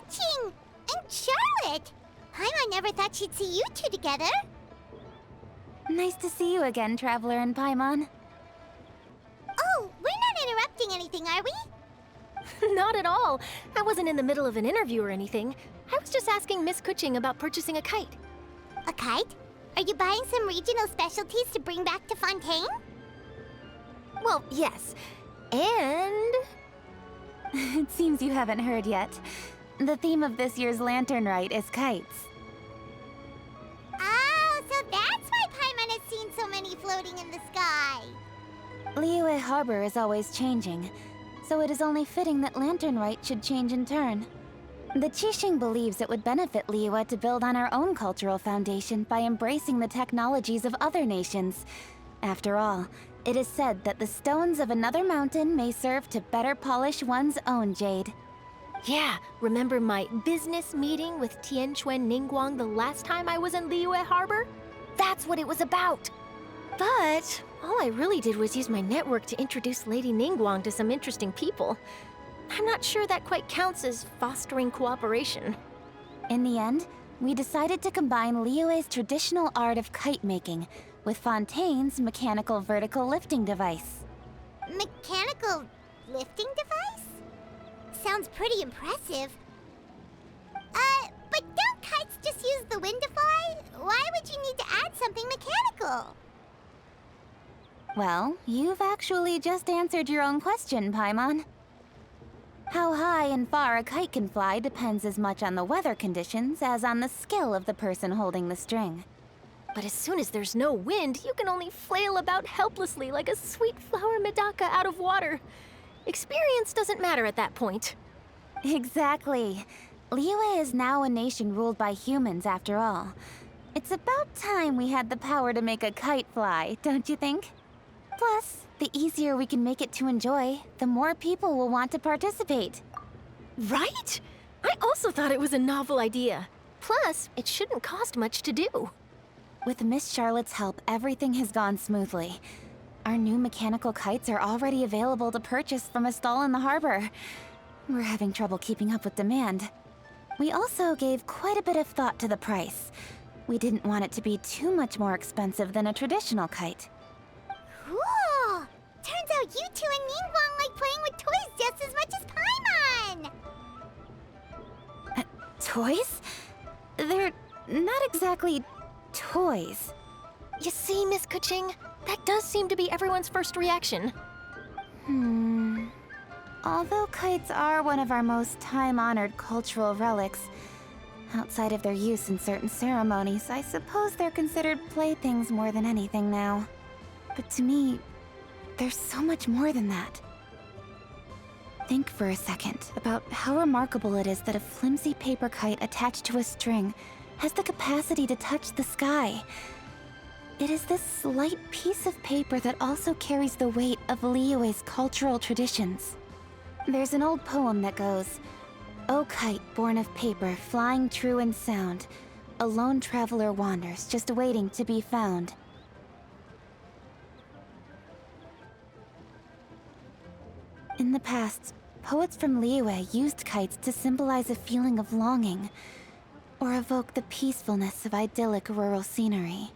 And Charlotte! Paimon never thought she'd see you two together. Nice to see you again, Traveler and Paimon. Oh, we're not interrupting anything, are we? Not at all. I wasn't in the middle of an interview or anything. I was just asking Miss Kuching about purchasing a kite. A kite? Are you buying some regional specialties to bring back to Fontaine? Well, yes. And... It seems you haven't heard yet. The theme of this year's Lantern Rite is kites. Oh, so that's why Paimon has seen so many floating in the sky. Liyue Harbor is always changing, so it is only fitting that Lantern Rite should change in turn. The Qixing believes it would benefit Liyue to build on our own cultural foundation by embracing the technologies of other nations. After all, it is said that the stones of another mountain may serve to better polish one's own jade. Yeah, remember my business meeting with Tianquan Ningguang the last time I was in Liyue Harbor? That's what it was about. But all I really did was use my network to introduce Lady Ningguang to some interesting people. I'm not sure that quite counts as fostering cooperation. In the end, we decided to combine Liyue's traditional art of kite making with Fontaine's mechanical vertical lifting device. Mechanical lifting device? Sounds pretty impressive. But don't kites just use the wind to fly? Why would you need to add something mechanical? Well, you've actually just answered your own question, Paimon. How high and far a kite can fly depends as much on the weather conditions as on the skill of the person holding the string. But as soon as there's no wind, you can only flail about helplessly like a sweet flower medaka out of water. Experience doesn't matter at that point. Exactly. Liyue is now a nation ruled by humans, after all. It's about time we had the power to make a kite fly, don't you think? Plus, the easier we can make it to enjoy, the more people will want to participate. Right? I also thought it was a novel idea. Plus, it shouldn't cost much to do. With Miss Charlotte's help, everything has gone smoothly. Our new mechanical kites are already available to purchase from a stall in the harbor. We're having trouble keeping up with demand. We also gave quite a bit of thought to the price. We didn't want it to be too much more expensive than a traditional kite. Cool! Turns out you two and Ningguang like playing with toys just as much as Paimon! Toys? They're not exactly toys. You see, Miss Kuching, that does seem to be everyone's first reaction. Although kites are one of our most time-honored cultural relics, outside of their use in certain ceremonies, I suppose they're considered playthings more than anything now. But to me, there's so much more than that. Think for a second about how remarkable it is that a flimsy paper kite attached to a string has the capacity to touch the sky. It is this slight piece of paper that also carries the weight of Liyue's cultural traditions. There's an old poem that goes, "O kite born of paper, flying true and sound, a lone traveler wanders, just waiting to be found." In the past, poets from Liyue used kites to symbolize a feeling of longing, or evoke the peacefulness of idyllic rural scenery.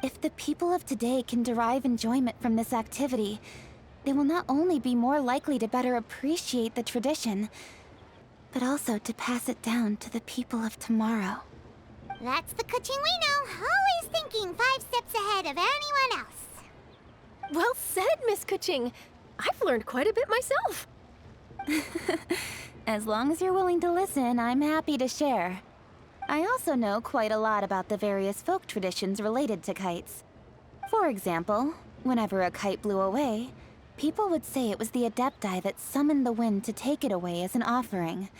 If the people of today can derive enjoyment from this activity, they will not only be more likely to better appreciate the tradition, but also to pass it down to the people of tomorrow. That's the Kuching we know, always thinking 5 steps ahead of anyone else. Well said, Miss Kuching. I've learned quite a bit myself. As long as you're willing to listen, I'm happy to share. I also know quite a lot about the various folk traditions related to kites. For example, whenever a kite blew away, people would say it was the Adepti that summoned the wind to take it away as an offering.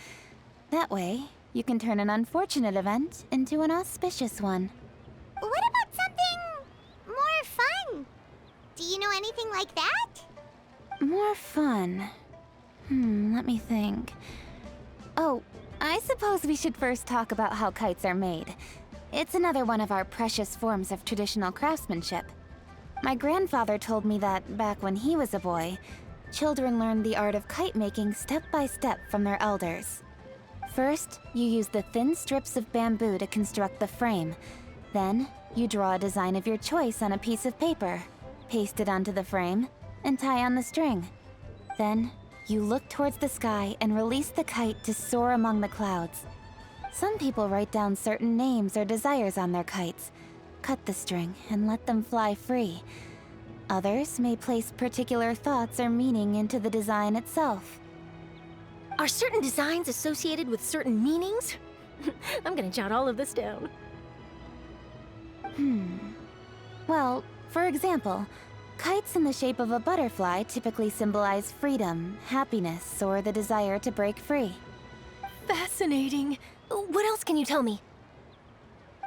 That way, you can turn an unfortunate event into an auspicious one. What about something more fun? Do you know anything like that? More fun. Let me think. Oh, I suppose we should first talk about how kites are made. It's another one of our precious forms of traditional craftsmanship. My grandfather told me that back when he was a boy, children learned the art of kite making step by step from their elders. First, you use the thin strips of bamboo to construct the frame. Then, you draw a design of your choice on a piece of paper, paste it onto the frame, and tie on the string. Then, you look towards the sky and release the kite to soar among the clouds. Some people write down certain names or desires on their kites, cut the string, and let them fly free. Others may place particular thoughts or meaning into the design itself. Are certain designs associated with certain meanings? I'm gonna jot all of this down. Well, for example, kites in the shape of a butterfly typically symbolize freedom, happiness, or the desire to break free. Fascinating. What else can you tell me?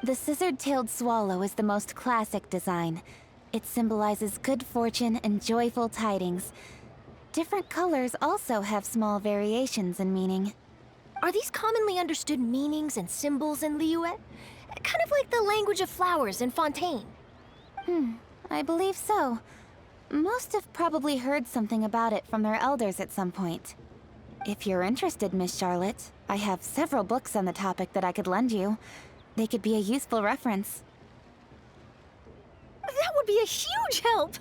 The scissored-tailed swallow is the most classic design. It symbolizes good fortune and joyful tidings. Different colors also have small variations in meaning. Are these commonly understood meanings and symbols in Liyue? Kind of like the language of flowers in Fontaine. I believe so. Most have probably heard something about it from their elders at some point. If you're interested, Miss Charlotte, I have several books on the topic that I could lend you. They could be a useful reference. That would be a huge help!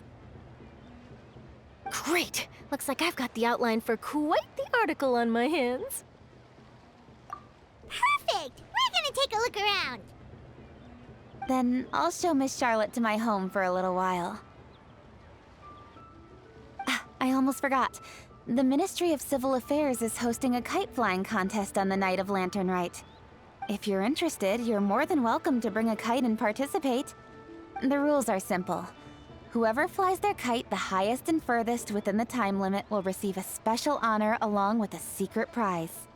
Great! Looks like I've got the outline for quite the article on my hands. Perfect! We're gonna take a look around. Then I'll show Miss Charlotte to my home for a little while. I almost forgot. The Ministry of Civil Affairs is hosting a kite flying contest on the night of Lantern Rite. If you're interested, you're more than welcome to bring a kite and participate. The rules are simple. Whoever flies their kite the highest and furthest within the time limit will receive a special honor along with a secret prize.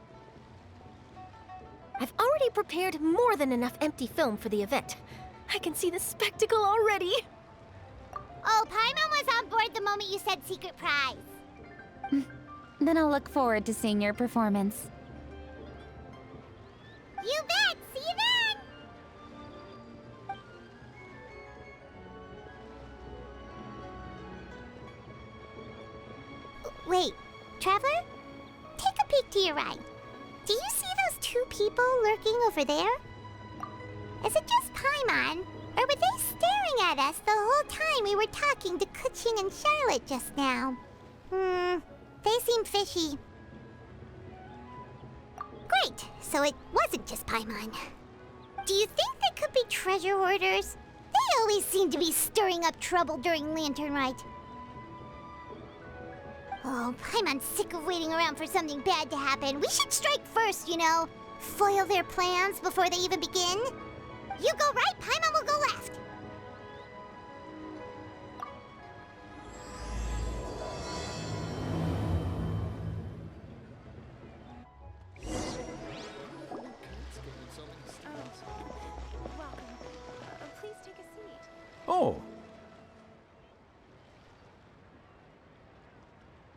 I've already prepared more than enough empty film for the event. I can see the spectacle already. Oh, Paimon was on board the moment you said secret prize. Then I'll look forward to seeing your performance. You bet! See you then! Wait, Traveler? Take a peek to your right. Do you see those two people lurking over there? Is it just Paimon? Or were they staring at us the whole time we were talking to Kuching and Charlotte just now? They seem fishy. Great, so it wasn't just Paimon. Do you think they could be treasure hoarders? They always seem to be stirring up trouble during Lantern Rite. Oh, Paimon's sick of waiting around for something bad to happen. We should strike first, you know. Foil their plans before they even begin. You go right, Paimon will go left. Please take a seat. Oh.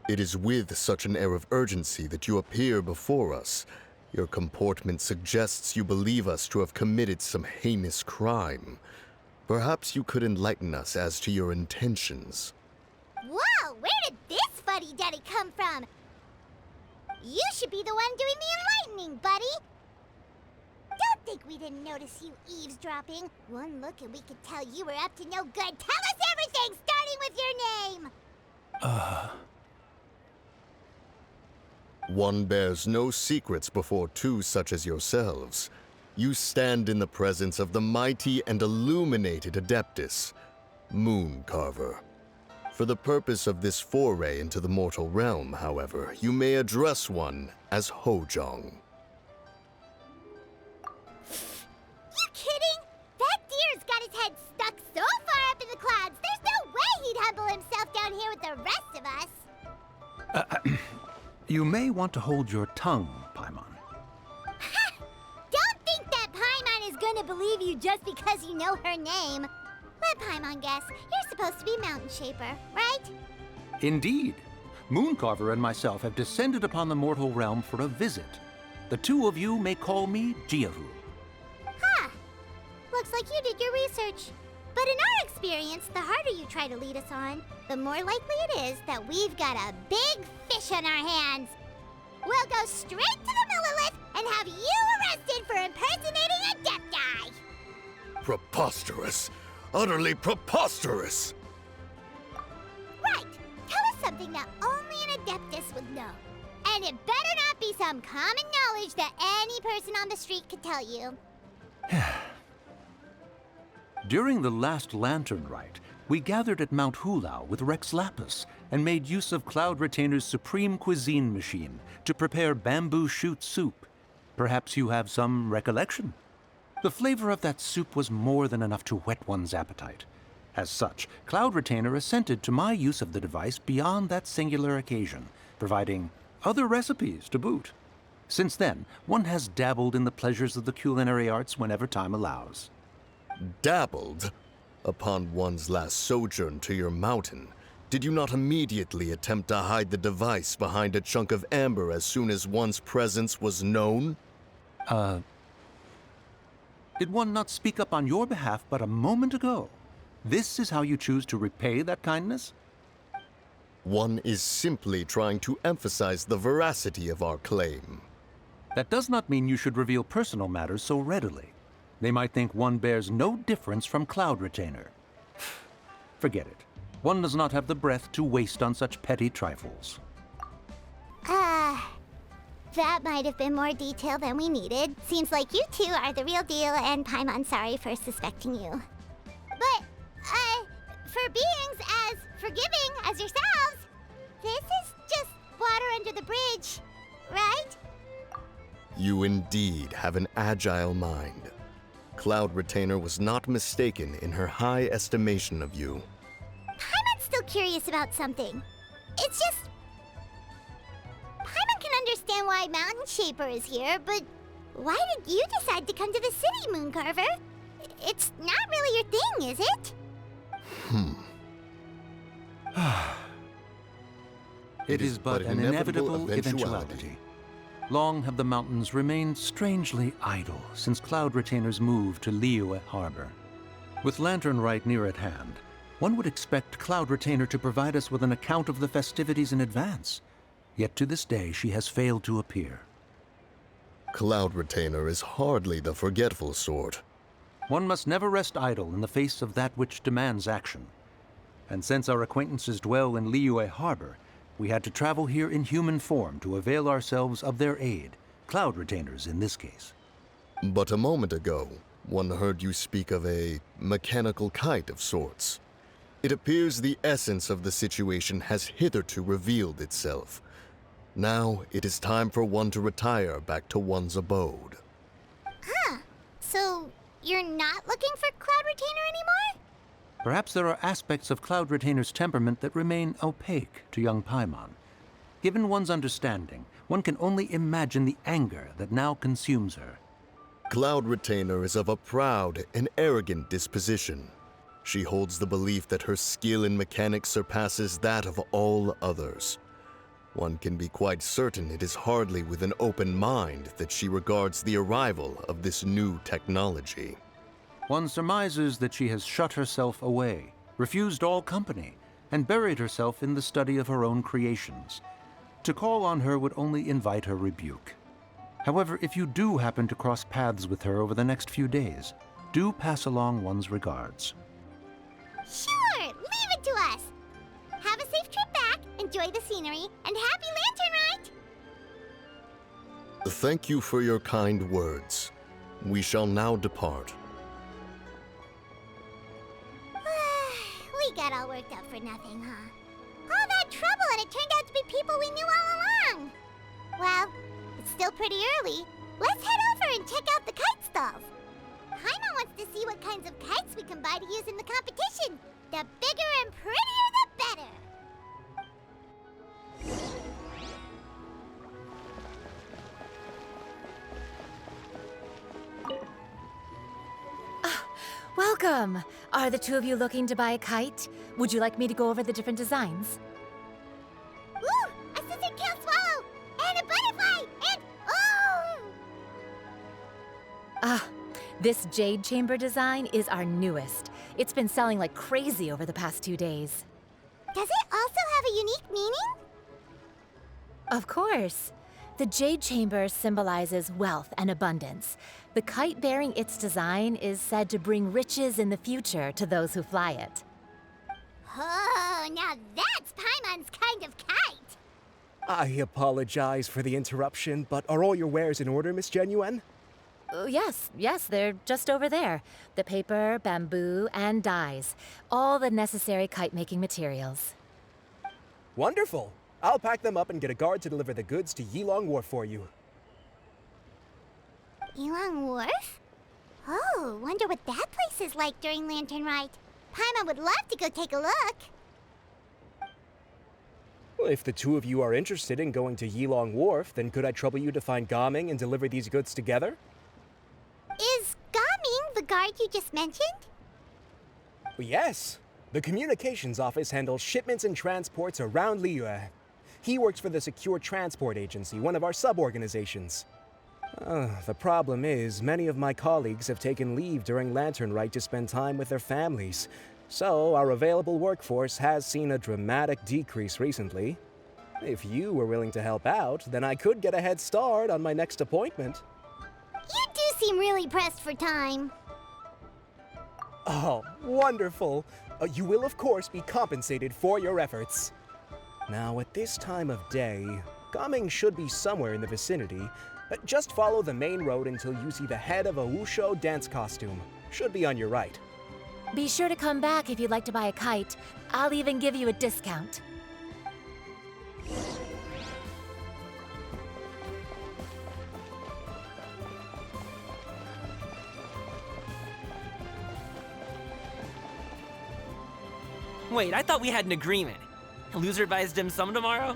It is with such an air of urgency that you appear before us. Your comportment suggests you believe us to have committed some heinous crime. Perhaps you could enlighten us as to your intentions. Whoa, where did this fuddy-duddy come from? You should be the one doing the enlightening, buddy. Don't think we didn't notice you eavesdropping. One look and we could tell you were up to no good. Tell us everything, starting with your name. One bears no secrets before two such as yourselves. You stand in the presence of the mighty and illuminated Adeptus, Moon Carver. For the purpose of this foray into the mortal realm, however, you may address one as Hojong. You kidding? That deer's got his head stuck so far up in the clouds, there's no way he'd humble himself down here with the rest of us. You may want to hold your tongue, Paimon. Don't think that Paimon is gonna believe you just because you know her name. Let Paimon guess. You're supposed to be Mountain Shaper, right? Indeed. Mooncarver and myself have descended upon the mortal realm for a visit. The two of you may call me Jiahu. Huh. Looks like you did your research. But in our experience, the harder you try to lead us on, the more likely it is that we've got a big fish on our hands. We'll go straight to the Millilith and have you arrested for impersonating a Adepti. Preposterous! Utterly preposterous! Right. Tell us something that only an Adeptus would know. And it better not be some common knowledge that any person on the street could tell you. During the last Lantern Rite, we gathered at Mount Hulao with Rex Lapis and made use of Cloud Retainer's supreme cuisine machine to prepare bamboo shoot soup. Perhaps you have some recollection? The flavor of that soup was more than enough to whet one's appetite. As such, Cloud Retainer assented to my use of the device beyond that singular occasion, providing other recipes to boot. Since then, one has dabbled in the pleasures of the culinary arts whenever time allows. Dabbled? Upon one's last sojourn to your mountain, did you not immediately attempt to hide the device behind a chunk of amber as soon as one's presence was known? Did one not speak up on your behalf but a moment ago? This is how you choose to repay that kindness? One is simply trying to emphasize the veracity of our claim. That does not mean you should reveal personal matters so readily. They might think one bears no difference from Cloud Retainer. Forget it. One does not have the breath to waste on such petty trifles. That might have been more detail than we needed. Seems like you two are the real deal, and Paimon's sorry for suspecting you. But, for beings as forgiving as yourselves, this is just water under the bridge, right? You indeed have an agile mind. Cloud Retainer was not mistaken in her high estimation of you. Paimon's still curious about something. It's just... Paimon can understand why Mountain Shaper is here, but why did you decide to come to the city, Mooncarver? It's not really your thing, is it? It is but an inevitable eventuality. Long have the mountains remained strangely idle since Cloud Retainer's move to Liyue Harbor. With Lantern Rite near at hand, one would expect Cloud Retainer to provide us with an account of the festivities in advance. Yet to this day, she has failed to appear. Cloud Retainer is hardly the forgetful sort. One must never rest idle in the face of that which demands action. And since our acquaintances dwell in Liyue Harbor, we had to travel here in human form to avail ourselves of their aid, Cloud Retainers in this case. But a moment ago, one heard you speak of a mechanical kite of sorts. It appears the essence of the situation has hitherto revealed itself. Now it is time for one to retire back to one's abode. So, you're not looking for Cloud Retainer anymore? Perhaps there are aspects of Cloud Retainer's temperament that remain opaque to young Paimon. Given one's understanding, one can only imagine the anger that now consumes her. Cloud Retainer is of a proud and arrogant disposition. She holds the belief that her skill in mechanics surpasses that of all others. One can be quite certain it is hardly with an open mind that she regards the arrival of this new technology. One surmises that she has shut herself away, refused all company, and buried herself in the study of her own creations. To call on her would only invite her rebuke. However, if you do happen to cross paths with her over the next few days, do pass along one's regards. Sure, leave it to us. Have a safe trip back, enjoy the scenery, and happy Lantern Rite! Thank you for your kind words. We shall now depart. We got all worked up for nothing, huh? All that trouble and it turned out to be people we knew all along. Well, it's still pretty early. Let's head over and check out the kite stalls. Paimon wants to see what kinds of kites we can buy to use in the competition. The bigger and prettier, the better. Welcome! Are the two of you looking to buy a kite? Would you like me to go over the different designs? Ooh, a scissor-tail swallow! And a butterfly! And oh! This jade chamber design is our newest. It's been selling like crazy over the past 2 days. Does it also have a unique meaning? Of course. The jade chamber symbolizes wealth and abundance. The kite bearing its design is said to bring riches in the future to those who fly it. Oh, now that's Paimon's kind of kite! I apologize for the interruption, but are all your wares in order, Miss Genuine? Yes, they're just over there. The paper, bamboo, and dyes. All the necessary kite-making materials. Wonderful! I'll pack them up and get a guard to deliver the goods to Yilong Wharf for you. Yilong Wharf? Oh, wonder what that place is like during Lantern Rite. Paimon would love to go take a look. Well, if the two of you are interested in going to Yilong Wharf, then could I trouble you to find Gaming and deliver these goods together? Is Gaming the guard you just mentioned? Well, yes. The communications office handles shipments and transports around Liyue. He works for the Secure Transport Agency, one of our sub-organizations. The problem is, many of my colleagues have taken leave during Lantern Rite to spend time with their families. So, our available workforce has seen a dramatic decrease recently. If you were willing to help out, then I could get a head start on my next appointment. You do seem really pressed for time. Oh, wonderful! You will, of course, be compensated for your efforts. Now, at this time of day, Gaming should be somewhere in the vicinity. Just follow the main road until you see the head of a Wushu dance costume. Should be on your right. Be sure to come back if you'd like to buy a kite. I'll even give you a discount. Wait, I thought we had an agreement. Loser buys dim sum tomorrow?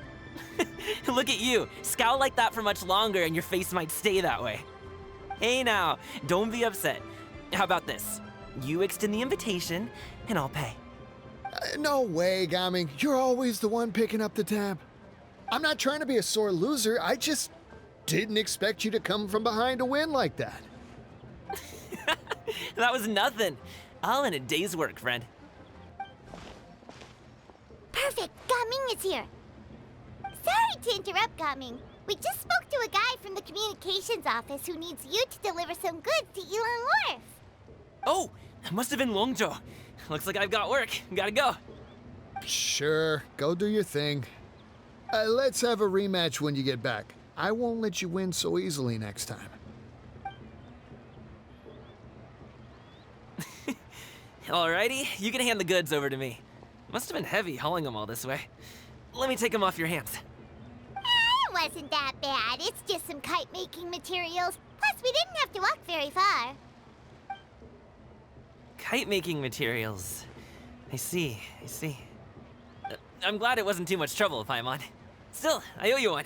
Look at you. Scowl like that for much longer and your face might stay that way. Hey now, don't be upset. How about this? You extend the invitation, and I'll pay. No way, Gaming. You're always the one picking up the tab. I'm not trying to be a sore loser. I just didn't expect you to come from behind to win like that. That was nothing. All in a day's work, friend. Perfect, Gaming is here. Sorry to interrupt, Gaming. We just spoke to a guy from the communications office who needs you to deliver some goods to Yilong Wharf. Oh, that must have been Longzhou. Looks like I've got work. Gotta go. Sure, go do your thing. Let's have a rematch when you get back. I won't let you win so easily next time. Alrighty, you can hand the goods over to me. Must have been heavy hauling them all this way. Let me take them off your hands. It wasn't that bad. It's just some kite-making materials. Plus, we didn't have to walk very far. Kite-making materials. I see. I'm glad it wasn't too much trouble, Paimon. Still, I owe you one.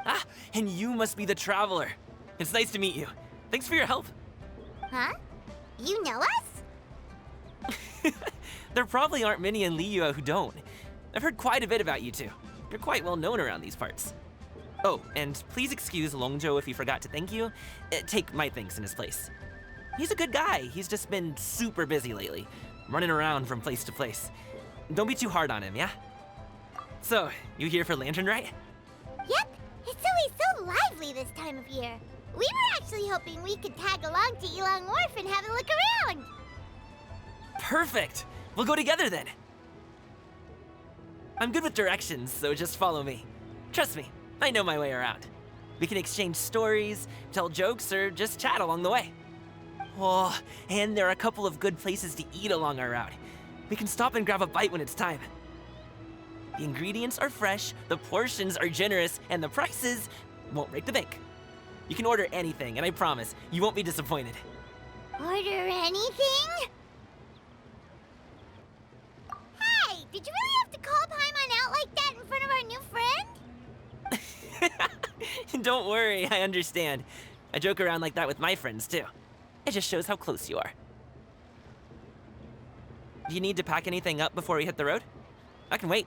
Ah, and you must be the traveler. It's nice to meet you. Thanks for your help. Huh? You know us? There probably aren't many in Liyue who don't. I've heard quite a bit about you two. You're quite well known around these parts. Oh, and please excuse Longzhou if he forgot to thank you. Take my thanks in his place. He's a good guy. He's just been super busy lately, running around from place to place. Don't be too hard on him, yeah? So, you here for Lantern Rite? Yep. It's always so lively this time of year. We were actually hoping we could tag along to Yilong Wharf and have a look around. Perfect! We'll go together then. I'm good with directions, so just follow me. Trust me, I know my way around. We can exchange stories, tell jokes, or just chat along the way. Oh, and there are a couple of good places to eat along our route. We can stop and grab a bite when it's time. The ingredients are fresh, the portions are generous, and the prices won't break the bank. You can order anything, and I promise, you won't be disappointed. Order anything? Hey, did you really have to call Paimon out like that in front of our new friend? Don't worry, I understand. I joke around like that with my friends, too. It just shows how close you are. Do you need to pack anything up before we hit the road? I can wait.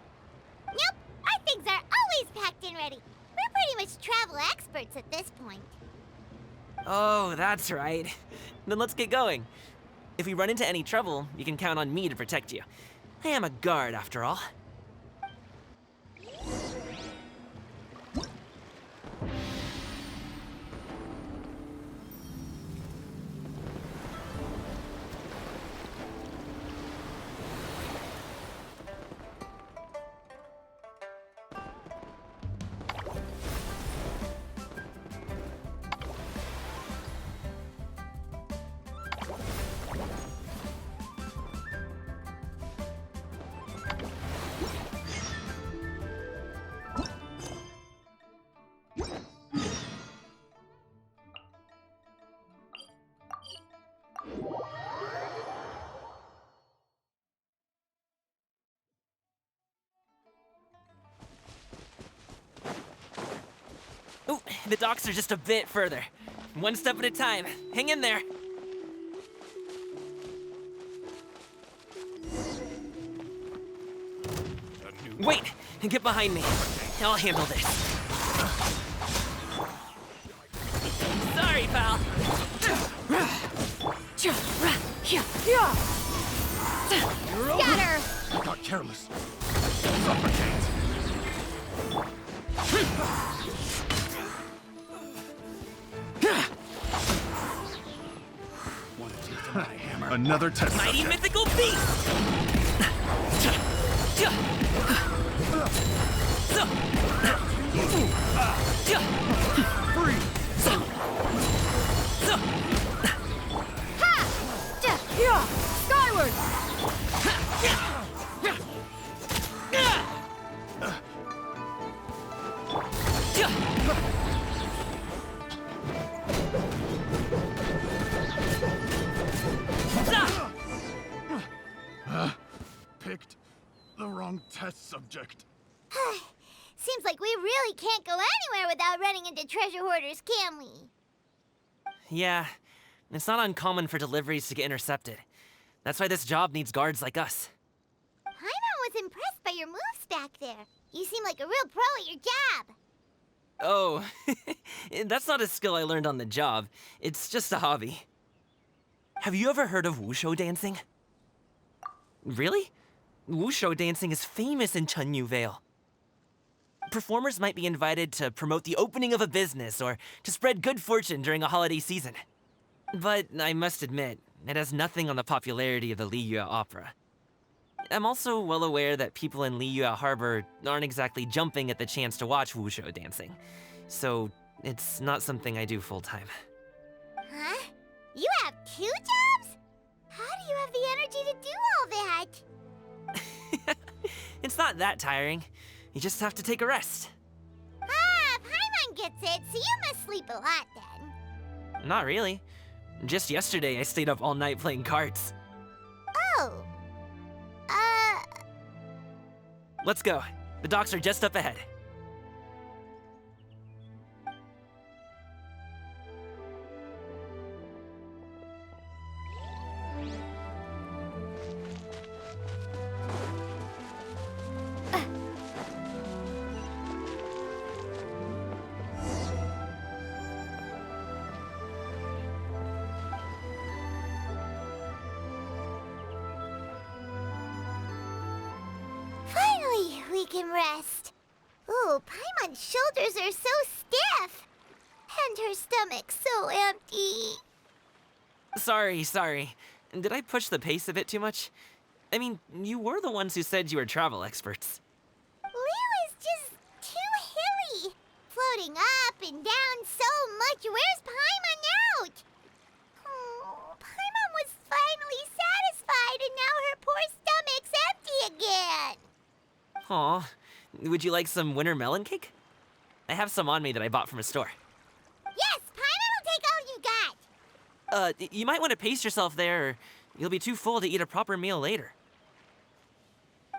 Nope, our things are always packed and ready. We're pretty much travel experts at this point. Oh, that's right. Then let's get going. If we run into any trouble, you can count on me to protect you. I am a guard, after all. Ooh, the docks are just a bit further. One step at a time. Hang in there. Wait, get behind me. I'll handle this. Sorry, pal. Scatter! Got careless. Suffocate! Another test. Mighty mythical beast! Free! Skyward! Picked the wrong test subject. Seems like we really can't go anywhere without running into treasure hoarders, can we? Yeah, it's not uncommon for deliveries to get intercepted. That's why this job needs guards like us. Paimon was impressed by your moves back there. You seem like a real pro at your job. Oh, that's not a skill I learned on the job. It's just a hobby. Have you ever heard of wushu dancing? Really? Wushu dancing is famous in Chunyu Vale. Performers might be invited to promote the opening of a business or to spread good fortune during a holiday season. But I must admit, it has nothing on the popularity of the Liyue Opera. I'm also well aware that people in Liyue Harbor aren't exactly jumping at the chance to watch wushu dancing. So, it's not something I do full-time. Huh? You have 2 jobs? How do you have the energy to do all that? It's not that tiring. You just have to take a rest. Ah, Paimon gets it, so you must sleep a lot then. Not really. Just yesterday, I stayed up all night playing cards. Oh. Let's go. The docks are just up ahead. Finally, we can rest. Ooh, Paimon's shoulders are so stiff. And her stomach so empty. Sorry. Did I push the pace a bit too much? I mean, you were the ones who said you were travel experts. Liu is just too hilly. Floating up and down so much. Where's Paimon out? Oh, Paimon was finally satisfied and now her poor stomach's empty again. Aw, would you like some winter melon cake? I have some on me that I bought from a store. Yes, Paimon will take all you got. You might want to pace yourself there, or you'll be too full to eat a proper meal later.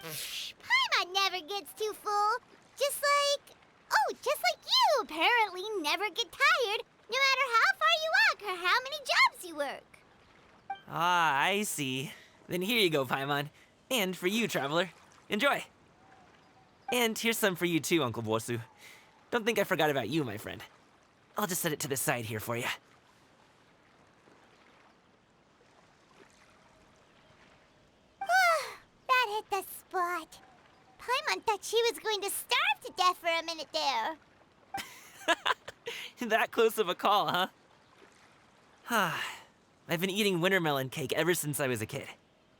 Paimon never gets too full. Just like you apparently never get tired, no matter how far you walk or how many jobs you work. Ah, I see. Then here you go, Paimon. And for you, Traveler. Enjoy. And here's some for you too, Uncle Bosu. Don't think I forgot about you, my friend. I'll just set it to the side here for you. That hit the spot. Paimon thought she was going to starve to death for a minute there. That close of a call, huh? I've been eating winter melon cake ever since I was a kid.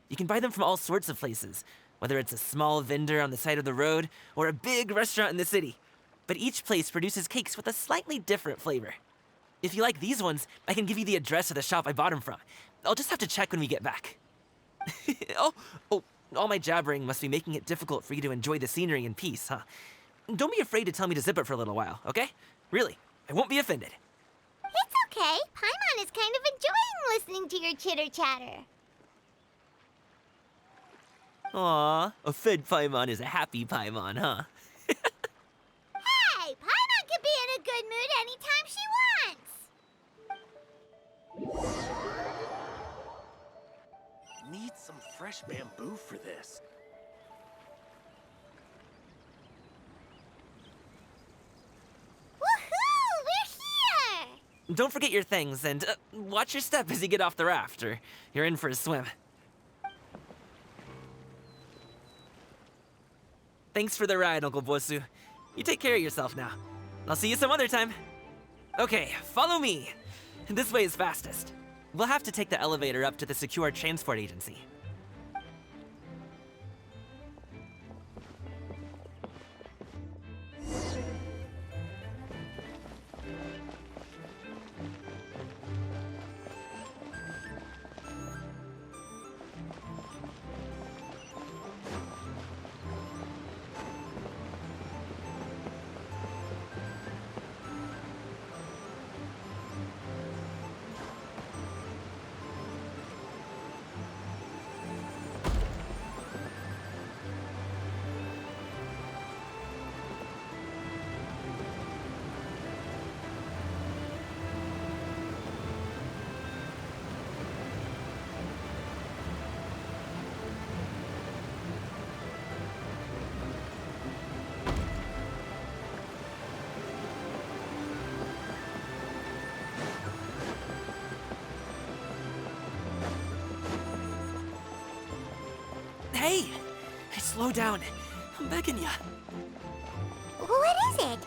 You can buy them from all sorts of places, whether it's a small vendor on the side of the road or a big restaurant in the city. But each place produces cakes with a slightly different flavor. If you like these ones, I can give you the address of the shop I bought them from. I'll just have to check when we get back. Oh, all my jabbering must be making it difficult for you to enjoy the scenery in peace, huh? Don't be afraid to tell me to zip it for a little while, okay? Really, I won't be offended. It's okay. Paimon is kind of enjoying listening to your chitter-chatter. Aw, a fed Paimon is a happy Paimon, huh? Hey, Paimon can be in a good mood anytime she wants. Need some fresh bamboo for this. Woohoo! We're here! Don't forget your things, and watch your step as you get off the raft, or you're in for a swim. Thanks for the ride, Uncle Bosu. You take care of yourself now. I'll see you some other time. Okay, follow me. This way is fastest. We'll have to take the elevator up to the secure transport agency. Hey! Slow down. I'm begging ya. What is it?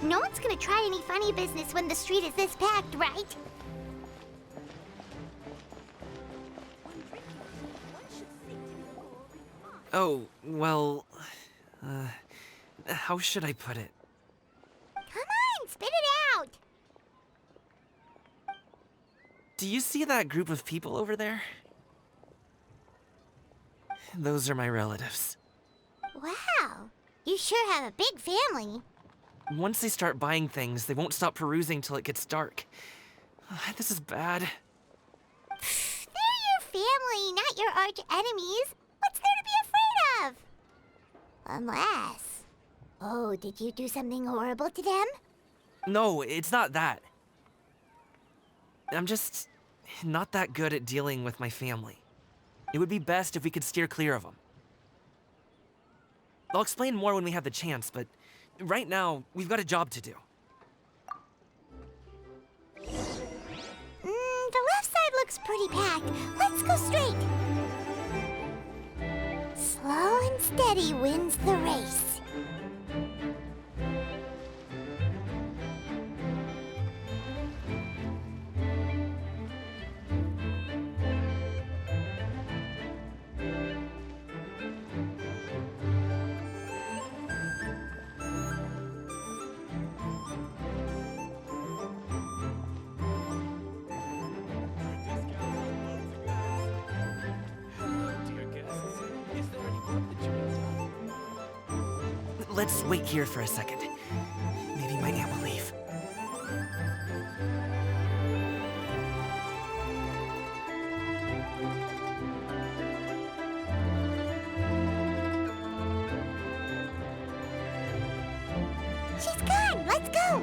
No one's gonna try any funny business when the street is this packed, right? Oh, well... how should I put it? Come on, spit it out! Do you see that group of people over there? Those are my relatives. Wow, you sure have a big family. Once they start buying things, they won't stop perusing till it gets dark. This is bad. They're your family, not your arch enemies. What's there to be afraid of? Unless... Oh, did you do something horrible to them? No, it's not that. I'm just not that good at dealing with my family. It would be best if we could steer clear of them. I'll explain more when we have the chance, but right now, we've got a job to do. The left side looks pretty packed. Let's go straight. Slow and steady wins the race. let's wait here for a second. Maybe my aunt will leave. She's gone! Let's go!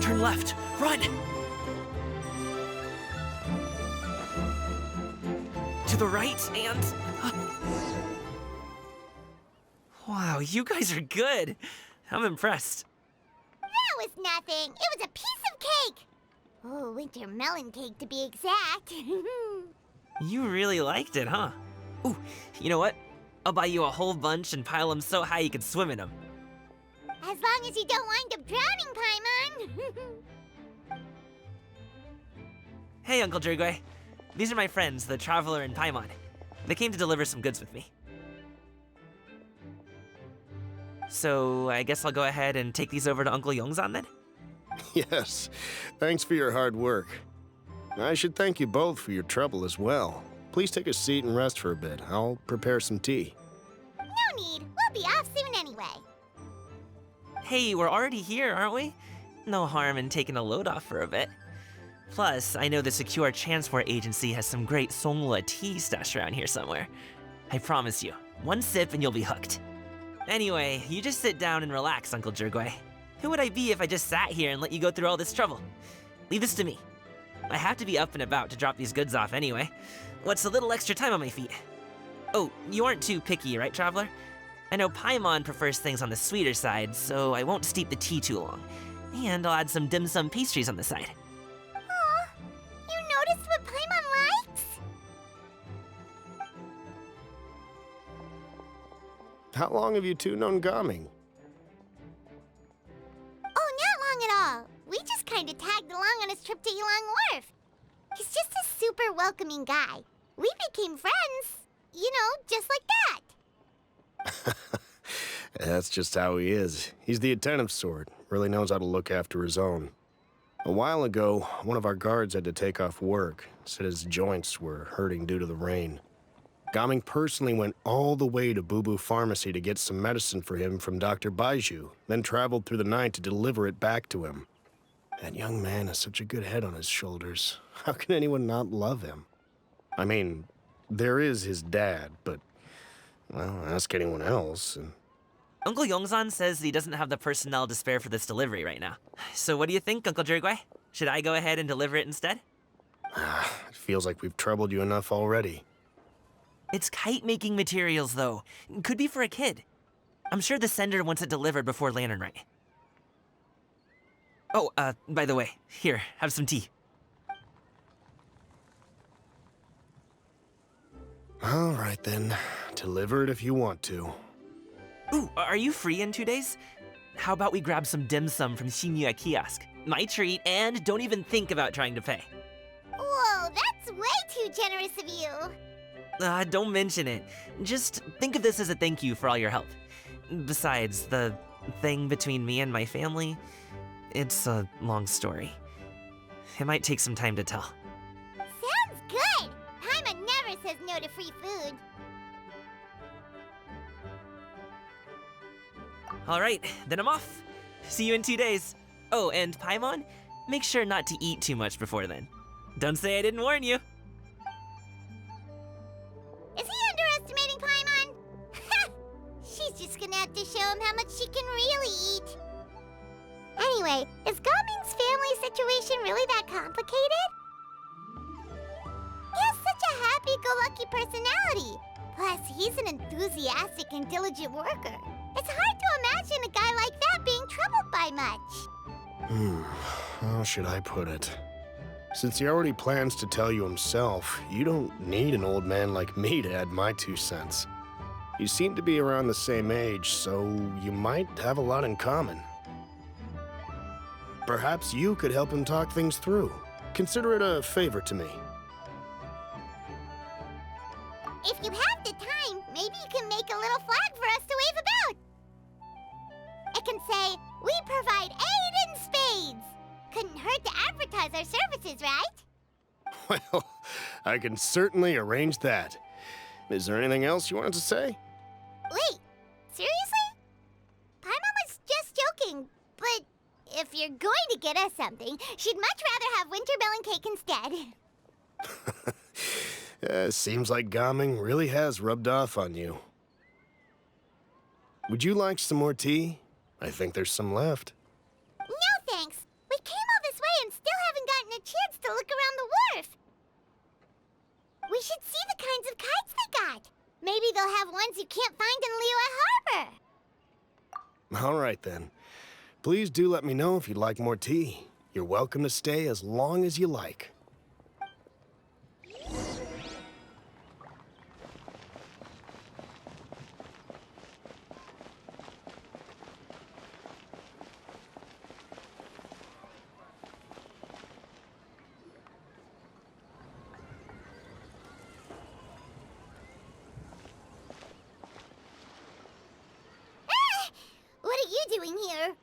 Turn left! Run! To the right and... Wow, you guys are good. I'm impressed. That was nothing. It was a piece of cake. Oh, winter melon cake to be exact. You really liked it, huh? Ooh, you know what? I'll buy you a whole bunch and pile them so high you can swim in them. As long as you don't wind up drowning, Paimon. Hey, Uncle Jirgwe. These are my friends, the Traveler and Paimon. They came to deliver some goods with me. So, I guess I'll go ahead and take these over to Uncle Yongzan then? Yes, thanks for your hard work. I should thank you both for your trouble as well. Please take a seat and rest for a bit. I'll prepare some tea. No need. We'll be off soon anyway. Hey, we're already here, aren't we? No harm in taking a load off for a bit. Plus, I know the Secure Transport Agency has some great Songhua tea stashed around here somewhere. I promise you, one sip and you'll be hooked. Anyway, you just sit down and relax, Uncle Jirgwe. Who would I be if I just sat here and let you go through all this trouble? Leave this to me. I have to be up and about to drop these goods off anyway. What's a little extra time on my feet? Oh, you aren't too picky, right, Traveler? I know Paimon prefers things on the sweeter side, so I won't steep the tea too long. And I'll add some dim sum pastries on the side. Aw, you noticed what Paimon likes? How long have you two known Gaming? Oh, not long at all. We just kind of tagged along on his trip to Yulong Wharf. He's just a super welcoming guy. We became friends, you know, just like that. That's just how he is. He's the attentive sort, really knows how to look after his own. A while ago, one of our guards had to take off work, said his joints were hurting due to the rain. Gaming personally went all the way to Boo Boo Pharmacy to get some medicine for him from Dr. Baiju, then traveled through the night to deliver it back to him. That young man has such a good head on his shoulders. How can anyone not love him? I mean, there is his dad, but, well, ask anyone else, and... Uncle Yongzan says he doesn't have the personnel to spare for this delivery right now. So what do you think, Uncle Jirgwe? Should I go ahead and deliver it instead? It feels like we've troubled you enough already. It's kite-making materials, though. Could be for a kid. I'm sure the sender wants it delivered before Lantern Rite. Oh, by the way, here, have some tea. All right, then. Deliver it if you want to. Ooh, are you free in 2 days? How about we grab some dim sum from Shinya Kiosk? My treat, and don't even think about trying to pay. Whoa, that's way too generous of you. Don't mention it. Just think of this as a thank you for all your help. Besides, the thing between me and my family, it's a long story. It might take some time to tell. Sounds good. Paimon never says no to free food. All right, then I'm off. See you in 2 days. Oh, and Paimon, make sure not to eat too much before then. Don't say I didn't warn you. Is he underestimating Paimon? She's just gonna have to show him how much she can really eat. Anyway, is Gaming's family situation really that complicated? He has such a happy-go-lucky personality. Plus, he's an enthusiastic and diligent worker. It's hard to imagine a guy like that being troubled by much. How should I put it? Since he already plans to tell you himself, you don't need an old man like me to add my 2 cents. You seem to be around the same age, so you might have a lot in common. Perhaps you could help him talk things through. Consider it a favor to me. If you have the time, maybe you can make a little flag for us to wave about. It can say, "We provide aid in spades. Couldn't hurt to advertise our services, right? Well, I can certainly arrange that. Is there anything else you wanted to say? Wait, seriously? Paimon was just joking, but if you're going to get us something, she'd much rather have wintermelon cake instead. Seems like Gaming really has rubbed off on you. Would you like some more tea? I think there's some left. No thanks. We came all this way and still haven't gotten a chance to look around the wharf. We should see the kinds of kites they got. Maybe they'll have ones you can't find in Liyue Harbor. All right, then. Please do let me know if you'd like more tea. You're welcome to stay as long as you like. What are you doing here?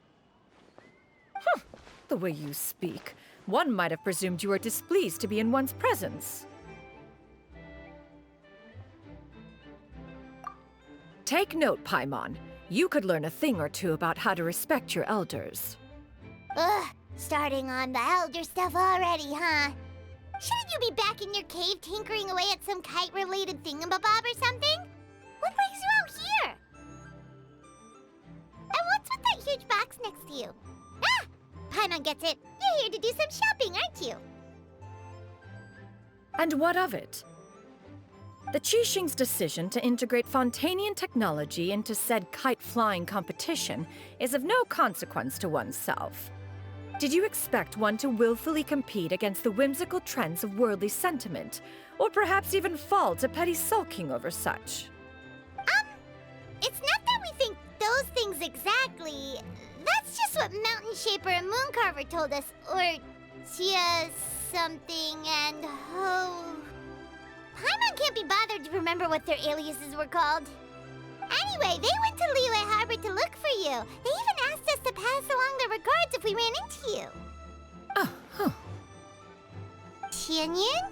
The way you speak, one might have presumed you were displeased to be in one's presence. Take note, Paimon. You could learn a thing or two about how to respect your elders. Ugh, starting on the elder stuff already, huh? Shouldn't you be back in your cave tinkering away at some kite-related thingamabob or something? What brings you out here? And what's with that huge box next to you? Ah! Paimon gets it. You're here to do some shopping, aren't you? And what of it? The Qixing's decision to integrate Fontanian technology into said kite-flying competition is of no consequence to oneself. Did you expect one to willfully compete against the whimsical trends of worldly sentiment, or perhaps even fall to petty sulking over such? It's not that we think those things exactly. That's just what Mountain Shaper and Mooncarver told us, or Tia something and Ho. Paimon can't be bothered to remember what their aliases were called. Anyway, they went to Liyue Harbor to look for you. They even asked us to pass along their regards if we ran into you. Oh, huh. Tianyin?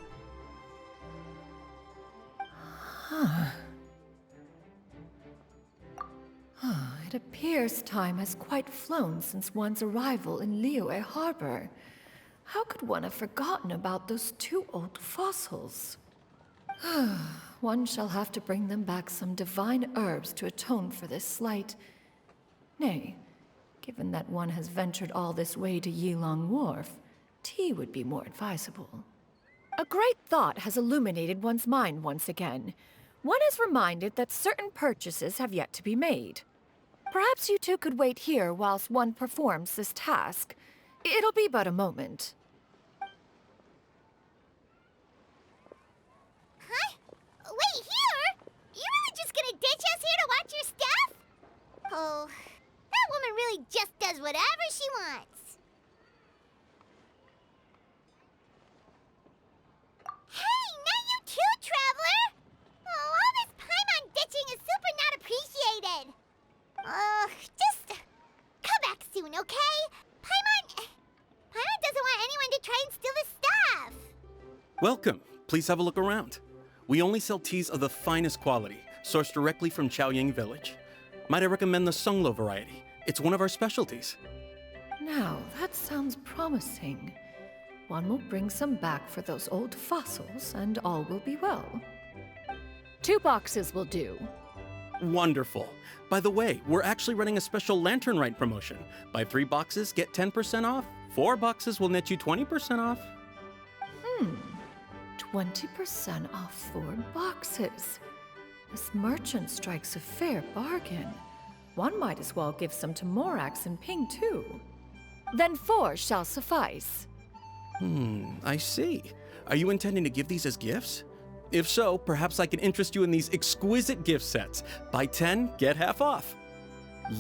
It appears time has quite flown since one's arrival in Liyue Harbor. How could one have forgotten about those two old fossils? One shall have to bring them back some divine herbs to atone for this slight. Nay, given that one has ventured all this way to Yilong Wharf, tea would be more advisable. A great thought has illuminated one's mind once again. One is reminded that certain purchases have yet to be made. Perhaps you two could wait here whilst one performs this task. It'll be but a moment. Huh? Wait, here? You really just gonna ditch us here to watch your stuff? Oh, that woman really just does whatever she wants. Hey, not you too, Traveler! Oh, all this Paimon ditching is super not appreciated. Just come back soon, okay? Paimon doesn't want anyone to try and steal his stuff. Welcome. Please have a look around. We only sell teas of the finest quality, sourced directly from Chaoying Village. Might I recommend the Sunglo variety? It's one of our specialties. Now, that sounds promising. One will bring some back for those old fossils, and all will be well. 2 boxes will do. Wonderful. By the way, we're actually running a special Lantern Rite promotion. Buy 3 boxes, get 10% off. 4 boxes will net you 20% off. 20% off 4 boxes. This merchant strikes a fair bargain. One might as well give some to Morax and Ping, too. Then 4 shall suffice. I see. Are you intending to give these as gifts? If so, perhaps I can interest you in these exquisite gift sets. Buy 10, get half off.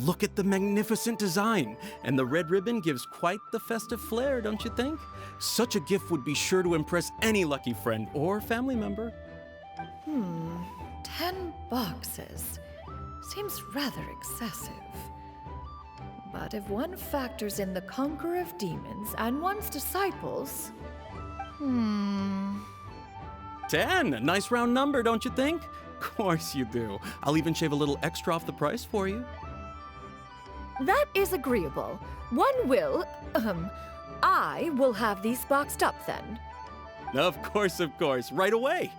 Look at the magnificent design, and the red ribbon gives quite the festive flair, don't you think? Such a gift would be sure to impress any lucky friend or family member. 10 boxes. Seems rather excessive. But if one factors in the conqueror of demons and one's disciples... 10. Nice round number, don't you think? Course you do. I'll even shave a little extra off the price for you. That is agreeable. One will, I will have these boxed up then. Of course, right away.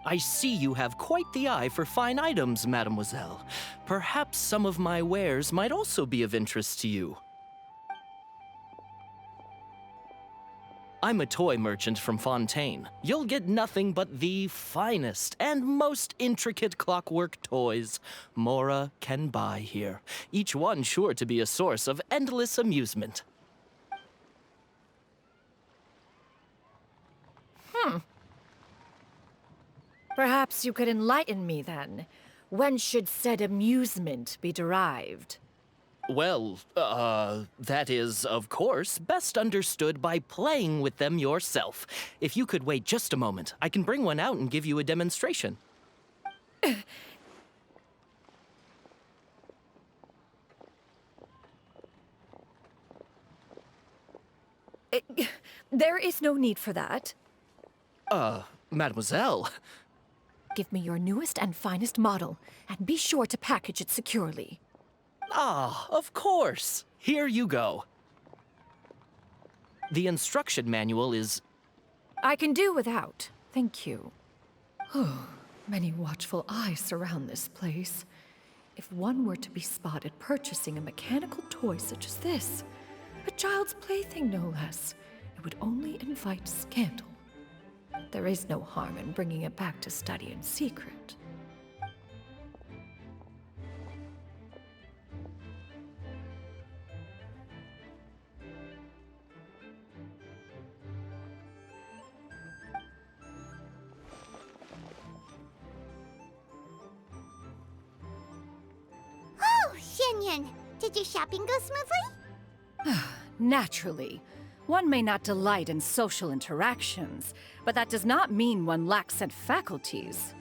I see you have quite the eye for fine items, mademoiselle. Perhaps some of my wares might also be of interest to you. I'm a toy merchant from Fontaine. You'll get nothing but the finest and most intricate clockwork toys Mora can buy here, each one sure to be a source of endless amusement. Perhaps you could enlighten me then. When should said amusement be derived? Well, that is, of course, best understood by playing with them yourself. If you could wait just a moment, I can bring one out and give you a demonstration. There is no need for that. Mademoiselle. Give me your newest and finest model, and be sure to package it securely. Ah, of course. Here you go. The instruction manual is... I can do without, thank you. Many watchful eyes surround this place. If one were to be spotted purchasing a mechanical toy such as this, a child's plaything no less, it would only invite scandal. There is no harm in bringing it back to study in secret. Xianyan, did your shopping go smoothly? Naturally. One may not delight in social interactions, but that does not mean one lacks said faculties.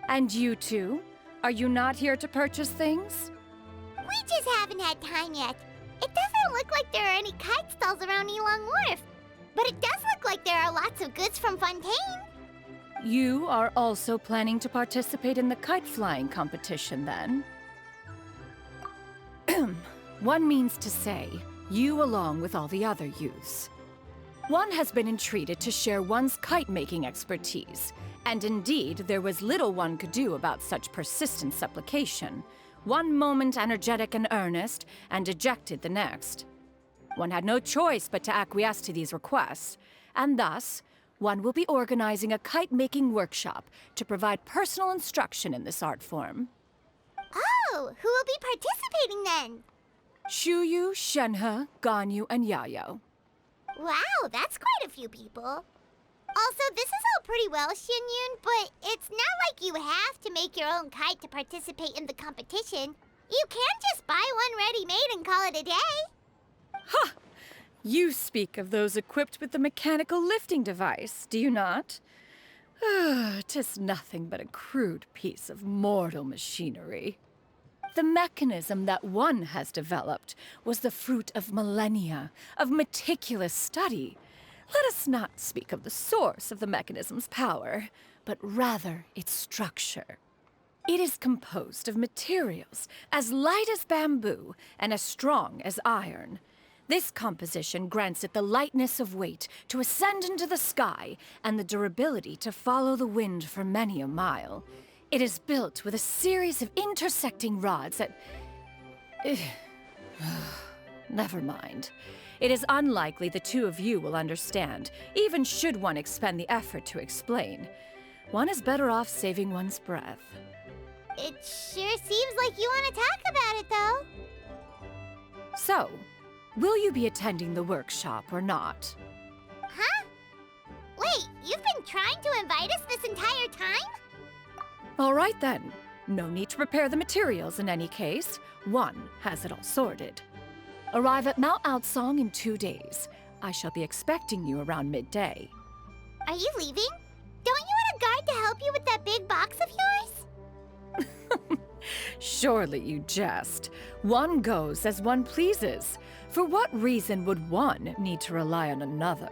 And you two? Are you not here to purchase things? We just haven't had time yet. It doesn't look like there are any kite stalls around Elong Wharf, but it does look like there are lots of goods from Fontaine. You are also planning to participate in the kite flying competition, then? One means to say, you along with all the other youths. One has been entreated to share one's kite-making expertise, and indeed, there was little one could do about such persistent supplication. One moment energetic and earnest, and dejected the next. One had no choice but to acquiesce to these requests, and thus, one will be organizing a kite-making workshop to provide personal instruction in this art form. Oh, who will be participating then? Shuyu, Shenhe, Ganyu, and Yayo. Wow, that's quite a few people. Also, this is all pretty well, Xianyun, but it's not like you have to make your own kite to participate in the competition. You can just buy one ready-made and call it a day. Ha! You speak of those equipped with the mechanical lifting device, do you not? 'Tis nothing but a crude piece of mortal machinery. The mechanism that one has developed was the fruit of millennia of meticulous study. Let us not speak of the source of the mechanism's power, but rather its structure. It is composed of materials as light as bamboo and as strong as iron. This composition grants it the lightness of weight to ascend into the sky and the durability to follow the wind for many a mile. It is built with a series of intersecting rods that... Never mind. It is unlikely the two of you will understand, even should one expend the effort to explain. One is better off saving one's breath. It sure seems like you want to talk about it, though. So, will you be attending the workshop or not? Huh? Wait, you've been trying to invite us this entire time? All right then. No need to prepare the materials in any case. One has it all sorted. Arrive at Mount Outsong in 2 days. I shall be expecting you around midday. Are you leaving? Don't tried to help you with that big box of yours? Surely you jest. One goes as one pleases. For what reason would one need to rely on another?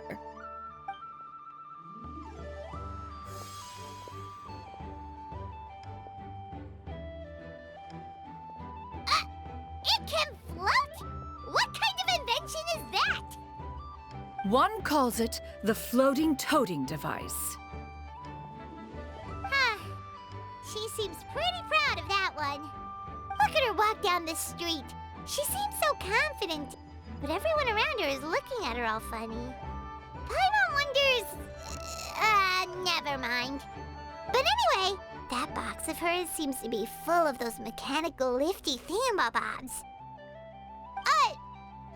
It can float? What kind of invention is that? One calls it the floating toting device. She seems pretty proud of that one. Look at her walk down the street. She seems so confident, but everyone around her is looking at her all funny. Paimon wonders... never mind. But anyway, that box of hers seems to be full of those mechanical lifty thingamabobs.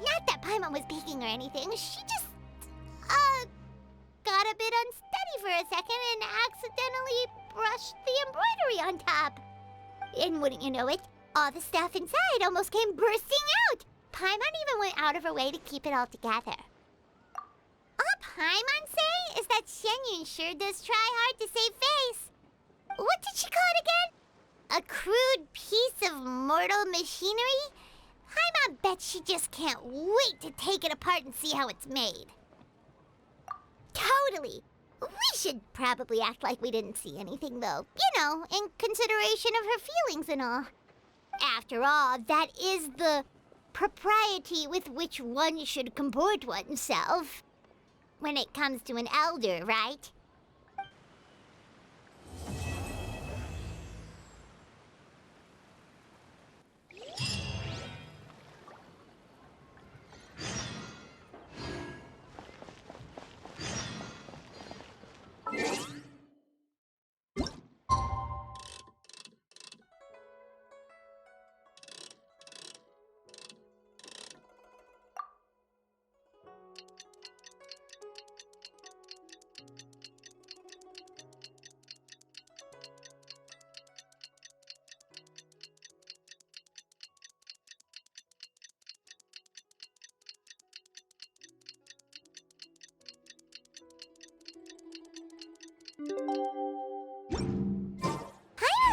Not that Paimon was peeking or anything. She just, got a bit unsteady for a second and accidentally brushed the embroidery on top. And wouldn't you know it, all the stuff inside almost came bursting out. Paimon even went out of her way to keep it all together. All Paimon say is that Shenyun sure does try hard to save face. What did she call it again? A crude piece of mortal machinery? Paimon bets she just can't wait to take it apart and see how it's made. Totally. We should probably act like we didn't see anything, though. You know, in consideration of her feelings and all. After all, that is the propriety with which one should comport oneself. When it comes to an elder, right?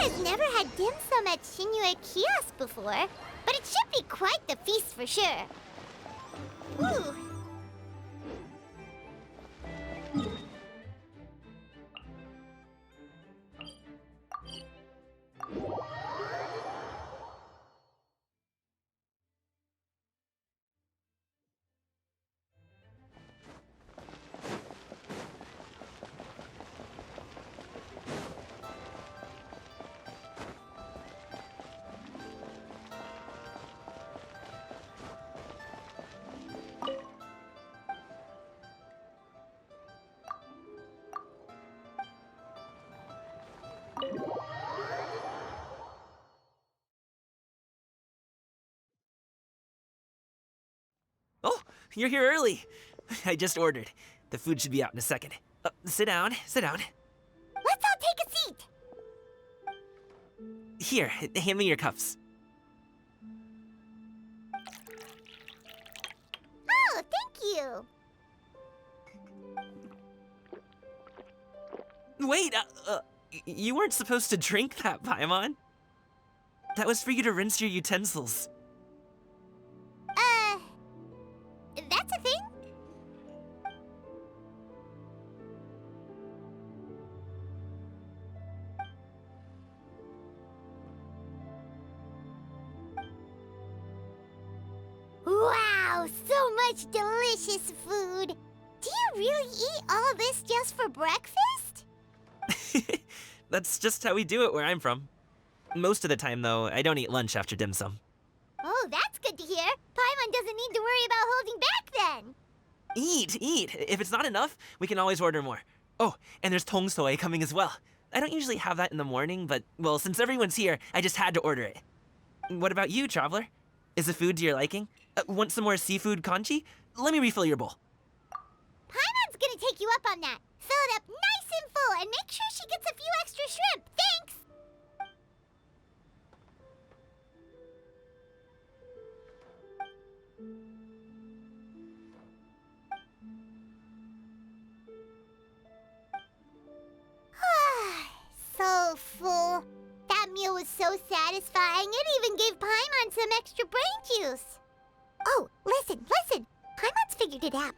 I've never had dim sum at Shinue Kiosk before, but it should be quite the feast for sure. Ooh. Oh, you're here early. I just ordered. The food should be out in a second. Sit down, sit down. Let's all take a seat. Here, hand me your cups. Oh, thank you. Wait, you weren't supposed to drink that, Paimon. That was for you to rinse your utensils. That's a thing? Wow, so much delicious food. Do you really eat all this just for breakfast? That's just how we do it where I'm from. Most of the time, though, I don't eat lunch after dim sum. Oh, that's good to hear. Paimon doesn't need to worry about holding back then. Eat! If it's not enough, we can always order more. Oh, and there's tong soy coming as well. I don't usually have that in the morning, but, well, since everyone's here, I just had to order it. What about you, Traveler? Is the food to your liking? Want some more seafood congee? Let me refill your bowl. Paimon's gonna take you up on that. Fill it up nice and full and make sure she gets a few extra shrimp. Thanks! satisfying. It even gave Paimon some extra brain juice. Oh, listen. Paimon's figured it out.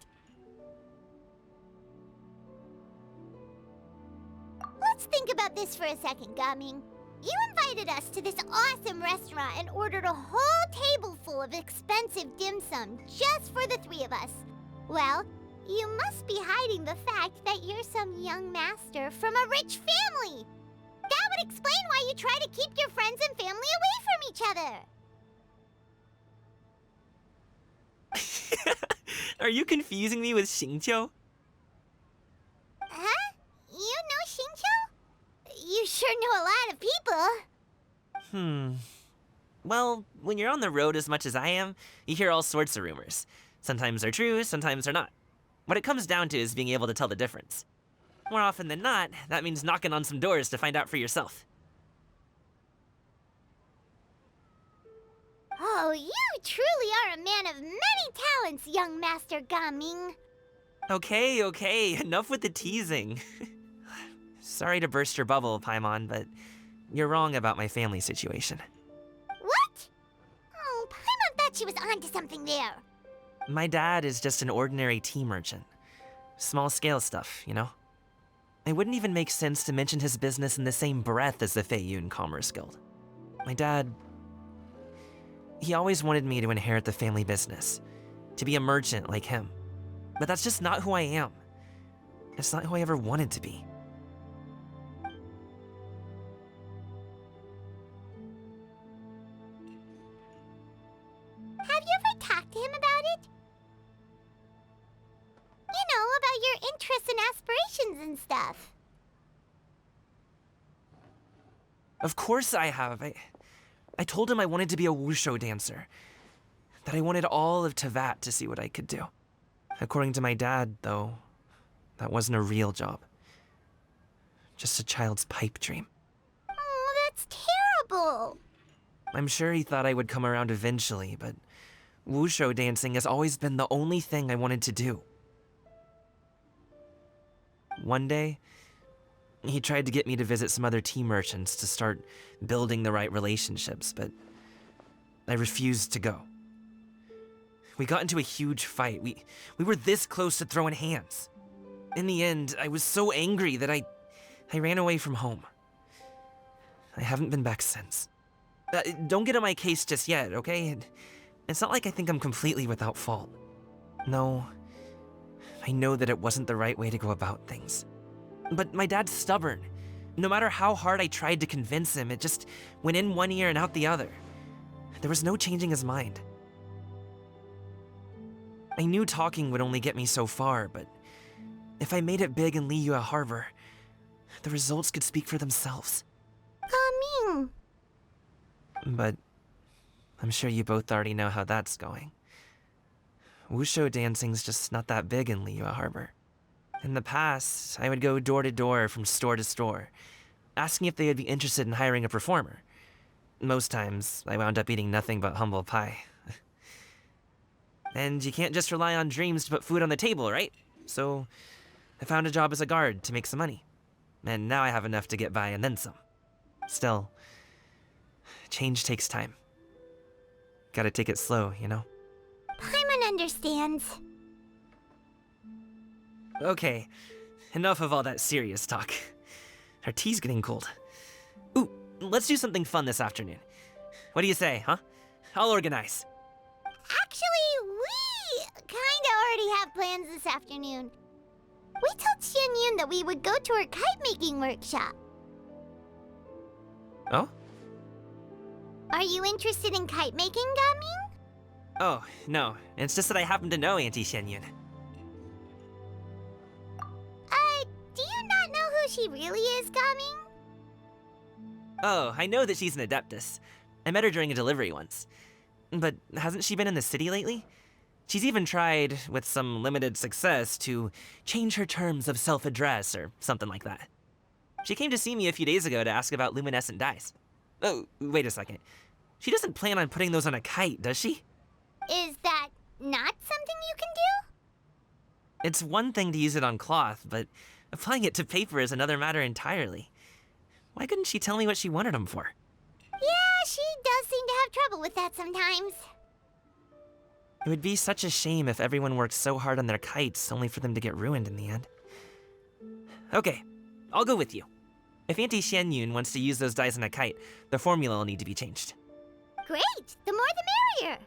Let's think about this for a second, Gaming. You invited us to this awesome restaurant and ordered a whole table full of expensive dim sum just for the three of us. Well, you must be hiding the fact that you're some young master from a rich family. That would explain why you try to keep your friends and family away from each other. Are you confusing me with Xingqiu? Huh? You know Xingqiu? You sure know a lot of people. Well, when you're on the road as much as I am, you hear all sorts of rumors. Sometimes they're true, sometimes they're not. What it comes down to is being able to tell the difference. More often than not, that means knocking on some doors to find out for yourself. Oh, you truly are a man of many talents, young Master Gaming. Okay, enough with the teasing. Sorry to burst your bubble, Paimon, but you're wrong about my family situation. What? Oh, Paimon thought she was onto something there. My dad is just an ordinary tea merchant. Small-scale stuff, you know? It wouldn't even make sense to mention his business in the same breath as the Feiyun Commerce Guild. My dad... he always wanted me to inherit the family business, to be a merchant like him. But that's just not who I am. It's not who I ever wanted to be. Have you ever talked to him about it? You know, about your interests and aspirations and stuff. Of course I have. I told him I wanted to be a wushu dancer. That I wanted all of Tevat to see what I could do. According to my dad, though, that wasn't a real job. Just a child's pipe dream. Oh, that's terrible. I'm sure he thought I would come around eventually, but wushu dancing has always been the only thing I wanted to do. One day, he tried to get me to visit some other tea merchants to start building the right relationships, but I refused to go. We got into a huge fight. We were this close to throwing hands. In the end, I was so angry that I ran away from home. I haven't been back since. Don't get on my case just yet, okay? It's not like I think I'm completely without fault. No, I know that it wasn't the right way to go about things. But my dad's stubborn. No matter how hard I tried to convince him, it just went in one ear and out the other. There was no changing his mind. I knew talking would only get me so far, but if I made it big in Liyue Harbor, the results could speak for themselves. Gaming. But I'm sure you both already know how that's going. Wushu dancing's just not that big in Liyue Harbor. In the past, I would go door to door from store to store, asking if they would be interested in hiring a performer. Most times, I wound up eating nothing but humble pie. And you can't just rely on dreams to put food on the table, right? So I found a job as a guard to make some money. And now I have enough to get by and then some. Still, change takes time. Gotta take it slow, you know? Paimon understands. Okay, enough of all that serious talk. Our tea's getting cold. Ooh, let's do something fun this afternoon. What do you say, huh? I'll organize. Actually, we kinda already have plans this afternoon. We told Xianyun that we would go to her kite-making workshop. Oh? Are you interested in kite-making, Gaming? Oh, no. It's just that I happen to know Auntie Xianyun. Do you not know who she really is, Gaming? Oh, I know that she's an Adeptus. I met her during a delivery once. But hasn't she been in the city lately? She's even tried, with some limited success, to change her terms of self-address or something like that. She came to see me a few days ago to ask about luminescent dyes. Oh, wait a second. She doesn't plan on putting those on a kite, does she? Is that not something you can do? It's one thing to use it on cloth, but applying it to paper is another matter entirely. Why couldn't she tell me what she wanted them for? Yeah, seem to have trouble with that sometimes. It would be such a shame if everyone worked so hard on their kites only for them to get ruined in the end. Okay, I'll go with you. If Auntie Xianyun wants to use those dies on a kite, the formula will need to be changed. Great! The more the merrier!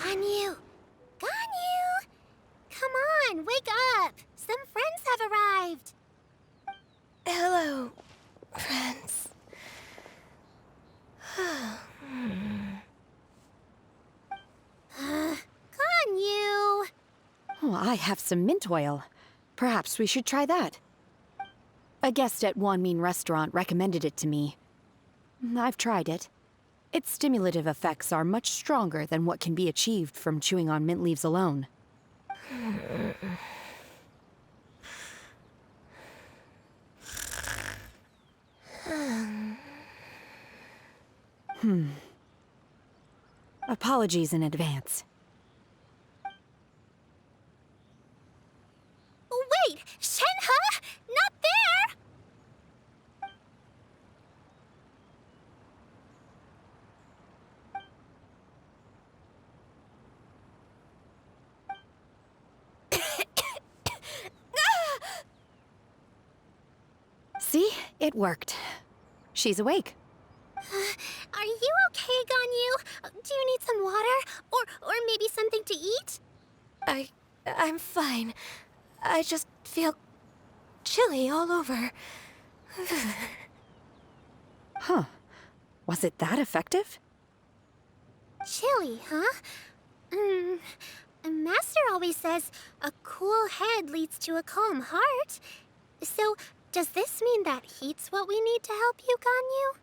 Ganyu! Ganyu! Come on, wake up! Some friends have arrived! Hello, friends. Ganyu! Oh, I have some mint oil. Perhaps we should try that. A guest at Wanmin Restaurant recommended it to me. I've tried it. Its stimulative effects are much stronger than what can be achieved from chewing on mint leaves alone. Apologies in advance. Wait! Shenhe! Not there! See? It worked. She's awake. Are you okay, Ganyu? Do you need some water? Or maybe something to eat? I'm fine. I just feel chilly all over. Huh. Was it that effective? Chilly, huh? Master always says a cool head leads to a calm heart. So, does this mean that heat's what we need to help you, Ganyu?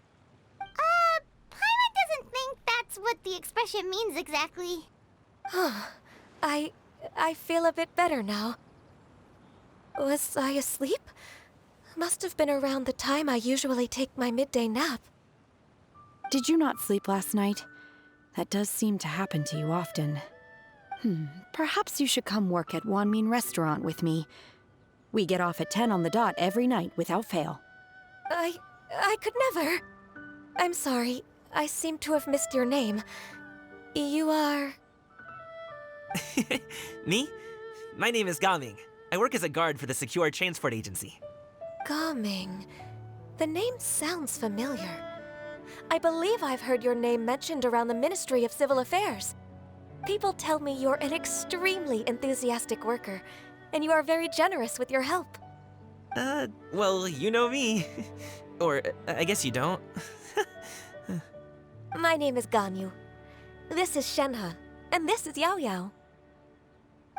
Paimon doesn't think that's what the expression means exactly. I feel a bit better now. Was I asleep? Must have been around the time I usually take my midday nap. Did you not sleep last night? That does seem to happen to you often. Perhaps you should come work at Wanmin Restaurant with me. We get off at 10 on the dot every night without fail. I could never. I'm sorry. I seem to have missed your name. You are... Me? My name is Gaming. I work as a guard for the Secure Transport Agency. Gaming. The name sounds familiar. I believe I've heard your name mentioned around the Ministry of Civil Affairs. People tell me you're an extremely enthusiastic worker, and you are very generous with your help. Well, you know me. Or, I guess you don't. My name is Ganyu. This is Shenhe, and this is Yao Yao.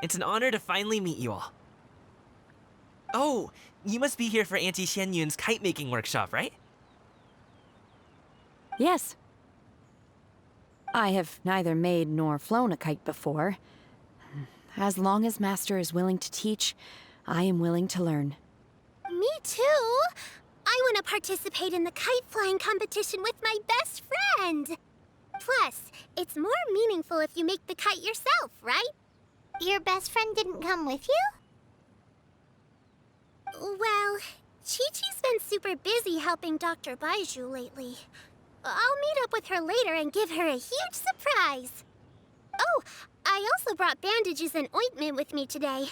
It's an honor to finally meet you all. Oh, you must be here for Auntie Xianyun's kite-making workshop, right? Yes. I have neither made nor flown a kite before. As long as Master is willing to teach, I am willing to learn. Me too! I want to participate in the kite flying competition with my best friend! Plus, it's more meaningful if you make the kite yourself, right? Your best friend didn't come with you? Well, Chi-Chi's been super busy helping Dr. Baizhu lately. I'll meet up with her later and give her a huge surprise. Oh, I also brought bandages and ointment with me today.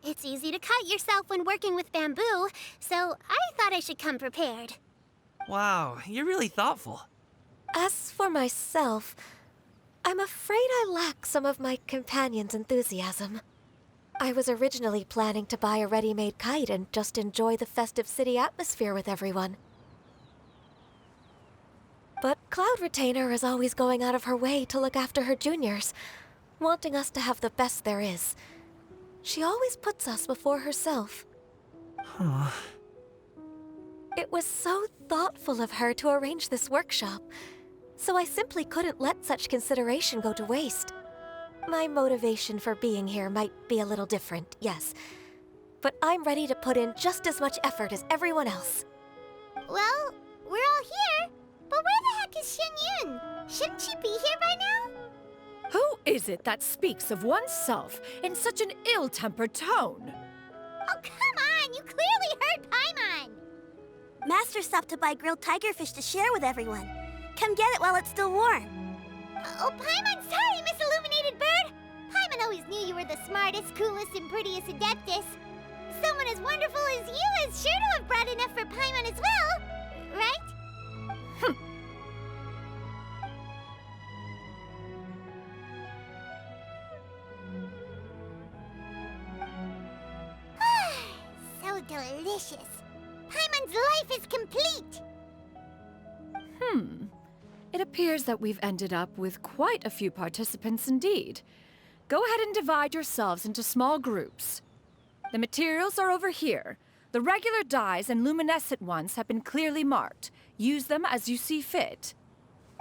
It's easy to cut yourself when working with bamboo, so I thought I should come prepared. Wow, you're really thoughtful. As for myself, I'm afraid I lack some of my companion's enthusiasm. I was originally planning to buy a ready-made kite and just enjoy the festive city atmosphere with everyone. But Cloud Retainer is always going out of her way to look after her juniors, wanting us to have the best there is. She always puts us before herself. Huh. It was so thoughtful of her to arrange this workshop, so I simply couldn't let such consideration go to waste. My motivation for being here might be a little different, yes, but I'm ready to put in just as much effort as everyone else. Well, we're all here, but where the heck is Shen Yun? Shouldn't she be here by now? Who is it that speaks of oneself in such an ill-tempered tone? Oh, come on! You clearly heard Paimon! Master stopped to buy grilled tigerfish to share with everyone. Come get it while it's still warm. Oh, Paimon, sorry, Miss Illuminated Bird! Paimon always knew you were the smartest, coolest, and prettiest Adeptus. Someone as wonderful as you is sure to have brought enough for Paimon as well, right? So delicious. Paimon's life is complete! It appears that we've ended up with quite a few participants indeed. Go ahead and divide yourselves into small groups. The materials are over here. The regular dyes and luminescent ones have been clearly marked. Use them as you see fit.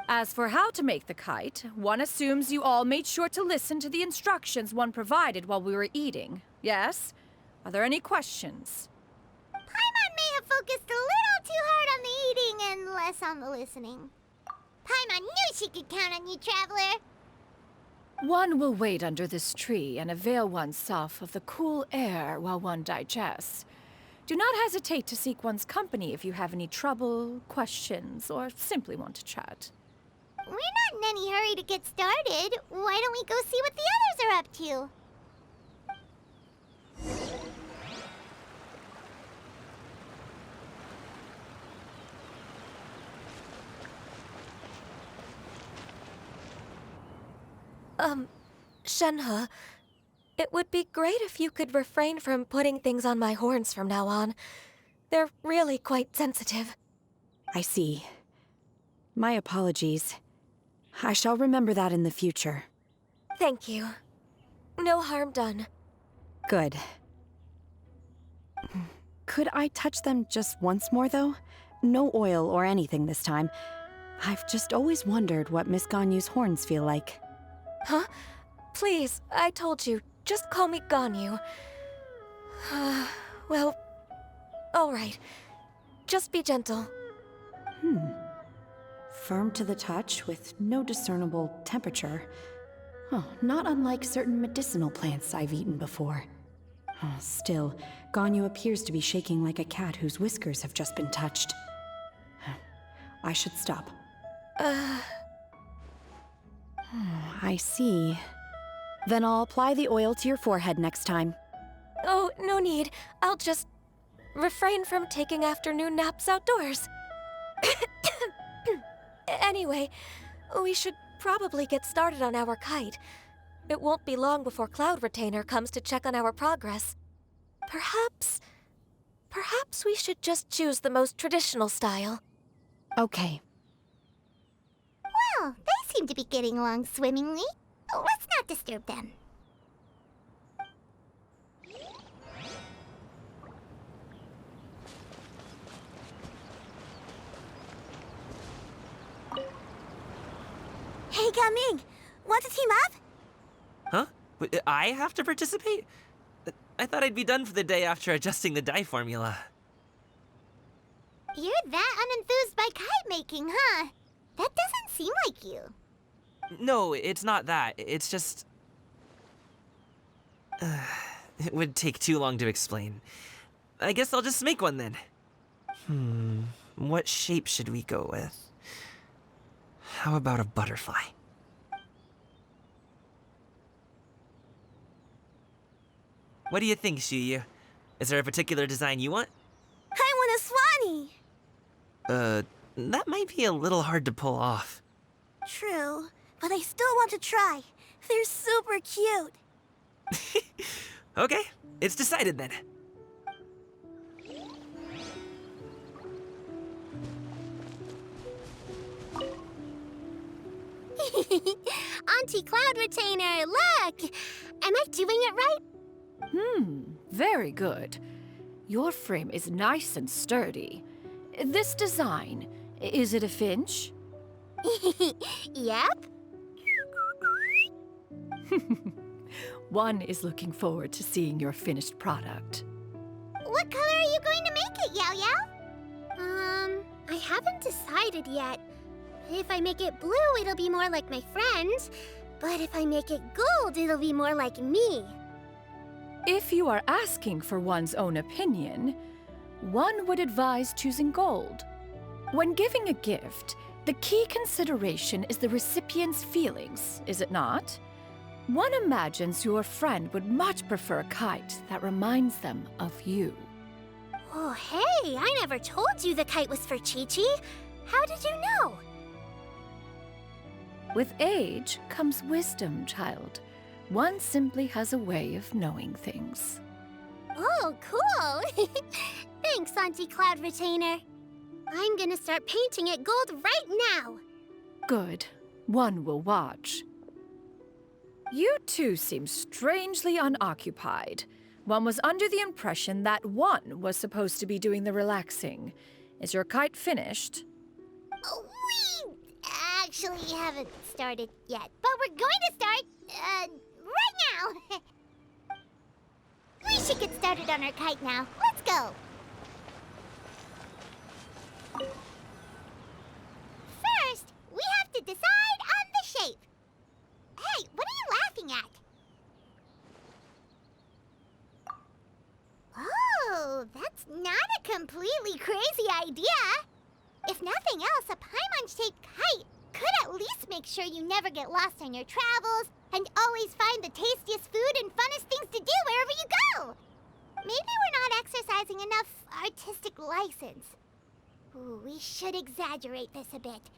As for how to make the kite, one assumes you all made sure to listen to the instructions one provided while we were eating. Yes? Are there any questions? Paimon may have focused a little too hard on the eating and less on the listening. Paimon knew she could count on you, Traveler! One will wait under this tree and avail oneself of the cool air while one digests. Do not hesitate to seek one's company if you have any trouble, questions, or simply want to chat. We're not in any hurry to get started. Why don't we go see what the others are up to? Shenhe, it would be great if you could refrain from putting things on my horns from now on. They're really quite sensitive. I see. My apologies. I shall remember that in the future. Thank you. No harm done. Good. Could I touch them just once more, though? No oil or anything this time. I've just always wondered what Miss Ganyu's horns feel like. Huh? Please, I told you, just call me Ganyu. Well, all right. Just be gentle. Firm to the touch with no discernible temperature. Oh, not unlike certain medicinal plants I've eaten before. Oh, still, Ganyu appears to be shaking like a cat whose whiskers have just been touched. I should stop. I see. Then I'll apply the oil to your forehead next time. Oh, no need. I'll just refrain from taking afternoon naps outdoors. Anyway, we should probably get started on our kite. It won't be long before Cloud Retainer comes to check on our progress. Perhaps we should just choose the most traditional style. Okay. Well, they seem to be getting along swimmingly. Let's not disturb them. Hey, Gaming! Want to team up? Huh? I have to participate? I thought I'd be done for the day after adjusting the dye formula. You're that unenthused by kite making, huh? That doesn't seem like you. No, it's not that. It's just... it would take too long to explain. I guess I'll just make one then. What shape should we go with? How about a butterfly? What do you think, Shuyu? Is there a particular design you want? I want a swanee! That might be a little hard to pull off. True, but I still want to try. They're super cute. Okay, it's decided then. Auntie Cloud Retainer, look! Am I doing it right? Very good. Your frame is nice and sturdy. This design, is it a finch? Yep. One is looking forward to seeing your finished product. What color are you going to make it, Yao Yao? I haven't decided yet. If I make it blue, it'll be more like my friends. But if I make it gold, it'll be more like me. If you are asking for one's own opinion, one would advise choosing gold. When giving a gift, the key consideration is the recipient's feelings, is it not? One imagines your friend would much prefer a kite that reminds them of you. Oh, hey, I never told you the kite was for Chi-Chi. How did you know? With age comes wisdom, child. One simply has a way of knowing things. Oh, cool! Thanks, Auntie Cloud Retainer. I'm gonna start painting it gold right now. Good. One will watch. You two seem strangely unoccupied. One was under the impression that one was supposed to be doing the relaxing. Is your kite finished? Oh, we actually haven't started yet, but we're going to start, right now. We should get started on our kite now. Let's go. First, we have to decide on the shape. Hey, what are you laughing at? Oh, that's not a completely crazy idea. If nothing else, a Paimon-shaped kite could at least make sure you never get lost on your travels and always find the tastiest food and funnest things to do wherever you go. Maybe we're not exercising enough artistic license. Ooh, we should exaggerate this a bit.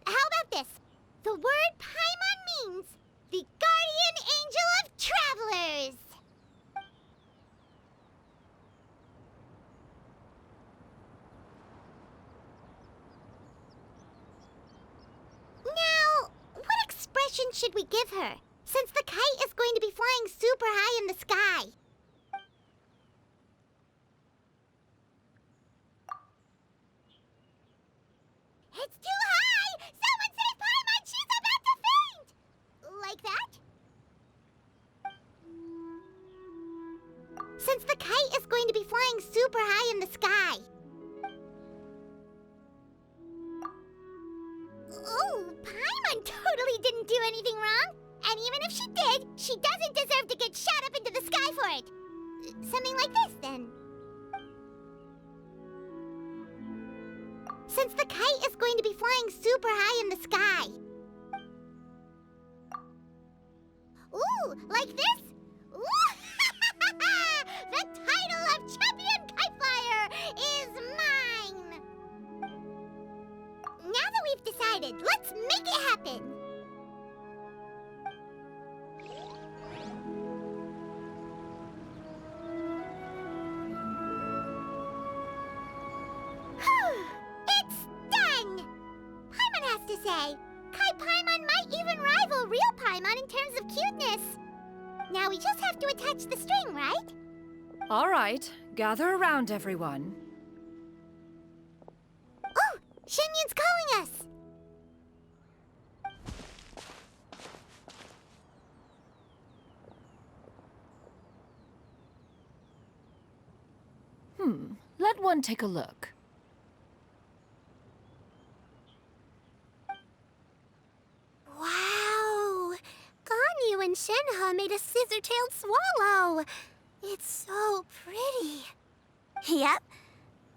How about this? The word Paimon means the guardian angel of travelers. Now, what expression should we give her, since the kite is going to be flying super high in the sky? It's too high! Someone save Paimon! She's about to faint! Like that? Since the kite is going to be flying super high in the sky. Oh, Paimon totally didn't do anything wrong. And even if she did, she doesn't deserve to get shot up into the sky for it. Something like this, then. Since the kite is going to be flying super high in the sky. Ooh, like this? Ooh! The title of Champion Kite Flyer is mine! Now that we've decided, let's make it happen! It's done! Paimon has to say, Kite Paimon might even rival real Paimon in terms of cuteness. Now we just have to attach the string, right? All right, gather around, everyone. Oh, Shenyun's calling us! Let one take a look. Wow! Ganyu and Shenhe made a scissor-tailed swallow. It's so pretty. Yep.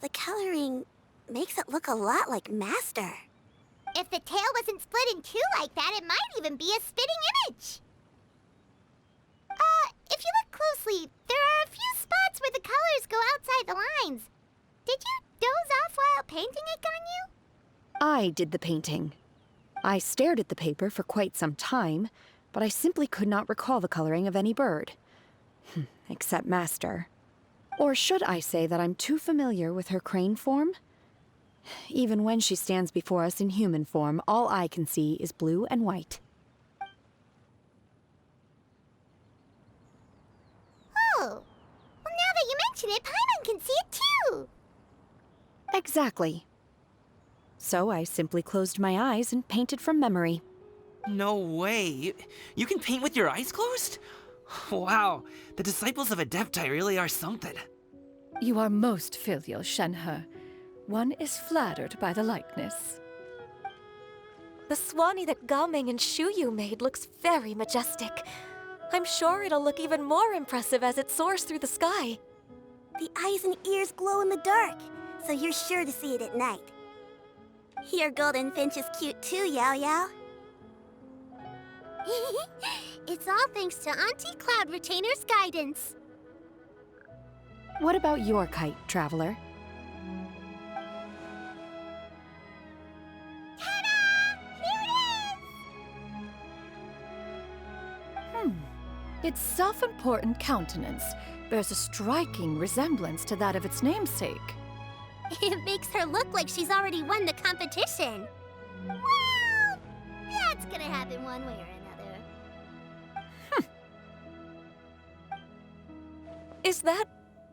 The coloring makes it look a lot like Master. If the tail wasn't split in two like that, it might even be a spitting image. If you look closely, there are a few spots where the colors go outside the lines. Did you doze off while painting it, Ganyu? I did the painting. I stared at the paper for quite some time, but I simply could not recall the coloring of any bird. Except Master. Or should I say that I'm too familiar with her crane form? Even when she stands before us in human form, all I can see is blue and white. Oh, well, now that you mention it, Paimon can see it too. Exactly. So I simply closed my eyes and painted from memory. No way. You can paint with your eyes closed? Wow, the disciples of Adepti really are something. You are most filial, Shenhe. One is flattered by the likeness. The Swanee that Gaming and Shuyu made looks very majestic. I'm sure it'll look even more impressive as it soars through the sky. The eyes and ears glow in the dark, so you're sure to see it at night. Your golden finch is cute too, Yao Yao. It's all thanks to Auntie Cloud Retainer's guidance. What about your kite, Traveler? Ta-da! Here it is! Its self-important countenance bears a striking resemblance to that of its namesake. It makes her look like she's already won the competition. Well, that's gonna happen one way or another. Is that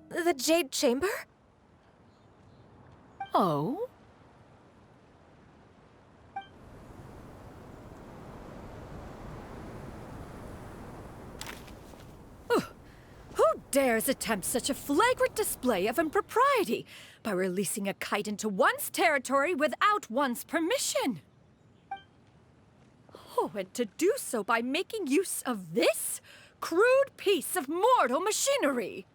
the Jade Chamber? Oh? Who dares attempt such a flagrant display of impropriety by releasing a kite into one's territory without one's permission? Oh, and to do so by making use of this crude piece of mortal machinery.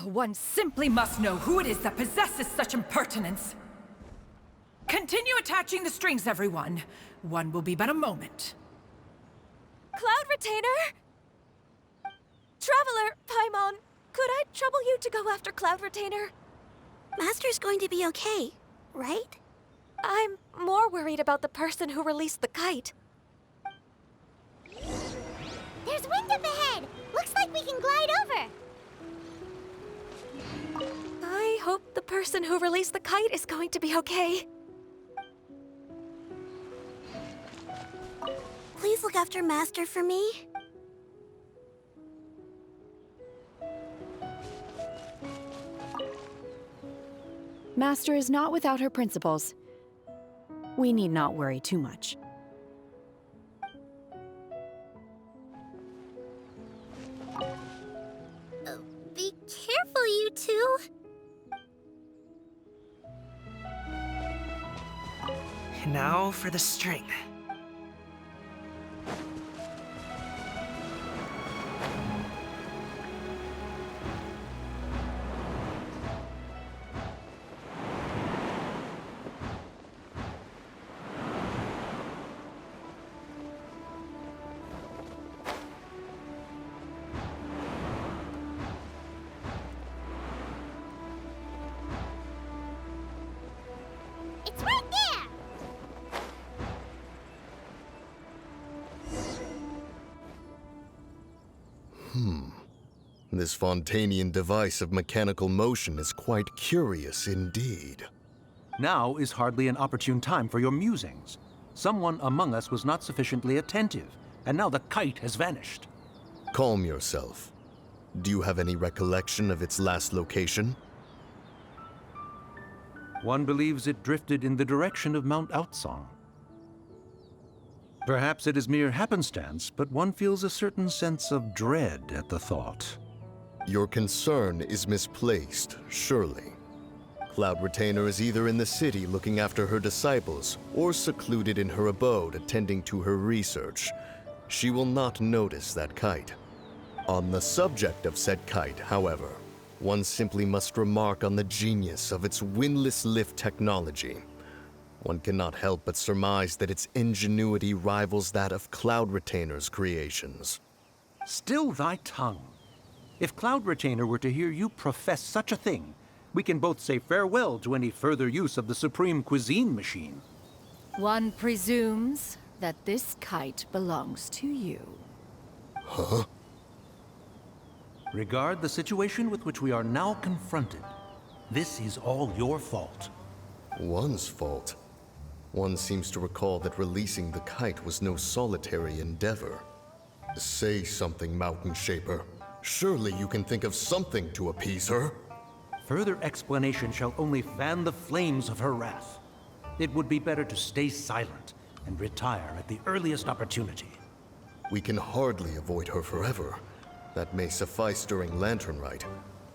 One simply must know who it is that possesses such impertinence. Continue attaching the strings, everyone. One will be but a moment. Cloud Retainer? Traveler, Paimon, could I trouble you to go after Cloud Retainer? Master's going to be okay, right? I'm more worried about the person who released the kite. There's wind up ahead! Looks like we can glide over! I hope the person who released the kite is going to be okay. Please look after Master for me. Master is not without her principles. We need not worry too much. Be careful, you two! And now for the string. It's right there! This Fontanian device of mechanical motion is quite curious indeed. Now is hardly an opportune time for your musings. Someone among us was not sufficiently attentive, and now the kite has vanished. Calm yourself. Do you have any recollection of its last location? One believes it drifted in the direction of Mount Outsong. Perhaps it is mere happenstance, but one feels a certain sense of dread at the thought. Your concern is misplaced, surely. Cloud Retainer is either in the city looking after her disciples, or secluded in her abode attending to her research. She will not notice that kite. On the subject of said kite, however, one simply must remark on the genius of its windless lift technology. One cannot help but surmise that its ingenuity rivals that of Cloud Retainer's creations. Still thy tongue. If Cloud Retainer were to hear you profess such a thing, we can both say farewell to any further use of the Supreme Cuisine Machine. One presumes that this kite belongs to you. Huh? Regard the situation with which we are now confronted. This is all your fault. One's fault? One seems to recall that releasing the kite was no solitary endeavor. Say something, Mountain Shaper. Surely you can think of something to appease her. Further explanation shall only fan the flames of her wrath. It would be better to stay silent and retire at the earliest opportunity. We can hardly avoid her forever. That may suffice during Lantern Rite.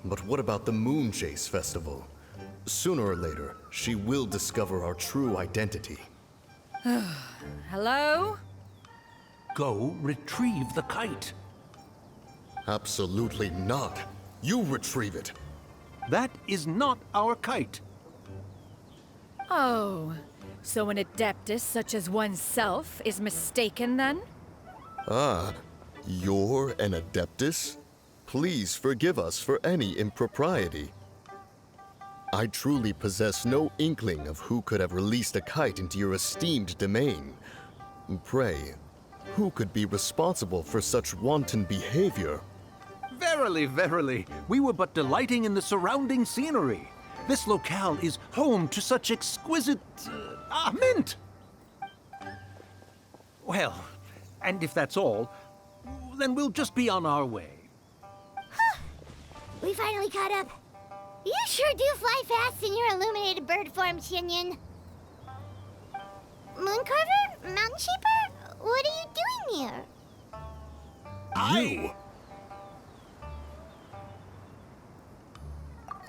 But what about the Moon Chase Festival? Sooner or later, she will discover our true identity. Hello? Go retrieve the kite. Absolutely not. You retrieve it. That is not our kite. Oh, so an adeptus such as oneself is mistaken then? Ah, you're an Adeptus? Please forgive us for any impropriety. I truly possess no inkling of who could have released a kite into your esteemed domain. Pray, who could be responsible for such wanton behavior? Verily, verily, we were but delighting in the surrounding scenery. This locale is home to such exquisite... mint! Well, and if that's all, then we'll just be on our way. We finally caught up. You sure do fly fast in your illuminated bird form, Xinyan. Mooncarver? Mountain Shaper? What are you doing here? You?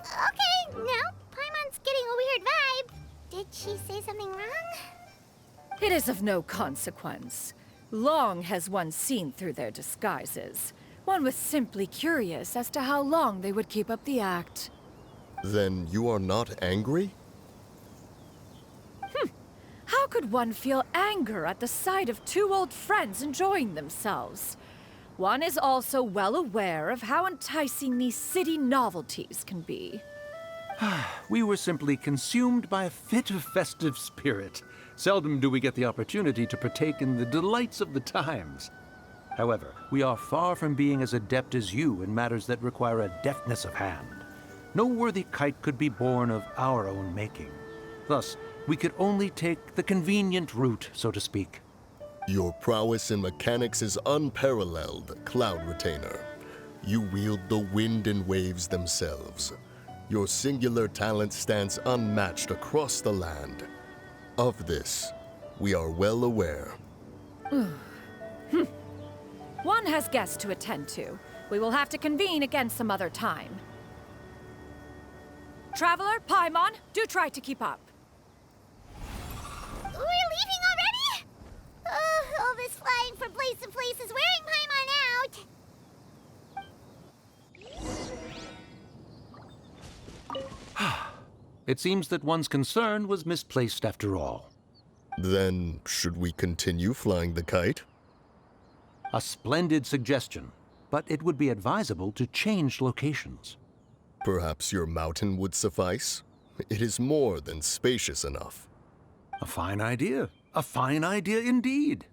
Okay, now Paimon's getting a weird vibe. Did she say something wrong? It is of no consequence. Long has one seen through their disguises. One was simply curious as to how long they would keep up the act. Then you are not angry? How could one feel anger at the sight of two old friends enjoying themselves? One is also well aware of how enticing these city novelties can be. We were simply consumed by a fit of festive spirit. Seldom do we get the opportunity to partake in the delights of the times. However, we are far from being as adept as you in matters that require a deftness of hand. No worthy kite could be born of our own making. Thus, we could only take the convenient route, so to speak. Your prowess in mechanics is unparalleled, Cloud Retainer. You wield the wind and waves themselves. Your singular talent stands unmatched across the land. Of this, we are well aware. One has guests to attend to. We will have to convene again some other time. Traveler, Paimon, do try to keep up. We're leaving already? All this flying from place to place is wearing Paimon out. It seems that one's concern was misplaced after all. Then, should we continue flying the kite? A splendid suggestion, but it would be advisable to change locations. Perhaps your mountain would suffice? It is more than spacious enough. A fine idea. A fine idea indeed.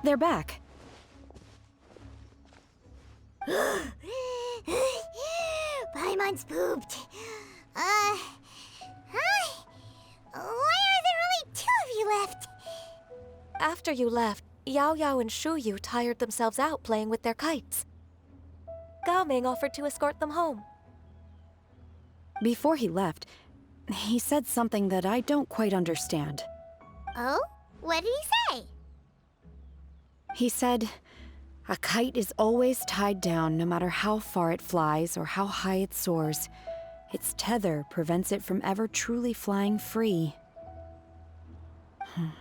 They're back. Paimon's pooped. Hi. Why are there only two of you left? After you left, Yao Yao and Shu Yu tired themselves out playing with their kites. Gao Ming offered to escort them home. Before he left, he said something that I don't quite understand. Oh? What did he say? He said, a kite is always tied down no matter how far it flies or how high it soars. Its tether prevents it from ever truly flying free.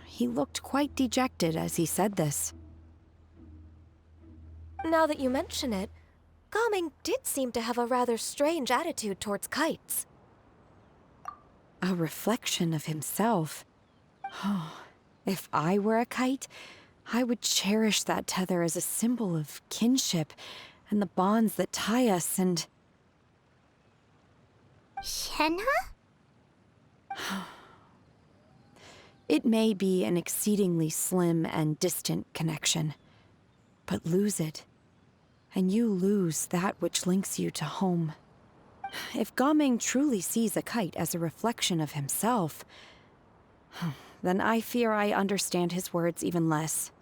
He looked quite dejected as he said this. Now that you mention it, Gaming did seem to have a rather strange attitude towards kites. A reflection of himself. Oh, if I were a kite, I would cherish that tether as a symbol of kinship and the bonds that tie us and... Shenhe? It may be an exceedingly slim and distant connection, but lose it, and you lose that which links you to home. If Gaming truly sees a kite as a reflection of himself, then I fear I understand his words even less.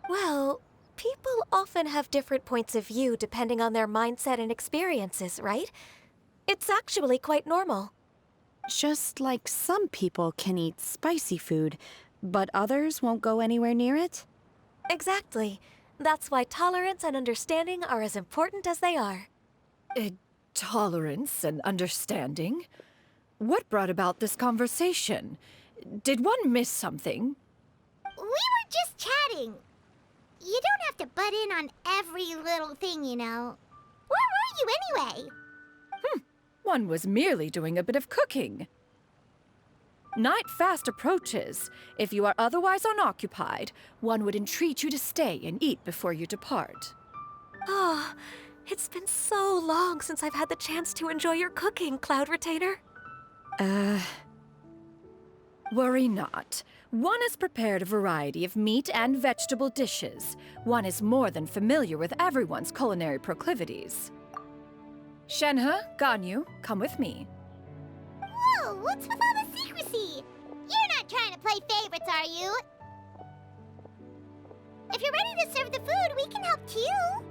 Well, people often have different points of view depending on their mindset and experiences, right? It's actually quite normal. Just like some people can eat spicy food, but others won't go anywhere near it? Exactly. That's why tolerance and understanding are as important as they are. Tolerance and understanding? What brought about this conversation? Did one miss something? We were just chatting. You don't have to butt in on every little thing, you know. Where were you anyway? One was merely doing a bit of cooking. Night fast approaches. If you are otherwise unoccupied, one would entreat you to stay and eat before you depart. Oh, it's been so long since I've had the chance to enjoy your cooking, Cloud Retainer. Worry not. One has prepared a variety of meat and vegetable dishes. One is more than familiar with everyone's culinary proclivities. Shenhe, Ganyu, come with me. Whoa, what's with all the secrecy? You're not trying to play favorites, are you? If you're ready to serve the food, we can help too.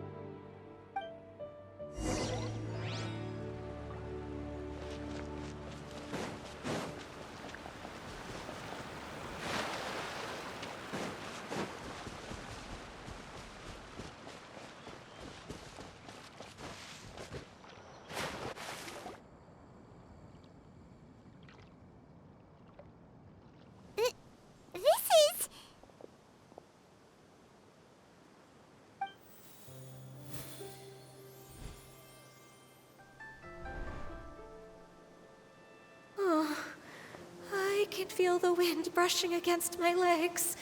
I can feel the wind brushing against my legs.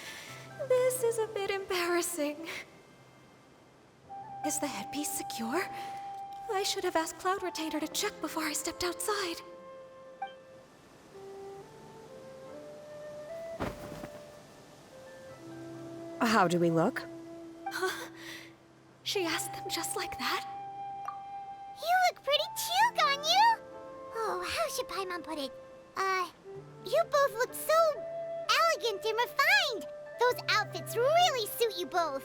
This is a bit embarrassing. Is the headpiece secure? I should have asked Cloud Retainer to check before I stepped outside. How do we look? She asked them just like that? You look pretty too, Ganyu! Oh, how should Paimon put it? You both look so elegant and refined! Those outfits really suit you both.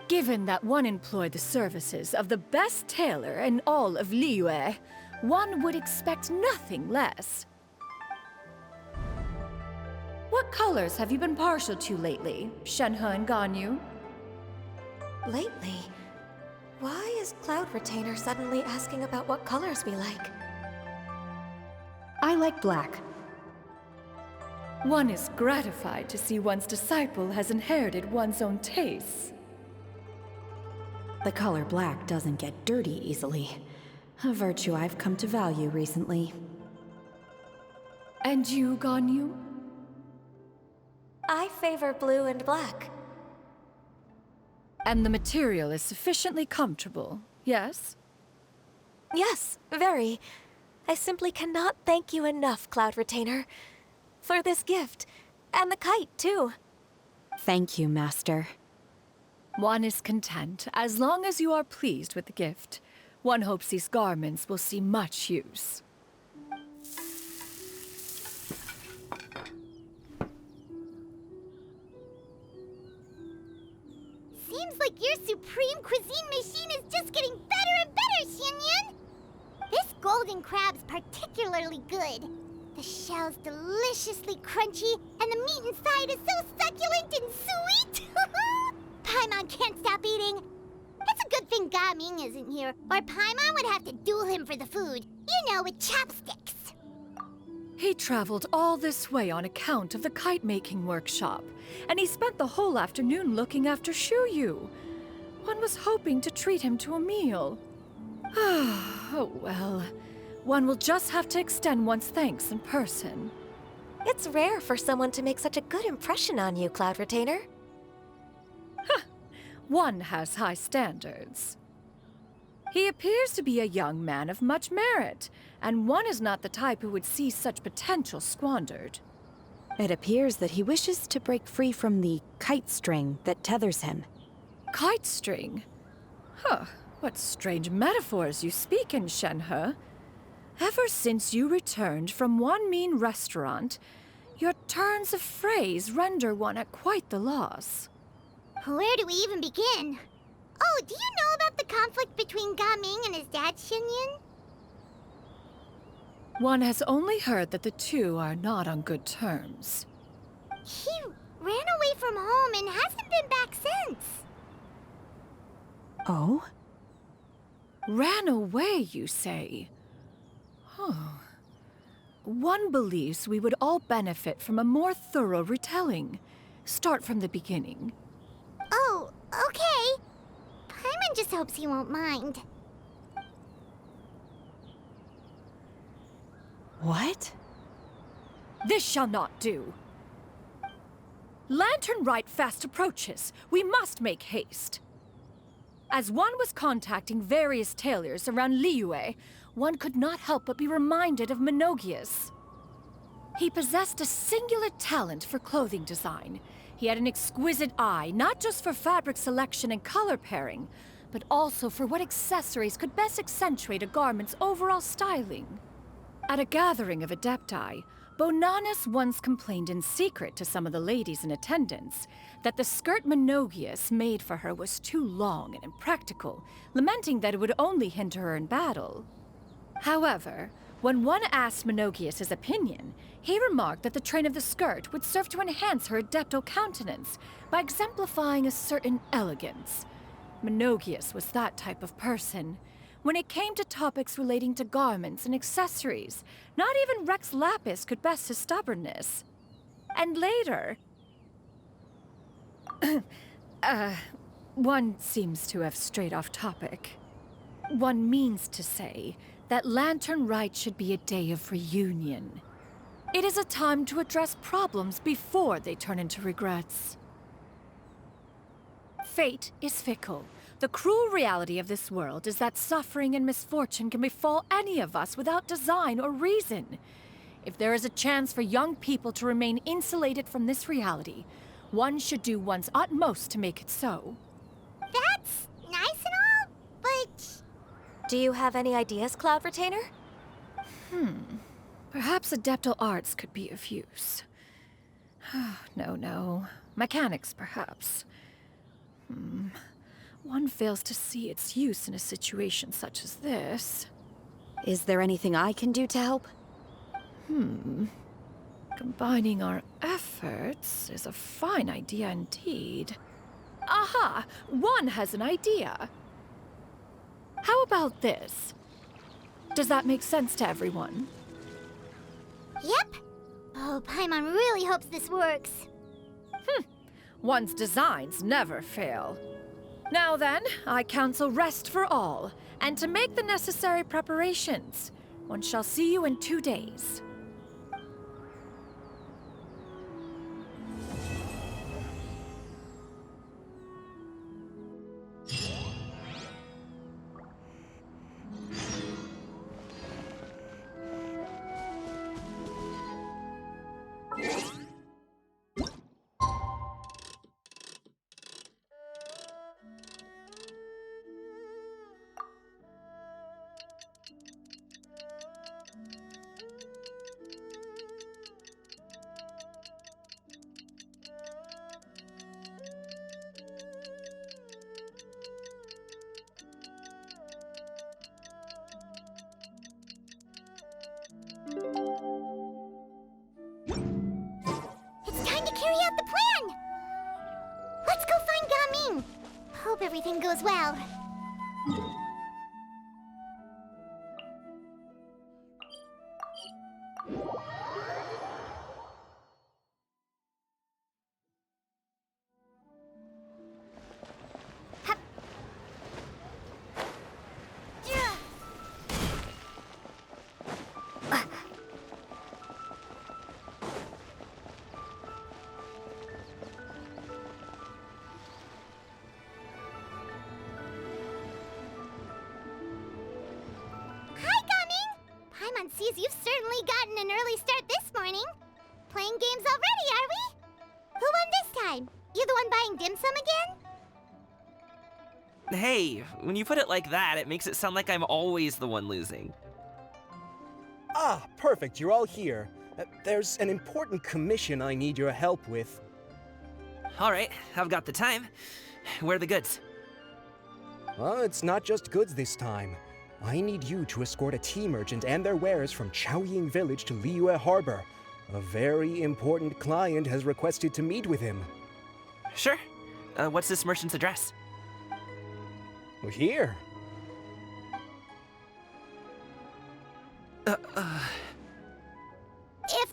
Given that one employed the services of the best tailor in all of Liyue, one would expect nothing less. What colors have you been partial to lately, Shenhe and Ganyu? Lately? Why is Cloud Retainer suddenly asking about what colors we like? I like black. One is gratified to see one's disciple has inherited one's own tastes. The color black doesn't get dirty easily. A virtue I've come to value recently. And you, Ganyu? I favor blue and black. And the material is sufficiently comfortable, yes? Yes, very. I simply cannot thank you enough, Cloud Retainer, for this gift. And the kite, too. Thank you, Master. One is content, as long as you are pleased with the gift. One hopes these garments will see much use. Seems like your supreme cuisine machine is just getting better and better, Xianyun! This golden crab's particularly good. The shell's deliciously crunchy, and the meat inside is so succulent and sweet! Paimon can't stop eating. It's a good thing Gaming isn't here, or Paimon would have to duel him for the food. You know, with chopsticks. He traveled all this way on account of the kite-making workshop, and he spent the whole afternoon looking after Shuyu. One was hoping to treat him to a meal. Oh well. One will just have to extend one's thanks in person. It's rare for someone to make such a good impression on you, Cloud Retainer. One has high standards. He appears to be a young man of much merit, and one is not the type who would see such potential squandered. It appears that he wishes to break free from the kite string that tethers him. Kite string? Huh, what strange metaphors you speak in, Shenhe. Ever since you returned from one mean restaurant, your turns of phrase render one at quite the loss. Where do we even begin? Oh, do you know about the conflict between Gaming and his dad, Xinyan? One has only heard that the two are not on good terms. He ran away from home and hasn't been back since. Oh? Ran away, you say? One believes we would all benefit from a more thorough retelling. Start from the beginning. Oh, okay. Paimon just hopes he won't mind. What? This shall not do. Lantern Rite fast approaches. We must make haste. As one was contacting various tailors around Liyue, one could not help but be reminded of Menogias. He possessed a singular talent for clothing design. He had an exquisite eye, not just for fabric selection and color pairing, but also for what accessories could best accentuate a garment's overall styling. At a gathering of Adepti, Bonanis once complained in secret to some of the ladies in attendance that the skirt Menogias made for her was too long and impractical, lamenting that it would only hinder her in battle. However, when one asked Menogias his opinion, he remarked that the train of the skirt would serve to enhance her adeptal countenance by exemplifying a certain elegance. Menogias was that type of person. When it came to topics relating to garments and accessories, not even Rex Lapis could best his stubbornness. And later... one seems to have strayed off topic. One means to say that Lantern Rite should be a day of reunion. It is a time to address problems before they turn into regrets. Fate is fickle. The cruel reality of this world is that suffering and misfortune can befall any of us without design or reason. If there is a chance for young people to remain insulated from this reality, one should do one's utmost to make it so. That's nice and all, but... Do you have any ideas, Cloud Retainer? Perhaps adeptal arts could be of use. No. Mechanics, perhaps. One fails to see its use in a situation such as this. Is there anything I can do to help? Combining our efforts is a fine idea indeed. Aha! One has an idea. How about this? Does that make sense to everyone? Yep. Oh, Paimon really hopes this works. One's designs never fail. Now then, I counsel rest for all, and to make the necessary preparations. One shall see you in 2 days. It's time to carry out the plan! Let's go find Gaming! Hope everything goes well. playing games already, are we? Who won this time? You the one buying dim sum again? Hey, when you put it like that, it makes it sound like I'm always the one losing. Ah, perfect, you're all here. There's an important commission I need your help with. All right, I've got the time. Where are the goods? Well, it's not just goods this time. I need you to escort a tea merchant and their wares from Chaoying Village to Liyue Harbor. A very important client has requested to meet with him. Sure. What's this merchant's address? Here. If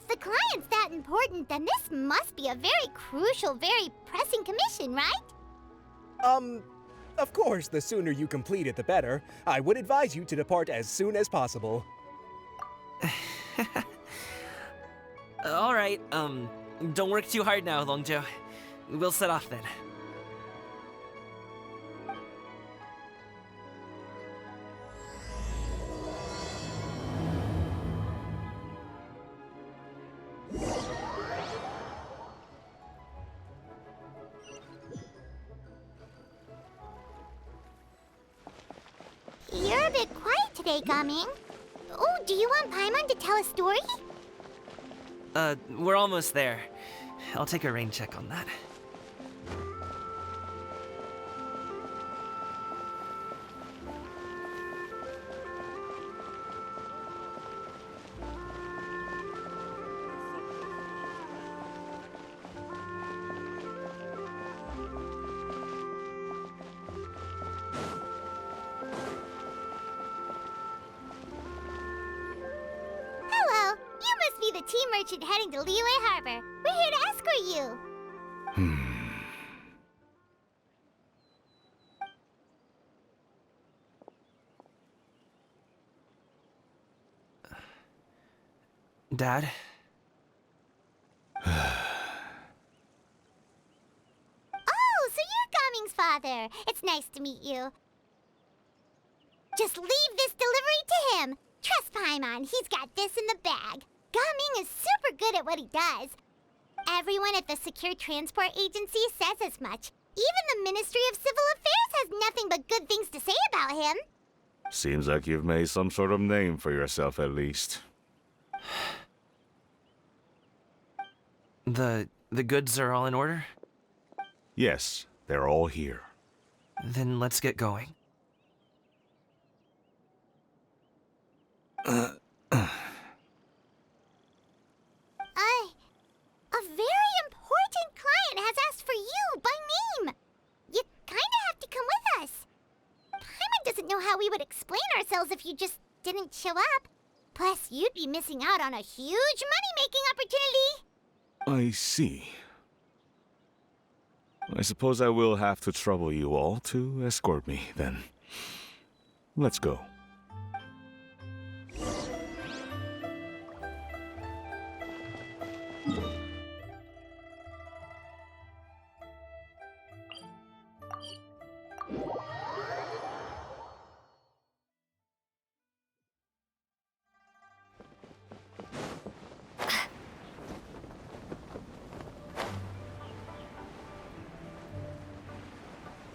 the client's that important, then this must be a very crucial, very pressing commission, right? Of course, the sooner you complete it, the better. I would advise you to depart as soon as possible. All right, don't work too hard now, Longzhou. We'll set off then. You're a bit quiet today, Gaming. Oh, do you want Paimon to tell a story? We're almost there. I'll take a rain check on that. Hello, you must be the tea merchant heading to Liyue Harbor. We're here to escort you. Dad? Oh, so you're Gaming's father. It's nice to meet you. Just leave this delivery to him. Trust Paimon, he's got this in the bag. Gaming is super good at what he does. Everyone at the Secure Transport Agency says as much. Even the Ministry of Civil Affairs has nothing but good things to say about him. Seems like you've made some sort of name for yourself at least. The goods are all in order? Yes, they're all here. Then let's get going. A very important client has asked for you by name. You kinda have to come with us. Paimon doesn't know how we would explain ourselves if you just didn't show up. Plus, you'd be missing out on a huge money-making opportunity. I see. I suppose I will have to trouble you all to escort me, then. Let's go.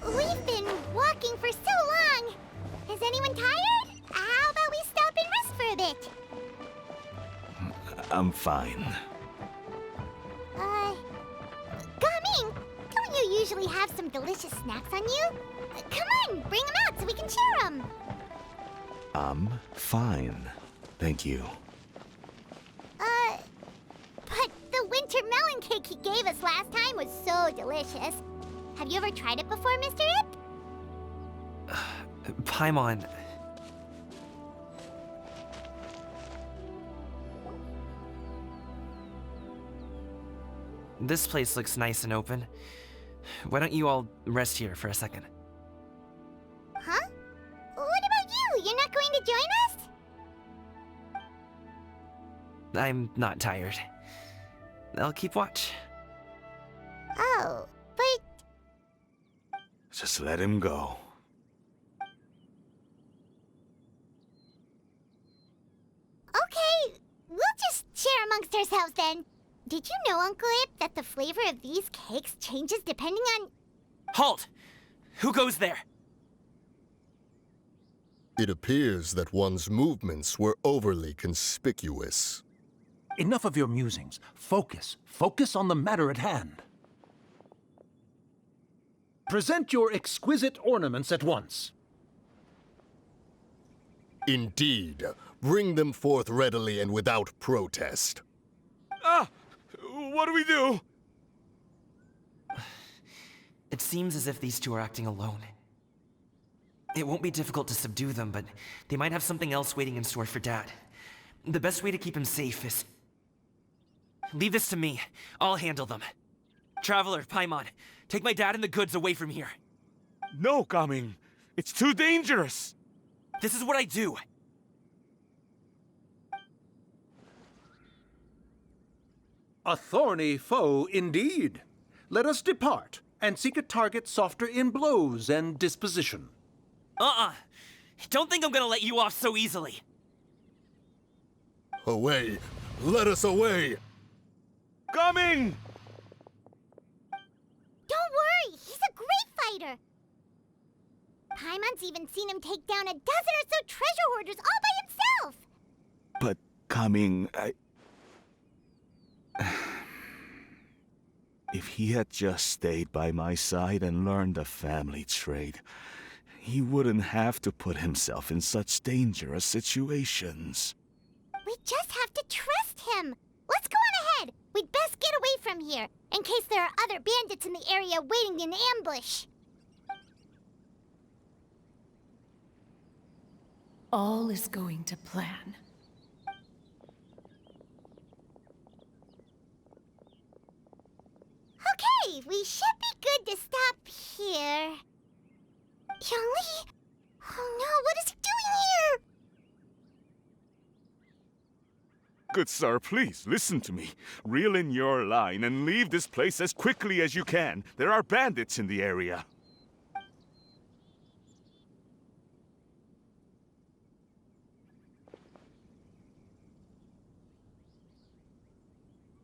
We've been walking for so long. Is anyone tired? How about we stop and rest for a bit? I'm fine. Gaming, don't you usually have some delicious snacks on you? Come on, bring them out so we can share them. I'm fine. Thank you. But the winter melon cake he gave us last time was so delicious. Have you ever tried it before, Mr. Ip? Paimon. This place looks nice and open. Why don't you all rest here for a second? Huh? What about you? You're not going to join us? I'm not tired. I'll keep watch. Oh, but Just let him go. okay. We'll just share amongst ourselves then. Did you know, Uncle Ip, that the flavor of these cakes changes depending on... Halt! Who goes there? It appears that one's movements were overly conspicuous. Enough of your musings. Focus. Focus on the matter at hand. Present your exquisite ornaments at once. Indeed. Bring them forth readily and without protest. Ah! What do we do? It seems as if these two are acting alone. It won't be difficult to subdue them, but they might have something else waiting in store for Dad. The best way to keep him safe is... Leave this to me. I'll handle them. Traveler, Paimon, take my dad and the goods away from here. No, Gaming. It's too dangerous. This is what I do. A thorny foe indeed. Let us depart and seek a target softer in blows and disposition. Don't think I'm gonna let you off so easily. Away! Let us away! Coming! Don't worry, he's a great fighter. Paimon's even seen him take down a dozen or so treasure hoarders all by himself. But Coming, If he had just stayed by my side and learned the family trade, he wouldn't have to put himself in such dangerous situations. We just have to trust him. Let's go on ahead. We'd best get away from here, in case there are other bandits in the area waiting in ambush. All is going to plan. Okay, we should be good to stop here. Youngly? Oh no, what is he doing here? Good sir, please, listen to me. Reel in your line and leave this place as quickly as you can. There are bandits in the area.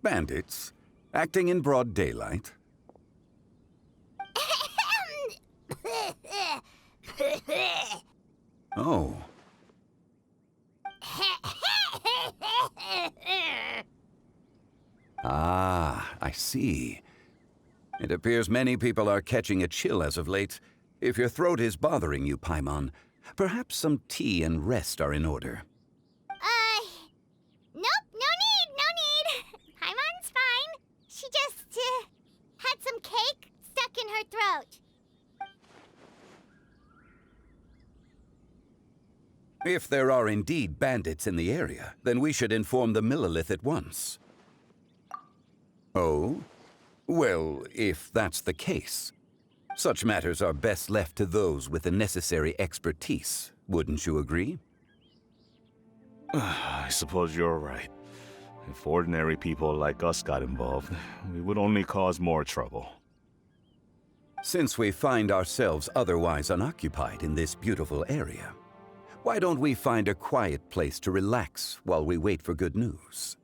Bandits? Acting in broad daylight? Oh. Ah, I see. It appears many people are catching a chill as of late. If your throat is bothering you, Paimon, perhaps some tea and rest are in order. Nope, no need. Paimon's fine. She just, had some cake stuck in her throat. If there are indeed bandits in the area, then we should inform the Millelith at once. Oh? Well, if that's the case, such matters are best left to those with the necessary expertise, wouldn't you agree? I suppose you're right. If ordinary people like us got involved, we would only cause more trouble. Since we find ourselves otherwise unoccupied in this beautiful area, why don't we find a quiet place to relax while we wait for good news?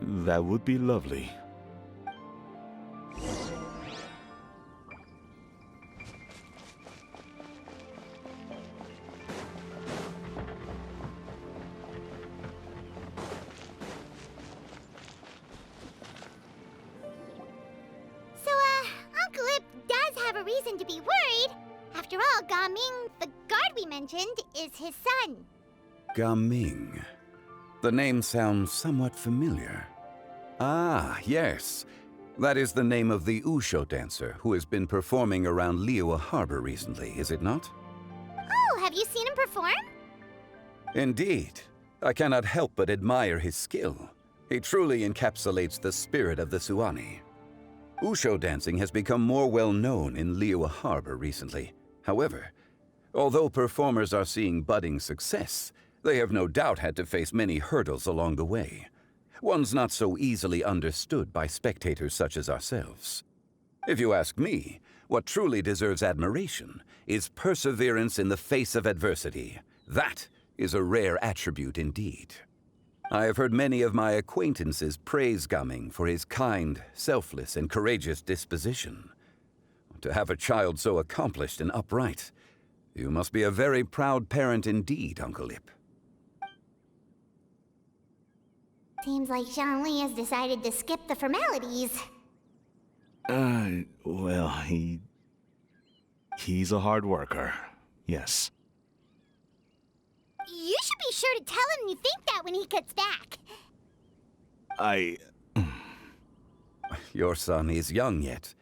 That would be lovely. So, Uncle Ip does have a reason to be worried. After all, Gaming, the guard we mentioned, is his son. Gaming. The name sounds somewhat familiar. Ah, yes. That is the name of the Usho dancer who has been performing around Liyue Harbor recently, is it not? Oh, have you seen him perform? Indeed. I cannot help but admire his skill. He truly encapsulates the spirit of the Suani. Usho dancing has become more well known in Liyue Harbor recently. However, although performers are seeing budding success, they have no doubt had to face many hurdles along the way. One's not so easily understood by spectators such as ourselves. If you ask me, what truly deserves admiration is perseverance in the face of adversity. That is a rare attribute indeed. I have heard many of my acquaintances praise Gaming for his kind, selfless, and courageous disposition. To have a child so accomplished and upright, you must be a very proud parent indeed, Uncle Ip. Seems like Zhongli has decided to skip the formalities. Well, he's a hard worker, yes. You should be sure to tell him you think that when he gets back. Your son is young yet.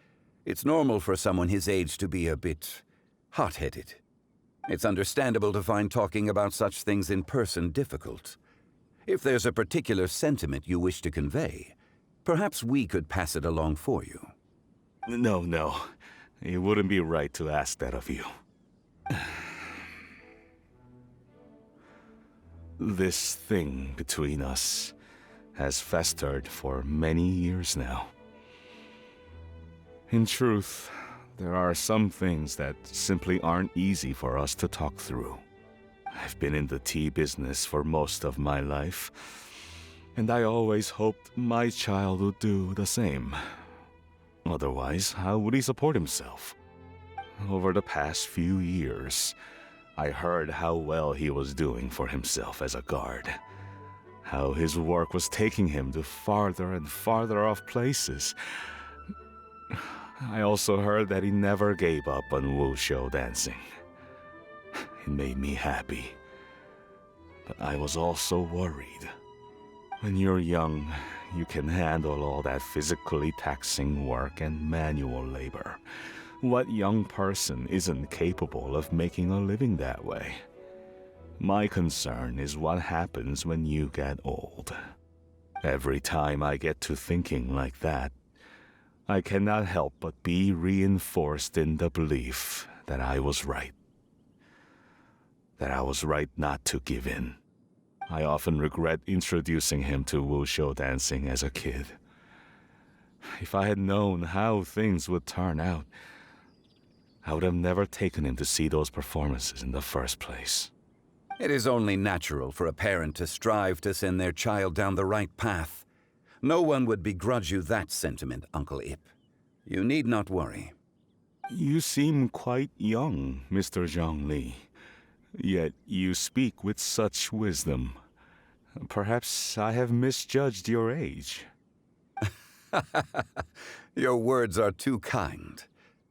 It's normal for someone his age to be a bit hot-headed. It's understandable to find talking about such things in person difficult. If there's a particular sentiment you wish to convey, perhaps we could pass it along for you. No. It wouldn't be right to ask that of you. This thing between us has festered for many years now. In truth, there are some things that simply aren't easy for us to talk through. I've been in the tea business for most of my life, and I always hoped my child would do the same. Otherwise, how would he support himself? Over the past few years, I heard how well he was doing for himself as a guard. How his work was taking him to farther and farther off places. I also heard that he never gave up on wushou dancing. It made me happy. But I was also worried. When you're young, you can handle all that physically taxing work and manual labor. What young person isn't capable of making a living that way? My concern is what happens when you get old. Every time I get to thinking like that, I cannot help but be reinforced in the belief that I was right. That I was right not to give in. I often regret introducing him to wushou dancing as a kid. If I had known how things would turn out, I would have never taken him to see those performances in the first place. It is only natural for a parent to strive to send their child down the right path. No one would begrudge you that sentiment, Uncle Ip. You need not worry. You seem quite young, Mr. Zhongli. Yet you speak with such wisdom. Perhaps I have misjudged your age. Your words are too kind.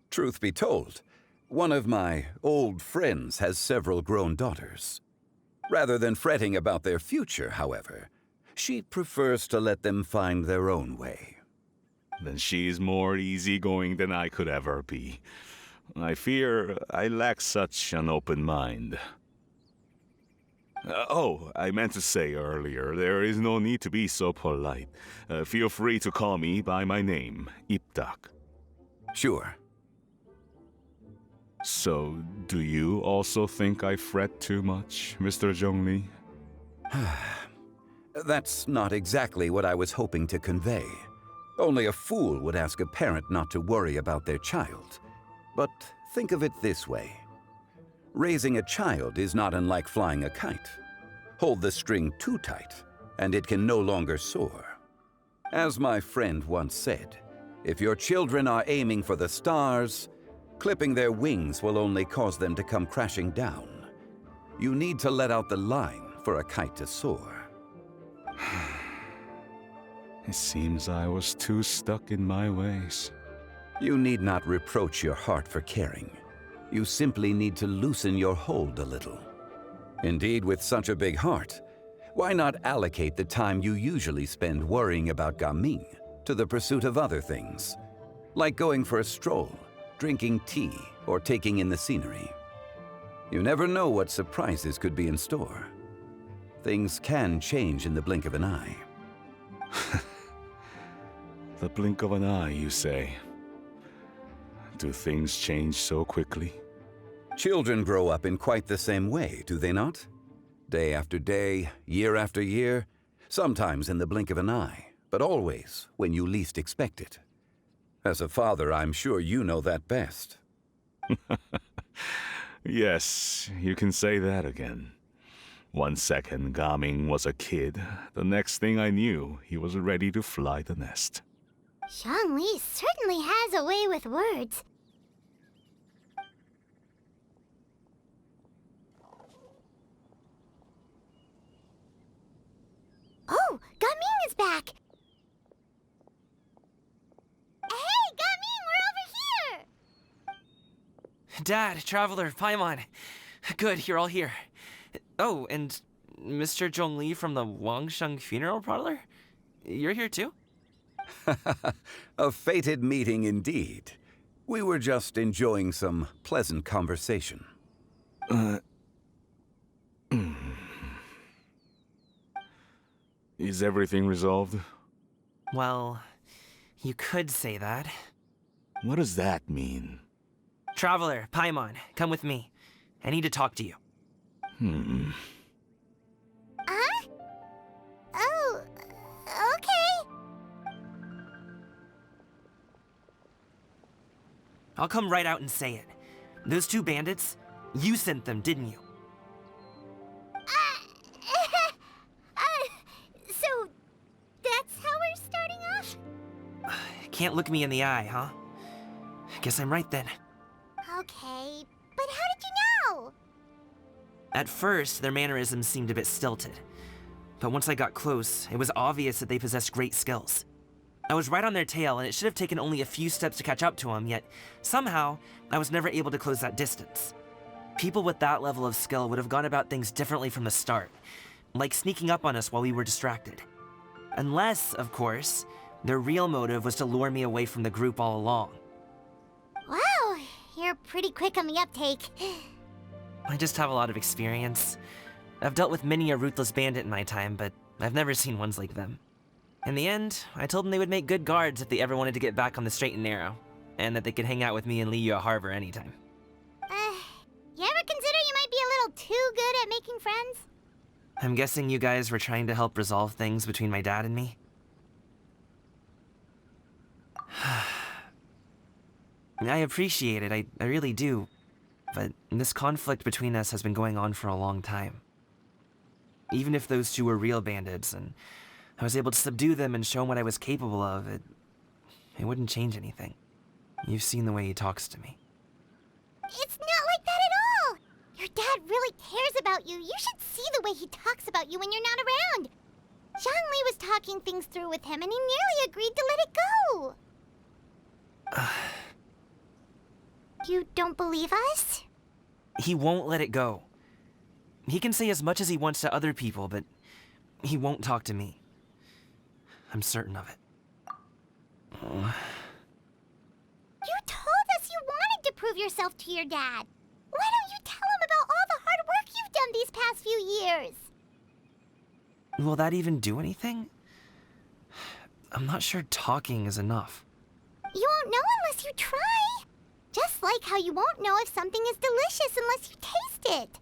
Truth be told, one of my old friends has several grown daughters. Rather than fretting about their future, however, she prefers to let them find their own way. Then she's more easygoing than I could ever be. I fear I lack such an open mind. I meant to say earlier, there is no need to be so polite. Feel free to call me by my name, Ipdak. Sure. So, do you also think I fret too much, Mr. Zhongli? That's not exactly what I was hoping to convey. Only a fool would ask a parent not to worry about their child. But think of it this way. Raising a child is not unlike flying a kite. Hold the string too tight, and it can no longer soar. As my friend once said, if your children are aiming for the stars, clipping their wings will only cause them to come crashing down. You need to let out the line for a kite to soar. It seems I was too stuck in my ways. You need not reproach your heart for caring. You simply need to loosen your hold a little. Indeed, with such a big heart, why not allocate the time you usually spend worrying about Gaming to the pursuit of other things, like going for a stroll, drinking tea, or taking in the scenery. You never know what surprises could be in store. Things can change in the blink of an eye. The blink of an eye, you say? Do things change so quickly? Children grow up in quite the same way, do they not? Day after day, year after year, sometimes in the blink of an eye, but always when you least expect it. As a father, I'm sure you know that best. Yes, you can say that again. One second Gaming was a kid, the next thing I knew, he was ready to fly the nest. Zhongli certainly has a way with words. Oh, Gaming is back! Hey, Gaming, we're over here! Dad, Traveler, Paimon. Good, you're all here. Oh, and Mr. Zhongli from the Wangsheng Funeral Parlor? You're here too? A fated meeting indeed. We were just enjoying some pleasant conversation. Is everything resolved? Well, you could say that. What does that mean? Traveler, Paimon, come with me. I need to talk to you. Huh? Oh, okay. I'll come right out and say it. Those two bandits, you sent them, didn't you? So, that's how we're starting off? Can't look me in the eye, huh? Guess I'm right then. Okay, but how did you know? At first, their mannerisms seemed a bit stilted. But once I got close, it was obvious that they possessed great skills. I was right on their tail, and it should have taken only a few steps to catch up to them, yet somehow, I was never able to close that distance. People with that level of skill would have gone about things differently from the start, like sneaking up on us while we were distracted. Unless, of course, their real motive was to lure me away from the group all along. Wow, you're pretty quick on the uptake. I just have a lot of experience. I've dealt with many a ruthless bandit in my time, but I've never seen ones like them. In the end, I told them they would make good guards if they ever wanted to get back on the straight and narrow, and that they could hang out with me in Liyue Harbor anytime. You ever consider you might be a little too good at making friends? I'm guessing you guys were trying to help resolve things between my dad and me? I appreciate it, I really do. But this conflict between us has been going on for a long time. Even if those two were real bandits, and I was able to subdue them and show him what I was capable of, it wouldn't change anything. You've seen the way he talks to me. It's not like that at all! Your dad really cares about you. You should see the way he talks about you when you're not around. Zhongli was talking things through with him, and he nearly agreed to let it go. You don't believe us? He won't let it go. He can say as much as he wants to other people, but he won't talk to me. I'm certain of it. You told us you wanted to prove yourself to your dad. Why don't you tell him about all the hard work you've done these past few years? Will that even do anything? I'm not sure talking is enough. You won't know unless you try. Just like how you won't know if something is delicious unless you taste it.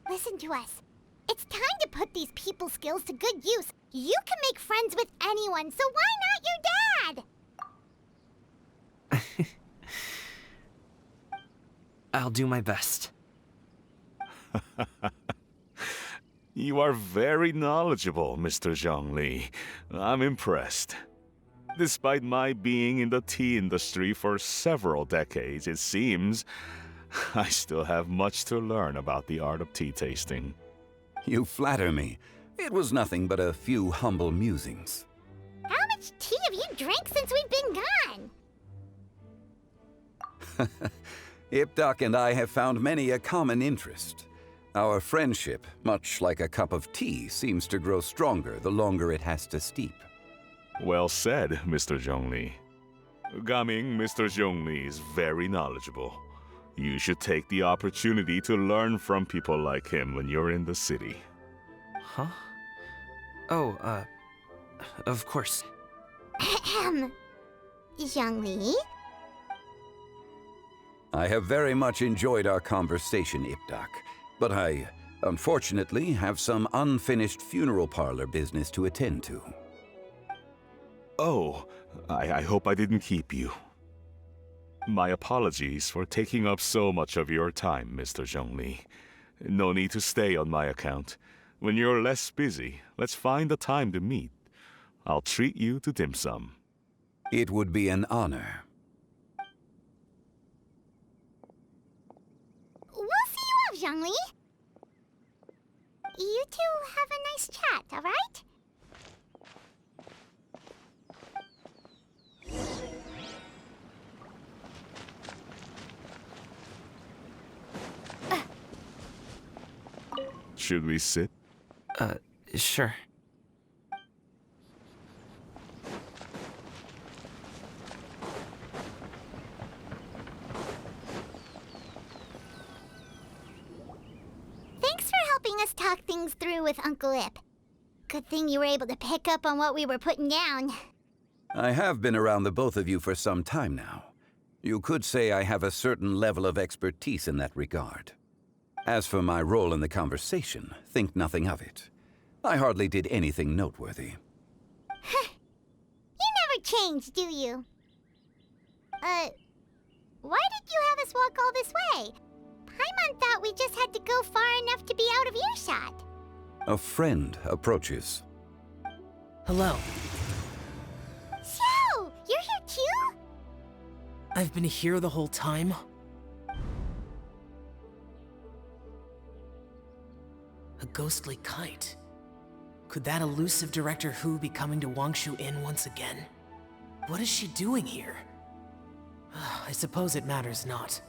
Listen to us. It's time to put these people skills to good use. You can make friends with anyone, so why not your dad? I'll do my best. You are very knowledgeable, Mr. Zhongli. I'm impressed. Despite my being in the tea industry for several decades, it seems I still have much to learn about the art of tea tasting. You flatter me. It was nothing but a few humble musings. How much tea have you drank since we've been gone? Ipdak and I have found many a common interest. Our friendship, much like a cup of tea, seems to grow stronger the longer it has to steep. Well said, Mr. Zhongli. Gaming, Mr. Zhongli is very knowledgeable. You should take the opportunity to learn from people like him when you're in the city. Huh? Oh, of course. Ahem. Zhongli? I have very much enjoyed our conversation, Ipdak, but I, unfortunately, have some unfinished funeral parlor business to attend to. Oh, I hope I didn't keep you. My apologies for taking up so much of your time, Mr. Zhongli. No need to stay on my account. When you're less busy, let's find a time to meet. I'll treat you to dim sum. It would be an honor. We'll see you off, Zhongli. You two have a nice chat, all right? Should we sit? Sure. Thanks for helping us talk things through with Uncle Ip. Good thing you were able to pick up on what we were putting down. I have been around the both of you for some time now. You could say I have a certain level of expertise in that regard. As for my role in the conversation, think nothing of it. I hardly did anything noteworthy. You never change, do you? Why did you have us walk all this way? Paimon thought we just had to go far enough to be out of earshot. A friend approaches. Hello. Xiao, you're here too? I've been here the whole time. A ghostly kite. Could that elusive Director Hu be coming to Wangshu Inn once again? What is she doing here? I suppose it matters not.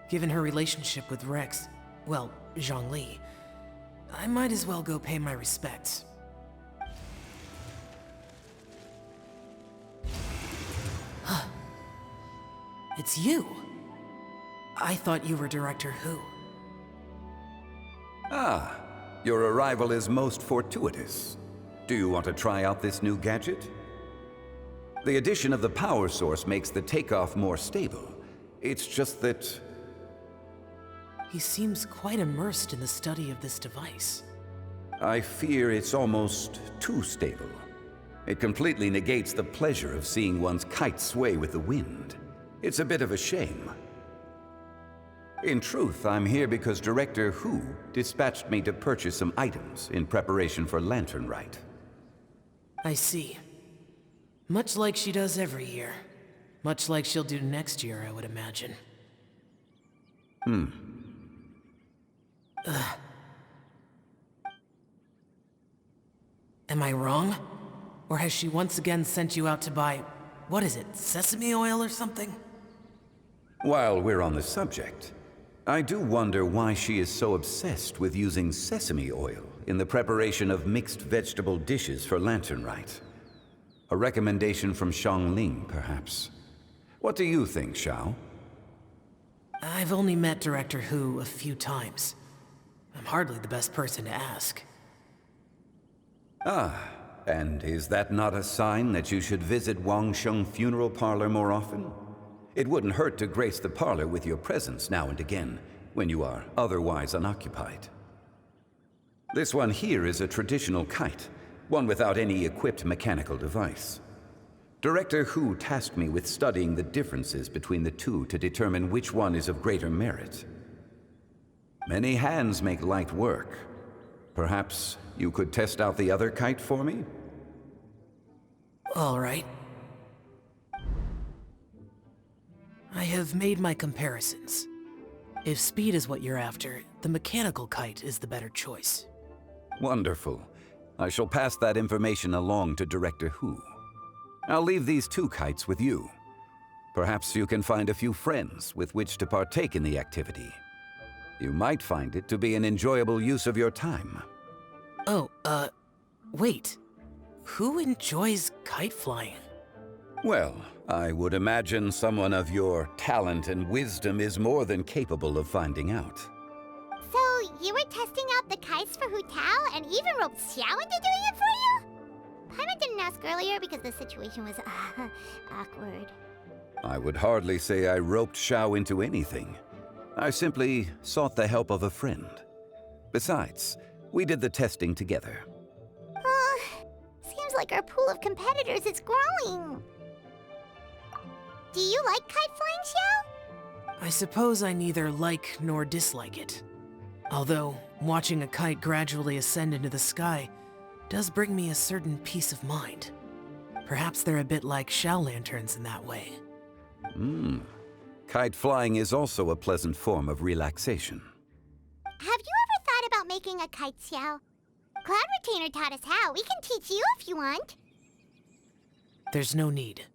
Given her relationship with Rex, well, Zhongli, I might as well go pay my respects. It's you! I thought you were Director Hu. Ah, your arrival is most fortuitous. Do you want to try out this new gadget? The addition of the power source makes the takeoff more stable. It's just that... He seems quite immersed in the study of this device. I fear it's almost too stable. It completely negates the pleasure of seeing one's kite sway with the wind. It's a bit of a shame. In truth, I'm here because Director Hu dispatched me to purchase some items in preparation for Lantern Rite. I see. Much like she does every year. Much like she'll do next year, I would imagine. Am I wrong? Or has she once again sent you out to buy, what is it, sesame oil or something? While we're on the subject, I do wonder why she is so obsessed with using sesame oil in the preparation of mixed vegetable dishes for Lantern Rite. A recommendation from Xiangling, perhaps. What do you think, Xiao? I've only met Director Hu a few times. I'm hardly the best person to ask. Ah, and is that not a sign that you should visit Wangsheng Funeral Parlor more often? It wouldn't hurt to grace the parlor with your presence now and again, when you are otherwise unoccupied. This one here is a traditional kite, one without any equipped mechanical device. Director Hu tasked me with studying the differences between the two to determine which one is of greater merit. Many hands make light work. Perhaps you could test out the other kite for me? All right. I have made my comparisons. If speed is what you're after, the mechanical kite is the better choice. Wonderful. I shall pass that information along to Director Hu. I'll leave these two kites with you. Perhaps you can find a few friends with which to partake in the activity. You might find it to be an enjoyable use of your time. Oh, wait. Who enjoys kite flying? Well, I would imagine someone of your talent and wisdom is more than capable of finding out. So, you were testing out the kites for Hu Tao and even roped Xiao into doing it for you? Paimon didn't ask earlier because the situation was awkward. I would hardly say I roped Xiao into anything. I simply sought the help of a friend. Besides, we did the testing together. Seems like our pool of competitors is growing. Do you like kite flying, Xiao? I suppose I neither like nor dislike it. Although, Watching a kite gradually ascend into the sky does bring me a certain peace of mind. Perhaps they're a bit like shell lanterns in that way. Kite flying is also a pleasant form of relaxation. Have you ever thought about making a kite shell? Cloud Retainer taught us how. We can teach you if you want. There's no need.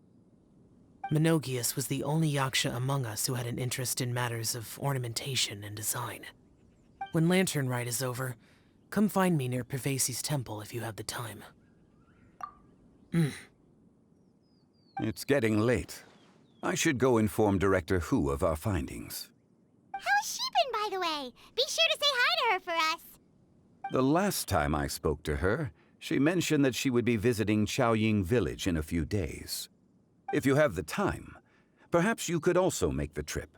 Menogius was the only Yaksha among us who had an interest in matters of ornamentation and design. When Lantern Rite is over, come find me near Pervasi's temple if you have the time. It's getting late. I should go inform Director Hu of our findings. How's she been, by the way? Be sure to say hi to her for us. The last time I spoke to her, she mentioned that she would be visiting Chaoying Village in a few days. If you have the time, perhaps you could also make the trip.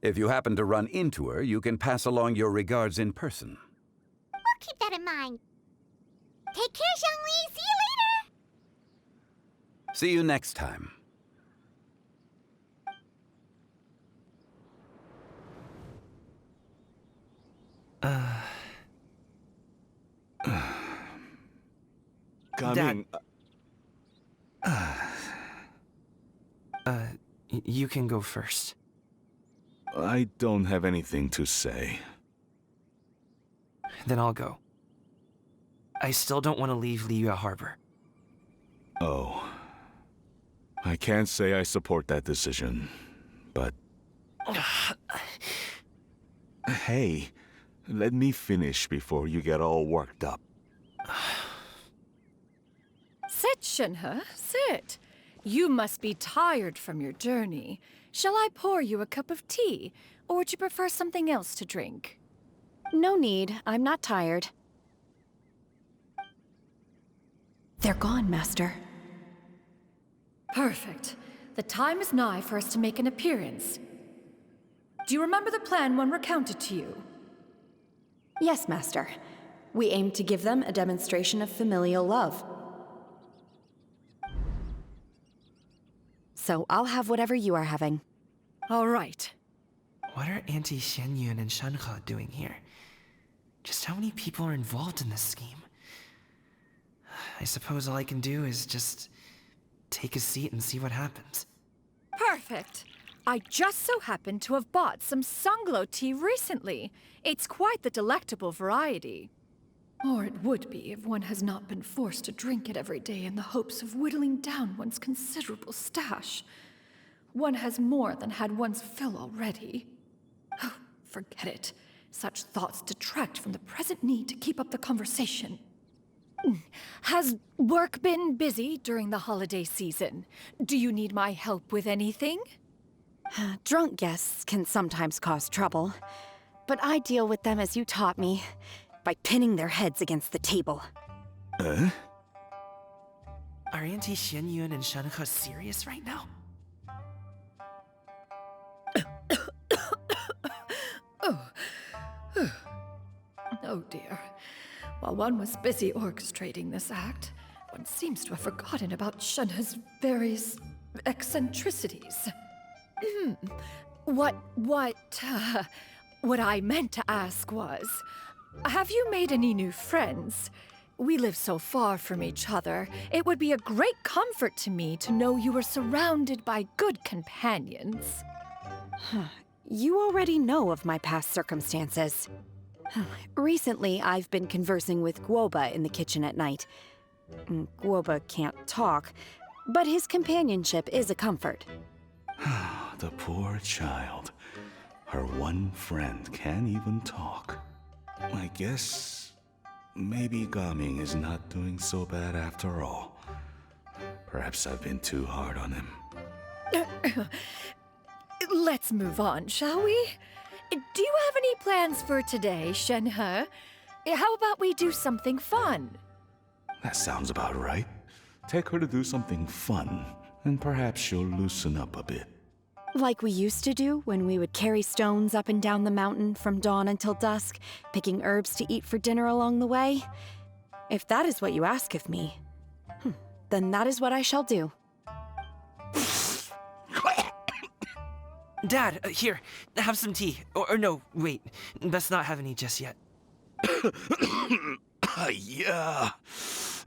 If you happen to run into her, you can pass along your regards in person. We'll keep that in mind. Take care, Zhongli. See you later. See you next time. Gaming. You can go first. I don't have anything to say. Then I'll go. I still don't want to leave Liyue Harbor. Oh. I can't say I support that decision, but... Hey, let me finish before you get all worked up. Sit, Shenhe, sit. You must be tired from your journey. Shall I pour you a cup of tea, or would you prefer something else to drink? No need. I'm not tired. They're gone, Master. Perfect. The time is nigh for us to make an appearance. Do you remember the plan when recounted to you? Yes, Master. We aim to give them a demonstration of familial love. So I'll have whatever you are having. All right. What are Auntie Xianyun and Shenhe doing here? Just how many people are involved in this scheme? I suppose all I can do is just take a seat and see what happens. Perfect. I just so happen to have bought some Sunglow tea recently. It's quite the delectable variety. Or it would be if one has not been forced to drink it every day in the hopes of whittling down one's considerable stash. One has more than had one's fill already. Oh, forget it. Such thoughts detract from the present need to keep up the conversation. Has work been busy during the holiday season? Do you need my help with anything? Drunk guests can sometimes cause trouble, but I deal with them as you taught me, by pinning their heads against the table. Are Auntie Xianyun and Shenhe serious right now? Oh dear. While one was busy orchestrating this act, one seems to have forgotten about Shenhe's various eccentricities. What I meant to ask was, have you made any new friends? We live so far from each other. It would be a great comfort to me to know you were surrounded by good companions. You already know of my past circumstances. Recently, I've been conversing with Guoba in the kitchen at night. Guoba can't talk, but his companionship is a comfort. The poor child. Her one friend can't even talk. I guess maybe Gaming is not doing so bad after all. Perhaps I've been too hard on him. Let's move on, shall we? Do you have any plans for today, Shenhe? How about we do something fun? That sounds about right. Take her to do something fun, and perhaps she'll loosen up a bit. Like we used to do when we would carry stones up and down the mountain from dawn until dusk, picking herbs to eat for dinner along the way? If that is what you ask of me, then that is what I shall do. Dad, here, have some tea. Or no, wait, best not have any just yet. Yeah.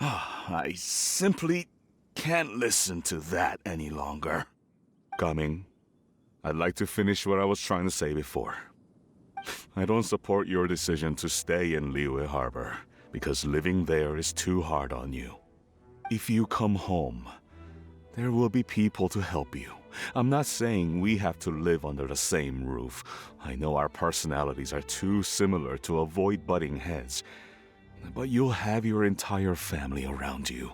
I simply can't listen to that any longer. Coming. I'd like to finish what I was trying to say before. I don't support your decision to stay in Liyue Harbor, because living there is too hard on you. If you come home, there will be people to help you. I'm not saying we have to live under the same roof. I know our personalities are too similar to avoid butting heads. But you'll have your entire family around you.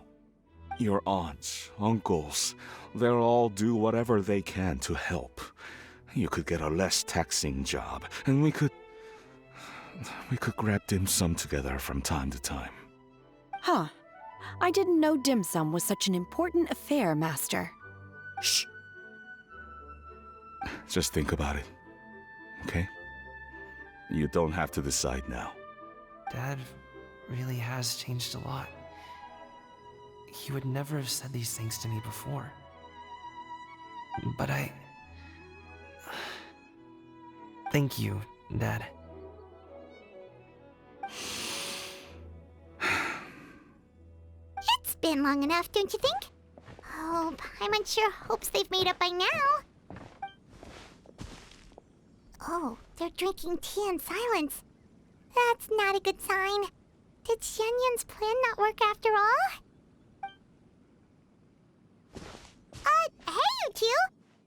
Your aunts, uncles, they'll all do whatever they can to help. You could get a less taxing job, and we could grab dim sum together from time to time. Huh. I didn't know dim sum was such an important affair, Master. Shh. Just think about it, okay? You don't have to decide now. Dad really has changed a lot. He would never have said these things to me before. But thank you, Dad. It's been long enough, don't you think? Oh, Paimon sure hopes they've made up by now. Oh, they're drinking tea in silence. That's not a good sign. Did Xianyun's plan not work after all? Hey, you two!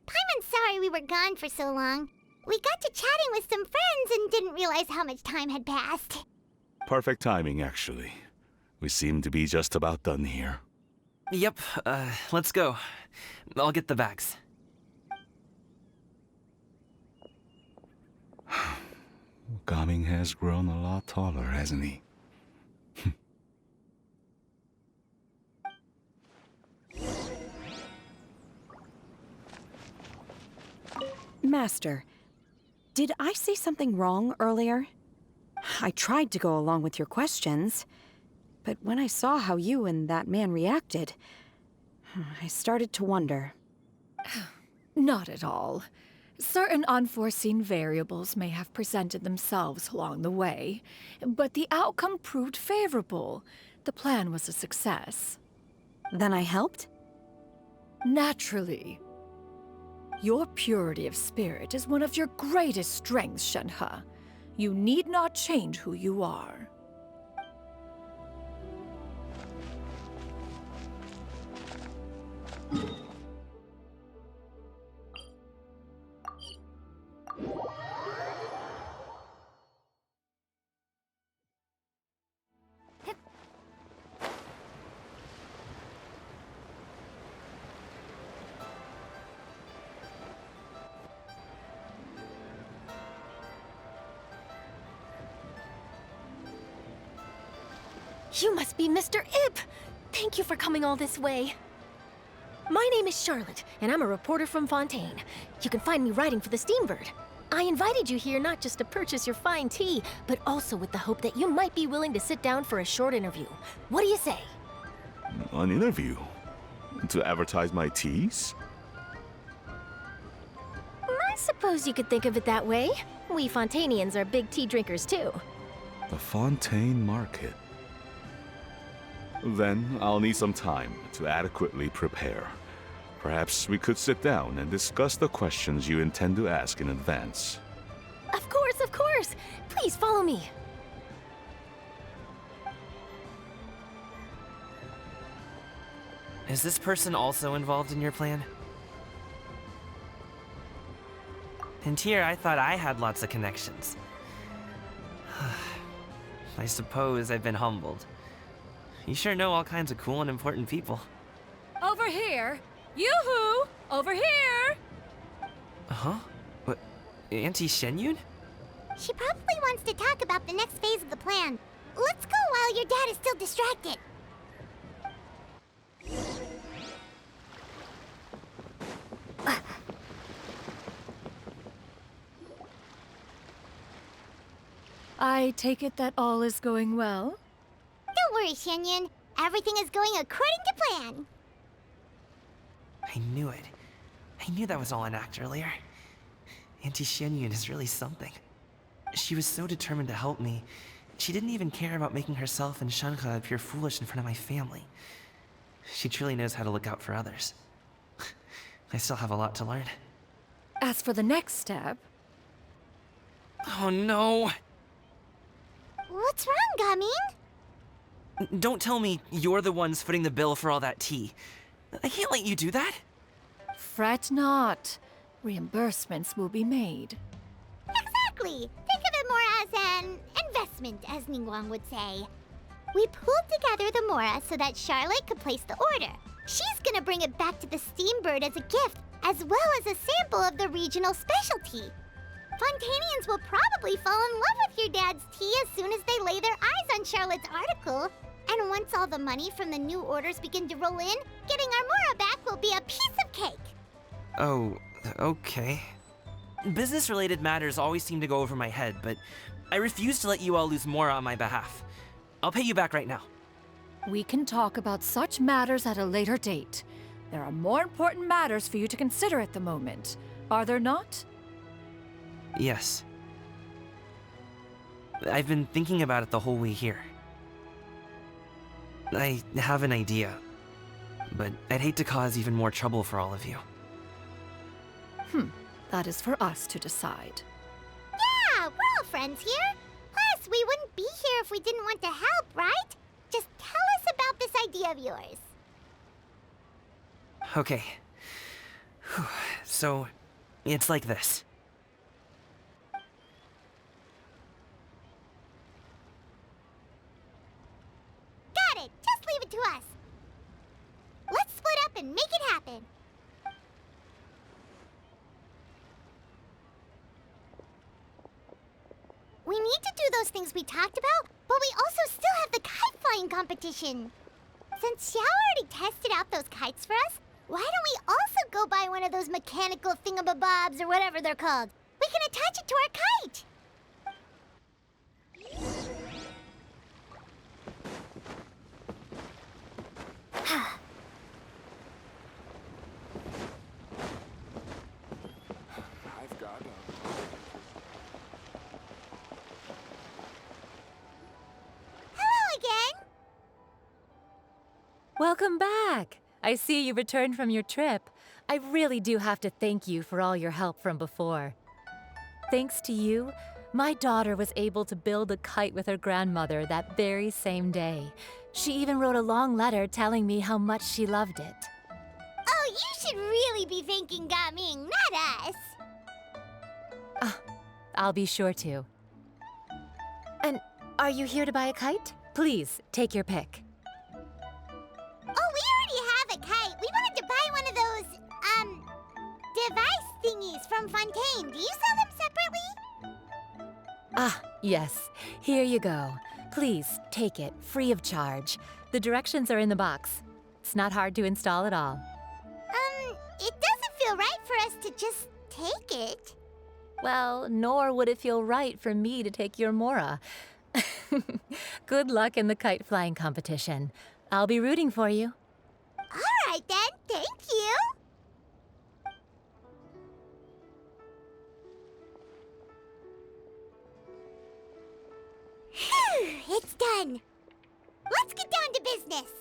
Paimon's sorry we were gone for so long. We got to chatting with some friends and didn't realize how much time had passed. Perfect timing, actually. We seem to be just about done here. Yep, let's go. I'll get the bags. Gaming has grown a lot taller, hasn't he? Master, did I say something wrong earlier? I tried to go along with your questions, but when I saw how you and that man reacted, I started to wonder. Not at all. Certain unforeseen variables may have presented themselves along the way, but the outcome proved favorable. The plan was a success. Then I helped? Naturally. Your purity of spirit is one of your greatest strengths, Shenhe. You need not change who you are. You must be Mr. Ip! Thank you for coming all this way. My name is Charlotte, and I'm a reporter from Fontaine. You can find me writing for the Steambird. I invited you here not just to purchase your fine tea, but also with the hope that you might be willing to sit down for a short interview. What do you say? An interview? To advertise my teas? I suppose you could think of it that way. We Fontainians are big tea drinkers too. The Fontaine Market. Then I'll need some time to adequately prepare. Perhaps we could sit down and discuss the questions you intend to ask in advance. Of course, of course! Please follow me. Is this person also involved in your plan? And here I thought I had lots of connections. I suppose I've been humbled. You sure know all kinds of cool and important people. Over here! Yoo-hoo! Over here! Huh? What? Auntie Shenyun? She probably wants to talk about the next phase of the plan. Let's go while your dad is still distracted. I take it that all is going well? Don't worry, Shenyun. Everything is going according to plan. I knew it. I knew that was all an act earlier. Auntie Shenyun is really something. She was so determined to help me, she didn't even care about making herself and Shenhe appear foolish in front of my family. She truly knows how to look out for others. I still have a lot to learn. As for the next step... Oh no! What's wrong, Gaming? Don't tell me you're the ones footing the bill for all that tea. I can't let you do that. Fret not. Reimbursements will be made. Exactly! Think of it more as an investment, as Ningguang would say. We pooled together the Mora so that Charlotte could place the order. She's gonna bring it back to the Steambird as a gift, as well as a sample of the regional specialty. Fontanians will probably fall in love with your dad's tea as soon as they lay their eyes on Charlotte's article. And once all the money from the new orders begin to roll in, getting our Mora back will be a piece of cake. Oh, okay. Business-related matters always seem to go over my head, but I refuse to let you all lose Mora on my behalf. I'll pay you back right now. We can talk about such matters at a later date. There are more important matters for you to consider at the moment, are there not? Yes. I've been thinking about it the whole way here. I have an idea, but I'd hate to cause even more trouble for all of you. That is for us to decide. Yeah, we're all friends here. Plus, we wouldn't be here if we didn't want to help, right? Just tell us about this idea of yours. Okay. So, it's like this. Got it! Just leave it to us. Let's split up and make it happen. We need to do those things we talked about, but we also still have the kite flying competition. Since Xiao already tested out those kites for us, why don't we also go buy one of those mechanical thingamabobs or whatever they're called? We can attach it to our kite. I've got Hello again. Welcome back! I see you returned from your trip. I really do have to thank you for all your help from before. Thanks to you, my daughter was able to build a kite with her grandmother that very same day. She even wrote a long letter telling me how much she loved it. Oh, you should really be thanking Gaming, not us. I'll be sure to. And are you here to buy a kite? Please, take your pick. Oh, we already have a kite. We wanted to buy one of those, device thingies from Fontaine. Do you sell them separately? Ah, yes. Here you go. Please, take it, free of charge. The directions are in the box. It's not hard to install at all. It doesn't feel right for us to just take it. Well, nor would it feel right for me to take your Mora. Good luck in the kite flying competition. I'll be rooting for you. All right then, thank you. Phew, it's done. Let's get down to business.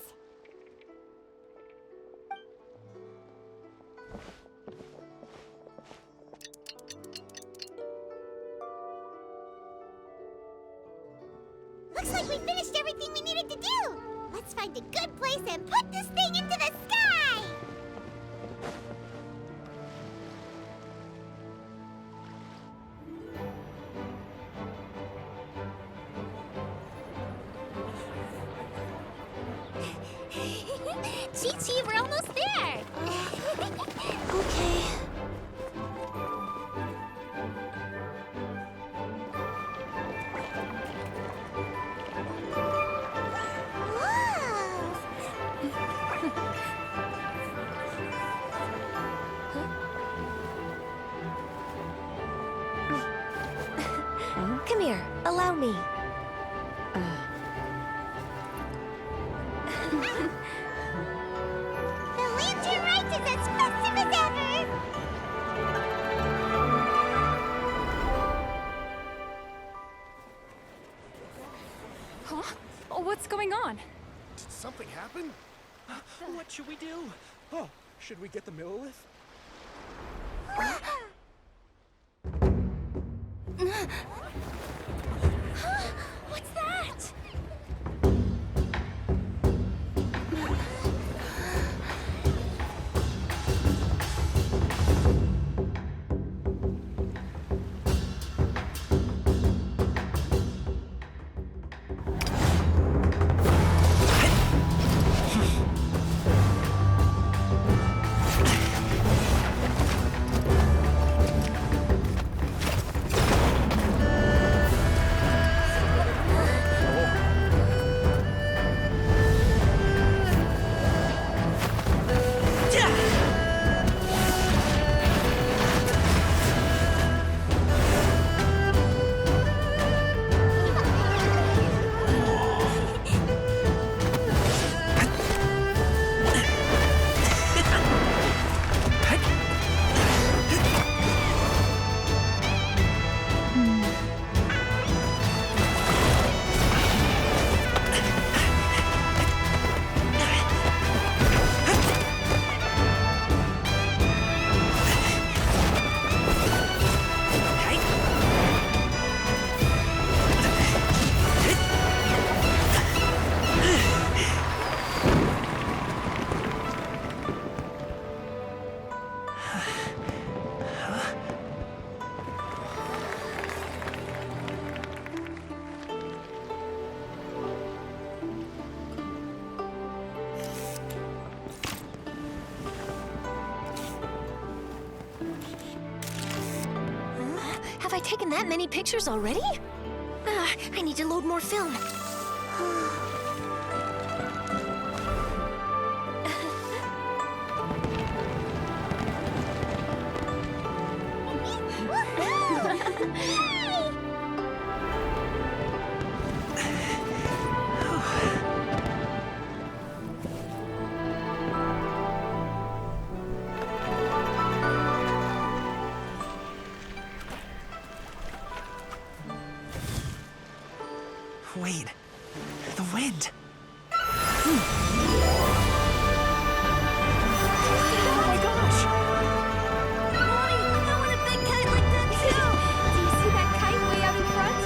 Looks like we finished everything we needed to do. Let's find a good place and put this thing into the sky! Chi-Chi, we're almost there! Okay. Come here, allow me. The Lantern Rite is as festive as ever! What's going on? Did something happen? What should we do? Oh, should we get the Millilith? What's that? Have I taken that many pictures already? I need to load more film. Wait, the wind. Oh my gosh! Mommy, I want a big kite like that too! Do you see that kite way out in front?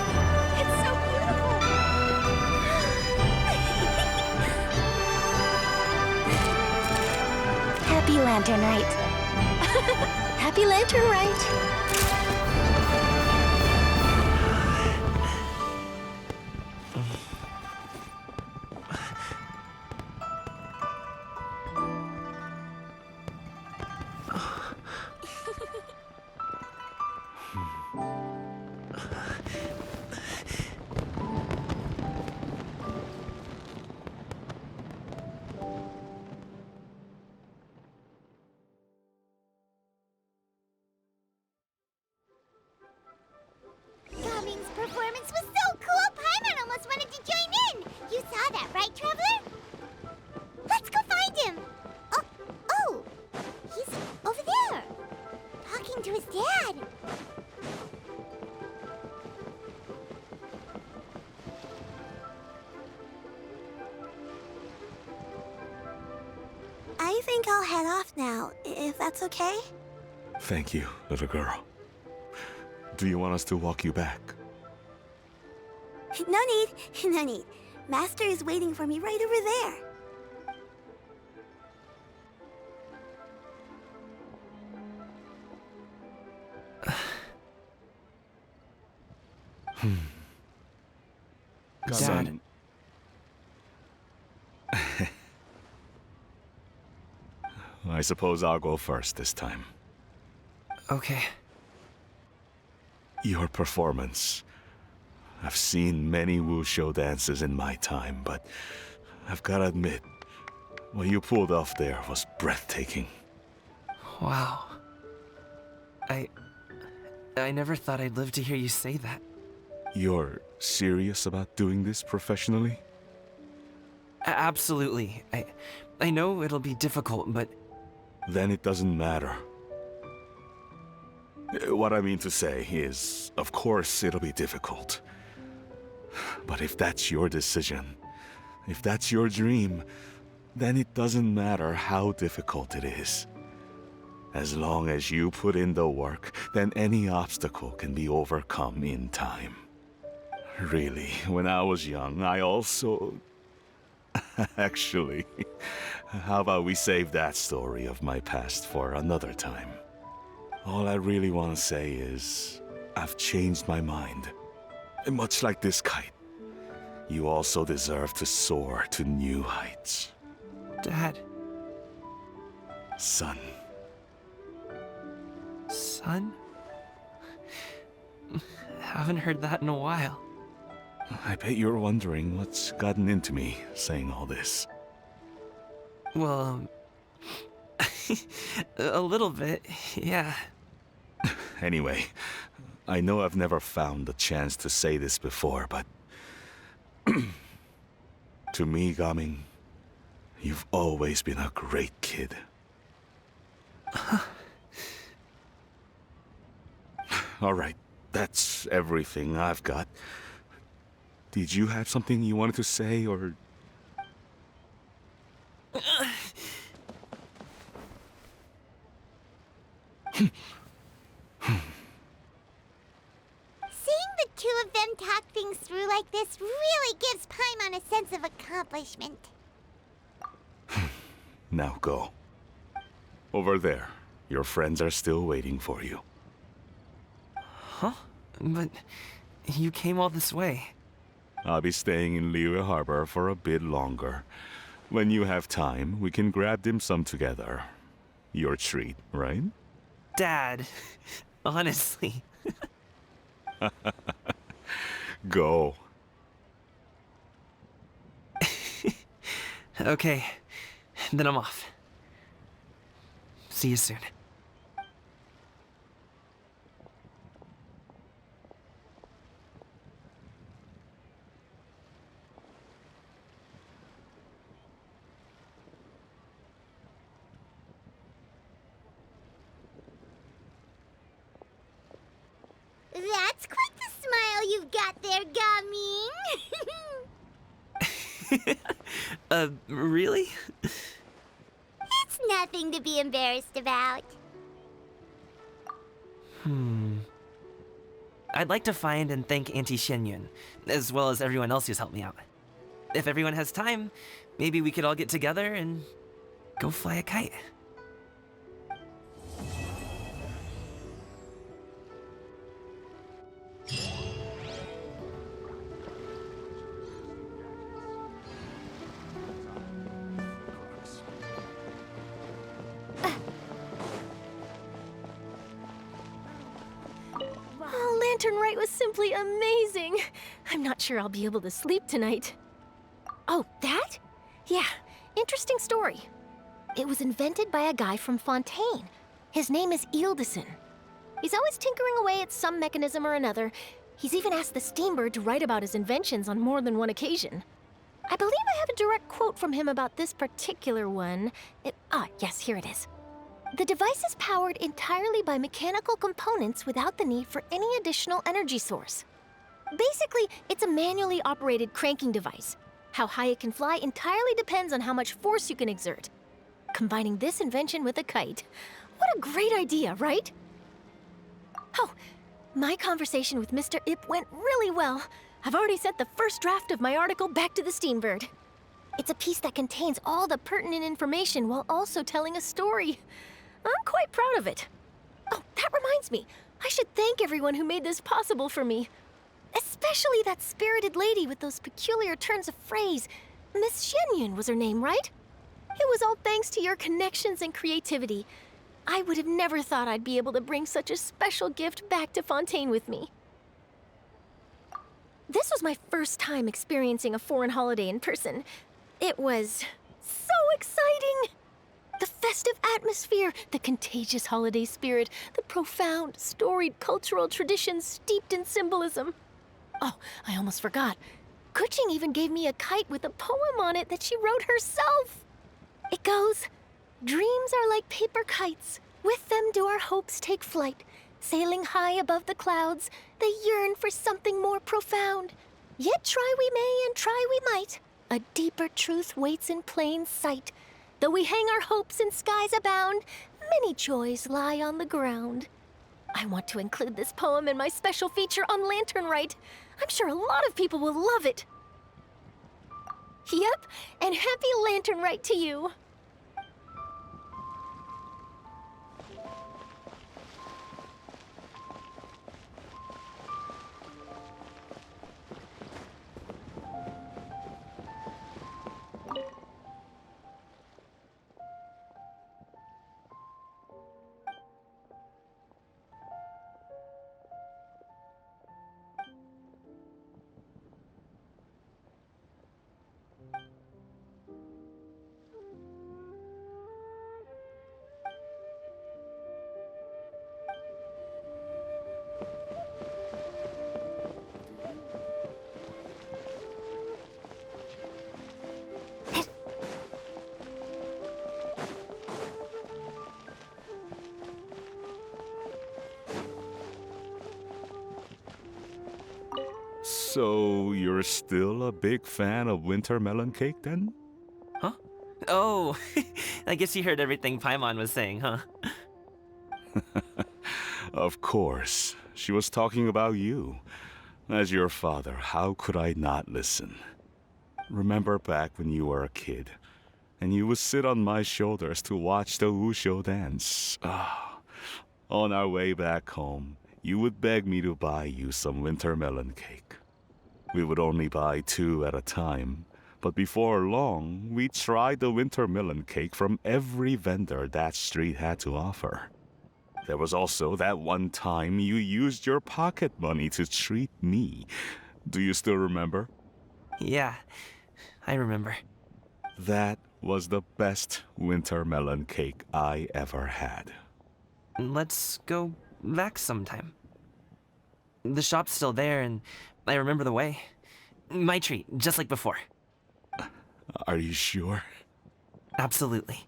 It's so beautiful! Happy Lantern Rite. Happy Lantern Rite. Gaming's performance was so cool, Paimon almost wanted to join in. You saw that, right, Traveler? Let's go find him. Oh, he's over there, talking to his dad. I think I'll head off now, if that's okay. Thank you, little girl. Do you want us to walk you back? No need, no need. Master is waiting for me right over there. Dad. I suppose I'll go first this time. Okay. Your performance. I've seen many wushou dances in my time, but I've gotta admit, what you pulled off there was breathtaking. Wow. I never thought I'd live to hear you say that. You're serious about doing this professionally? Absolutely. I know it'll be difficult, but... Then it doesn't matter. What I mean to say is, of course it'll be difficult. But if that's your decision, If that's your dream, then it doesn't matter how difficult it is. As long as you put in the work, then any obstacle can be overcome in time. Really, when I was young, I also... Actually, how about we save that story of my past for another time? All I really want to say is, I've changed my mind. And much like this kite, you also deserve to soar to new heights. Dad. Son. Son? Haven't heard that in a while. I bet you're wondering what's gotten into me saying all this. Well, a little bit, yeah. Anyway, I know I've never found the chance to say this before, but... to me, Gaming, you've always been a great kid. Alright, that's everything I've got. Did you have something you wanted to say, or... Seeing the two of them talk things through like this really gives Paimon a sense of accomplishment. Now go. Over there. Your friends are still waiting for you. Huh? But you came all this way. I'll be staying in Liyue Harbor for a bit longer. When you have time, we can grab dim sum together. Your treat, right? Dad, honestly. Go. Okay, then I'm off. See you soon. That's quite the smile you've got there, Gaming. Really? It's nothing to be embarrassed about. I'd like to find and thank Auntie Shenyun, as well as everyone else who's helped me out. If everyone has time, maybe we could all get together and go fly a kite. Oh, Lantern Rite was simply amazing. I'm not sure I'll be able to sleep tonight. Oh, that? Yeah, interesting story. It was invented by a guy from Fontaine. His name is Ildison. He's always tinkering away at some mechanism or another. He's even asked the Steambird to write about his inventions on more than one occasion. I believe I have a direct quote from him about this particular one. Yes, here it is. The device is powered entirely by mechanical components without the need for any additional energy source. Basically, it's a manually operated cranking device. How high it can fly entirely depends on how much force you can exert. Combining this invention with a kite. What a great idea, right? Oh, my conversation with Mr. Ip went really well. I've already sent the first draft of my article back to the Steambird. It's a piece that contains all the pertinent information while also telling a story. I'm quite proud of it. Oh, that reminds me. I should thank everyone who made this possible for me. Especially that spirited lady with those peculiar turns of phrase. Miss Shenyun was her name, right? It was all thanks to your connections and creativity. I would have never thought I'd be able to bring such a special gift back to Fontaine with me. This was my first time experiencing a foreign holiday in person. It was so exciting! The festive atmosphere, the contagious holiday spirit, the profound, storied cultural traditions steeped in symbolism. Oh, I almost forgot. Kuching even gave me a kite with a poem on it that she wrote herself. It goes, "Dreams are like paper kites. With them do our hopes take flight. Sailing high above the clouds, they yearn for something more profound. Yet try we may and try we might. A deeper truth waits in plain sight. Though we hang our hopes in skies abound, many joys lie on the ground. I want to include this poem in my special feature on Lantern Rite. I'm sure a lot of people will love it. Yep, and happy Lantern Rite to you. So, you're still a big fan of winter melon cake then? Huh? Oh, I guess you heard everything Paimon was saying, huh? Of course. She was talking about you. As your father, how could I not listen? Remember back when you were a kid, and you would sit on my shoulders to watch the Wushu dance. On our way back home, you would beg me to buy you some winter melon cake. We would only buy 2 at a time, but before long, we tried the winter melon cake from every vendor that street had to offer. There was also that one time you used your pocket money to treat me. Do you still remember? Yeah, I remember. That was the best winter melon cake I ever had. Let's go back sometime. The shop's still there, and I remember the way. My treat, just like before. Are you sure? Absolutely.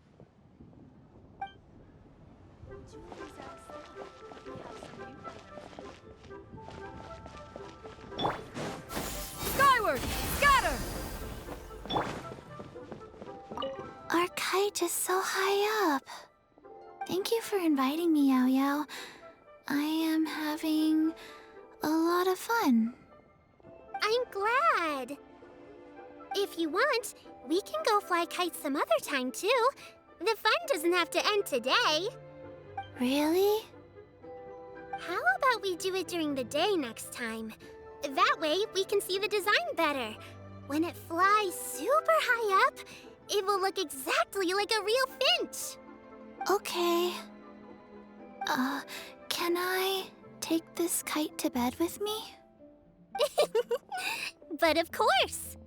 Skyward! Scatter! Our kite is so high up. Thank you for inviting me, Yao Yao. I am having a lot of fun. I'm glad. If you want, we can go fly kites some other time, too. The fun doesn't have to end today. Really? How about we do it during the day next time? That way, we can see the design better. When it flies super high up, it will look exactly like a real finch. Okay. Can I take this kite to bed with me? But of course.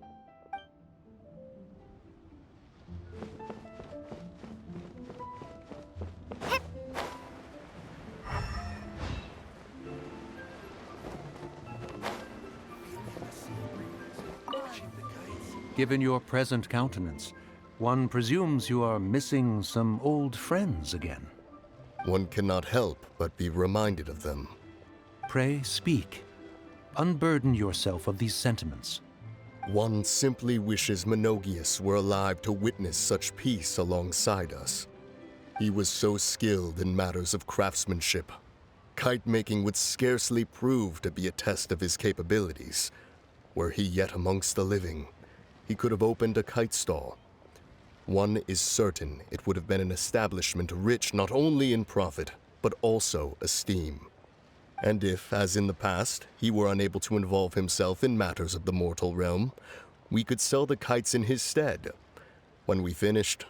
Given your present countenance, one presumes you are missing some old friends again. One cannot help but be reminded of them. Pray speak. Unburden yourself of these sentiments. One simply wishes Menogius were alive to witness such peace alongside us. He was so skilled in matters of craftsmanship. Kite making would scarcely prove to be a test of his capabilities. Were he yet amongst the living, he could have opened a kite stall. One is certain it would have been an establishment rich not only in profit, but also esteem. And if, as in the past, he were unable to involve himself in matters of the mortal realm, we could sell the kites in his stead. When we finished,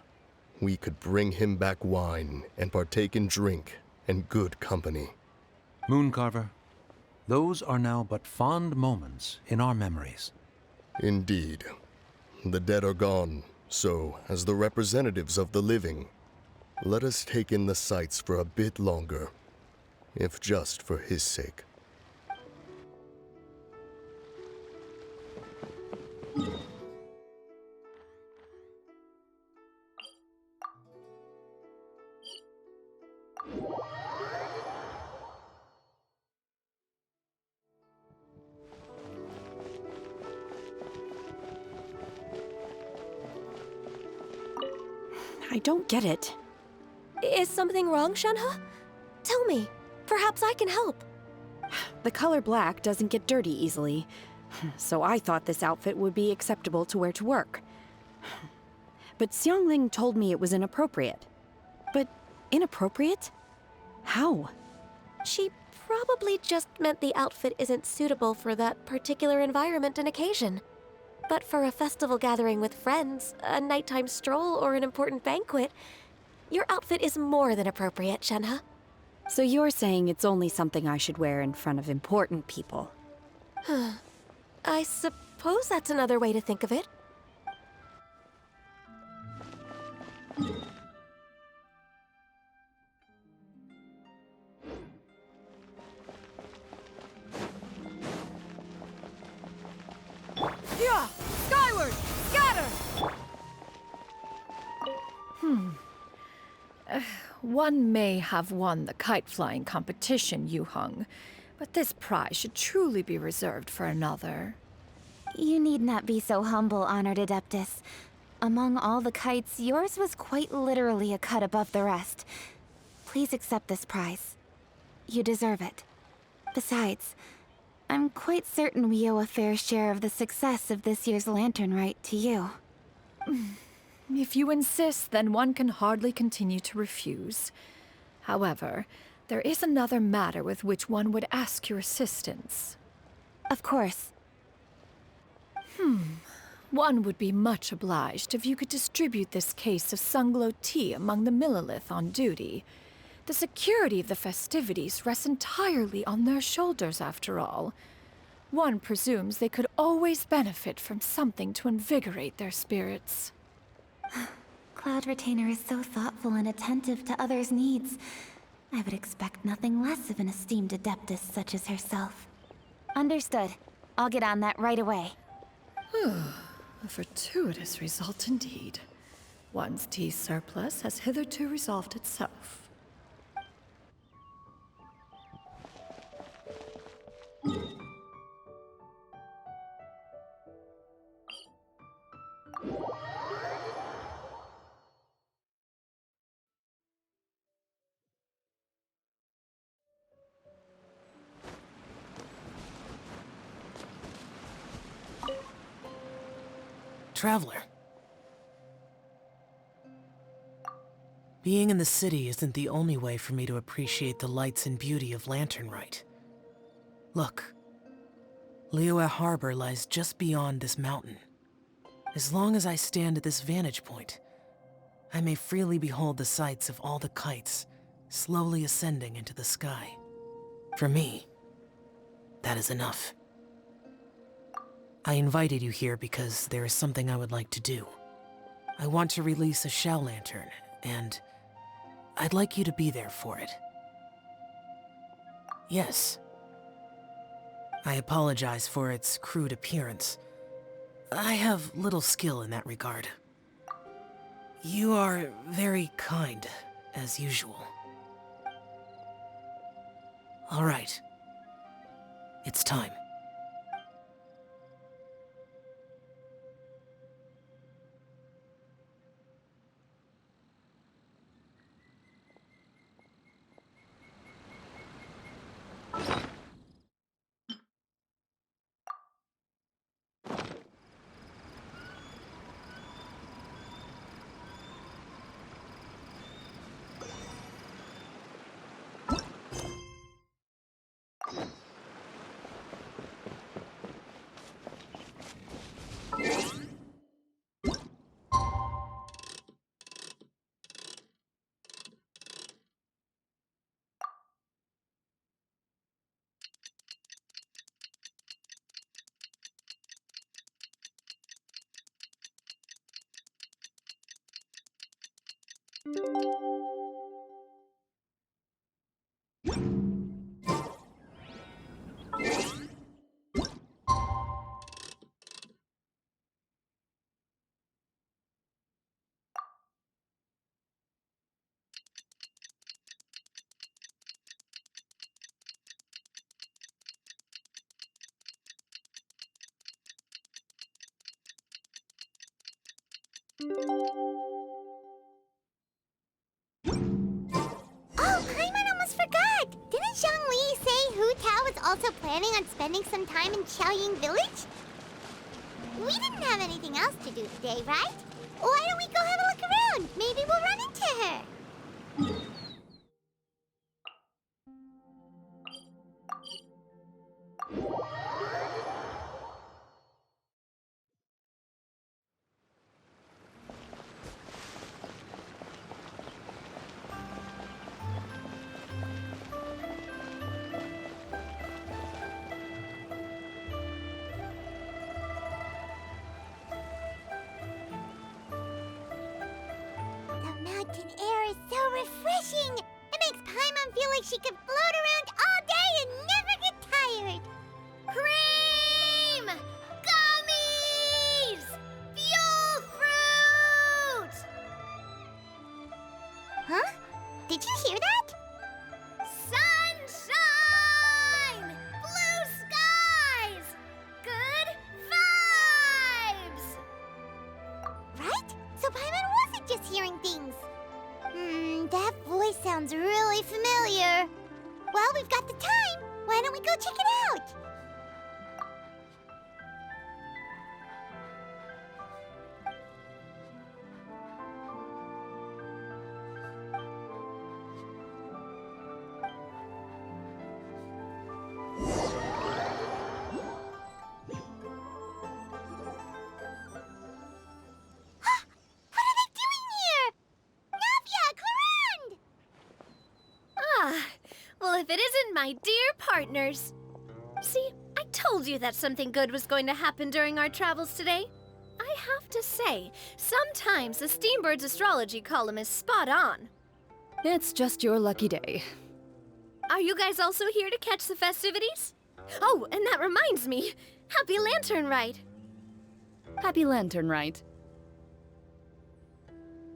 we could bring him back wine and partake in drink and good company. Mooncarver, those are now but fond moments in our memories. Indeed. The dead are gone, so, as the representatives of the living, let us take in the sights for a bit longer, if just for his sake. I don't get it. Is something wrong, Shenhe? Tell me. Perhaps I can help. The color black doesn't get dirty easily, so I thought this outfit would be acceptable to wear to work. But Xiangling told me it was inappropriate. But inappropriate? How? She probably just meant the outfit isn't suitable for that particular environment and occasion. But for a festival gathering with friends, a nighttime stroll, or an important banquet, your outfit is more than appropriate, Shenhe. So you're saying it's only something I should wear in front of important people? I suppose that's another way to think of it. Yeah! Skyward! Scatter! One may have won the kite flying competition, Yu Heng, but this prize should truly be reserved for another. You need not be so humble, Honored Adeptus. Among all the kites, yours was quite literally a cut above the rest. Please accept this prize. You deserve it. Besides, I'm quite certain we owe a fair share of the success of this year's Lantern Rite to you. If you insist, then one can hardly continue to refuse. However, there is another matter with which one would ask your assistance. Of course. One would be much obliged if you could distribute this case of Sunglow tea among the Millilith on duty. The security of the festivities rests entirely on their shoulders, after all. One presumes they could always benefit from something to invigorate their spirits. Cloud Retainer is so thoughtful and attentive to others' needs. I would expect nothing less of an esteemed Adeptus such as herself. Understood. I'll get on that right away. A fortuitous result indeed. One's tea surplus has hitherto resolved itself. Traveler. Being in the city isn't the only way for me to appreciate the lights and beauty of Lantern Rite. Look. Liyue Harbor lies just beyond this mountain. As long as I stand at this vantage point, I may freely behold the sights of all the kites slowly ascending into the sky. For me, that is enough. I invited you here because there is something I would like to do. I want to release a shell lantern, and I'd like you to be there for it. Yes. I apologize for its crude appearance. I have little skill in that regard. You are very kind, as usual. All right. It's time. also planning on spending some time in Qiaoying Village? We didn't have anything else to do today, right? Why don't we go have a look around? Maybe we'll run into her. The mountain air is so refreshing. It makes Paimon feel like she could float around all day and never get tired. Cream! Gummies! Fuel fruit! Huh? Did you hear that? Sunshine! Blue skies! Good vibes! Right? So Paimon wasn't just hearing things. That voice sounds really familiar. Well, we've got the time. Why don't we go check it out? Well, if it isn't my dear partners. See, I told you that something good was going to happen during our travels today. I have to say, sometimes the Steambird's astrology column is spot on. It's just your lucky day. Are you guys also here to catch the festivities? Oh, and that reminds me. Happy Lantern Rite. Happy Lantern Rite.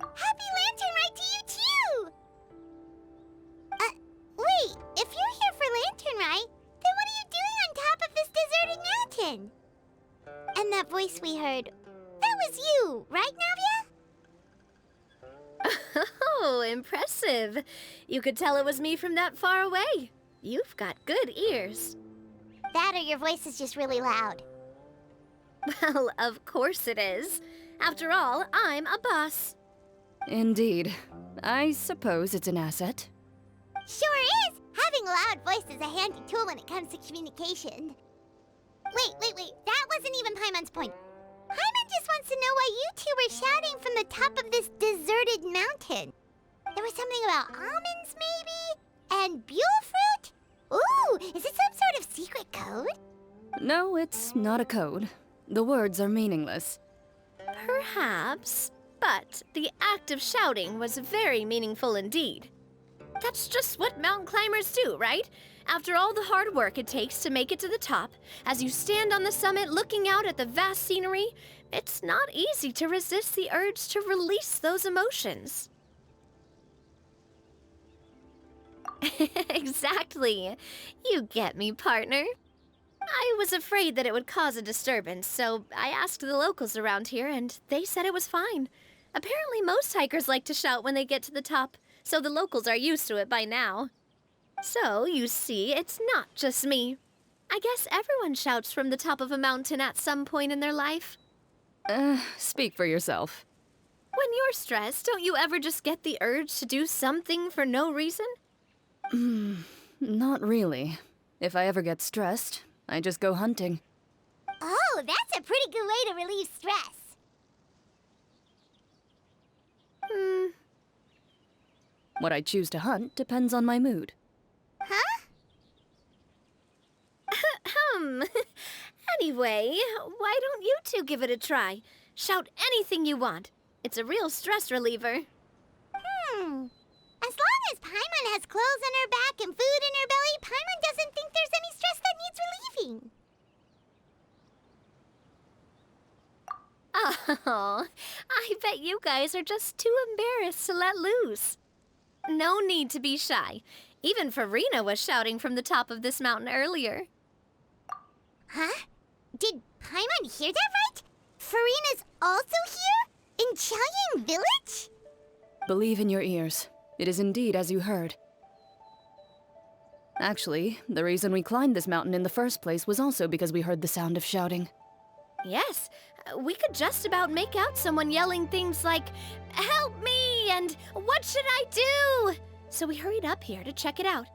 Happy Lantern Rite to you too! Wait, if you're here for Lantern Rite, then what are you doing on top of this deserted mountain? And that voice we heard, that was you, right, Navia? Oh, impressive. You could tell it was me from that far away. You've got good ears. That or your voice is just really loud. Well, of course it is. After all, I'm a boss. Indeed. I suppose it's an asset. Sure is! Having a loud voice is a handy tool when it comes to communication. Wait, that wasn't even Paimon's point. Paimon just wants to know why you two were shouting from the top of this deserted mountain. There was something about almonds, maybe? And buell fruit? Ooh, is it some sort of secret code? No, it's not a code. The words are meaningless. Perhaps, but the act of shouting was very meaningful indeed. That's just what mountain climbers do, right? After all the hard work it takes to make it to the top, as you stand on the summit looking out at the vast scenery, it's not easy to resist the urge to release those emotions. Exactly. You get me, partner. I was afraid that it would cause a disturbance, so I asked the locals around here, and they said it was fine. Apparently most hikers like to shout when they get to the top, so the locals are used to it by now. So, you see, it's not just me. I guess everyone shouts from the top of a mountain at some point in their life. Speak for yourself. When you're stressed, don't you ever just get the urge to do something for no reason? Not really. If I ever get stressed, I just go hunting. Oh, that's a pretty good way to relieve stress. What I choose to hunt depends on my mood. Huh? Anyway, why don't you two give it a try? Shout anything you want. It's a real stress reliever. As long as Paimon has clothes on her back and food in her belly, Paimon doesn't think there's any stress that needs relieving. Oh, I bet you guys are just too embarrassed to let loose. No need to be shy. Even Farina was shouting from the top of this mountain earlier. Huh? Did Paimon hear that right? Farina's also here? In Qiaoying Village? Believe in your ears. It is indeed as you heard. Actually, the reason we climbed this mountain in the first place was also because we heard the sound of shouting. Yes, we could just about make out someone yelling things like, "Help me!" and "What should I do?" So we hurried up here to check it out.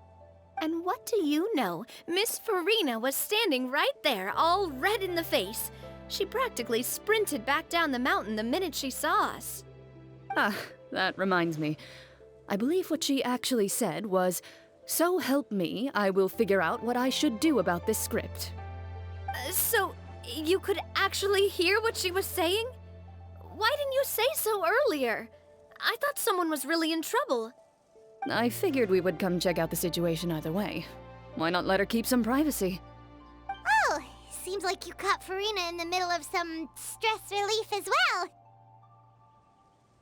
And what do you know? Miss Farina was standing right there, all red in the face. She practically sprinted back down the mountain the minute she saw us. Ah, that reminds me. I believe what she actually said was, "So help me, I will figure out what I should do about this script." So, you could actually hear what she was saying? Why didn't you say so earlier? I thought someone was really in trouble. I figured we would come check out the situation either way. Why not let her keep some privacy? Oh, seems like you caught Farina in the middle of some stress relief as well.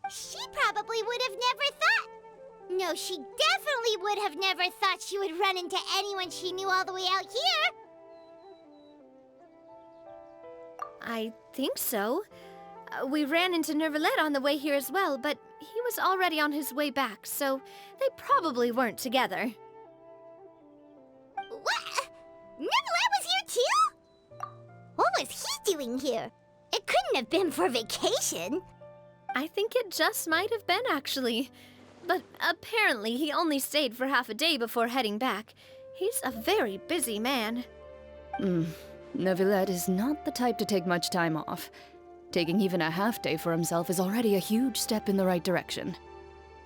She probably would have never thought. No, she definitely would have never thought she would run into anyone she knew all the way out here. I think so. We ran into Nervalet on the way here as well, but he was already on his way back, so they probably weren't together. What? Nervalet was here too? What was he doing here? It couldn't have been for vacation. I think it just might have been, actually. But apparently he only stayed for half a day before heading back. He's a very busy man. Neuvillette is not the type to take much time off. Taking even a half day for himself is already a huge step in the right direction.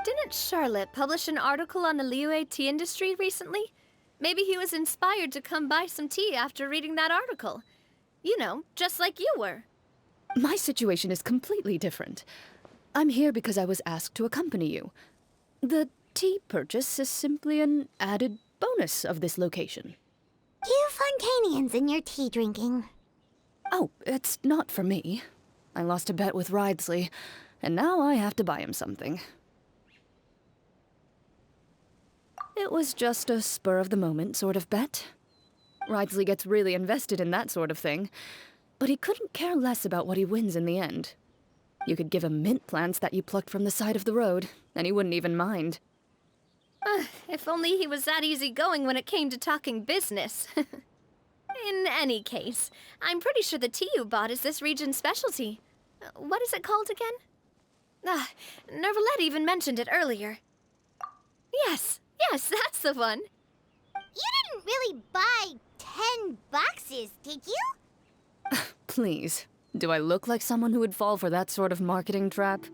Didn't Charlotte publish an article on the Liyue tea industry recently? Maybe he was inspired to come buy some tea after reading that article. You know, just like you were. My situation is completely different. I'm here because I was asked to accompany you. The tea purchase is simply an added bonus of this location. You Fontanians and your tea drinking. Oh, it's not for me. I lost a bet with Ridesley, and now I have to buy him something. It was just a spur-of-the-moment sort of bet. Ridesley gets really invested in that sort of thing, but he couldn't care less about what he wins in the end. You could give him mint plants that you plucked from the side of the road, and he wouldn't even mind. If only he was that easygoing when it came to talking business. In any case, I'm pretty sure the tea you bought is this region's specialty. What is it called again? Nervalet even mentioned it earlier. Yes, that's the one. You didn't really buy 10 boxes, did you? Please, do I look like someone who would fall for that sort of marketing trap?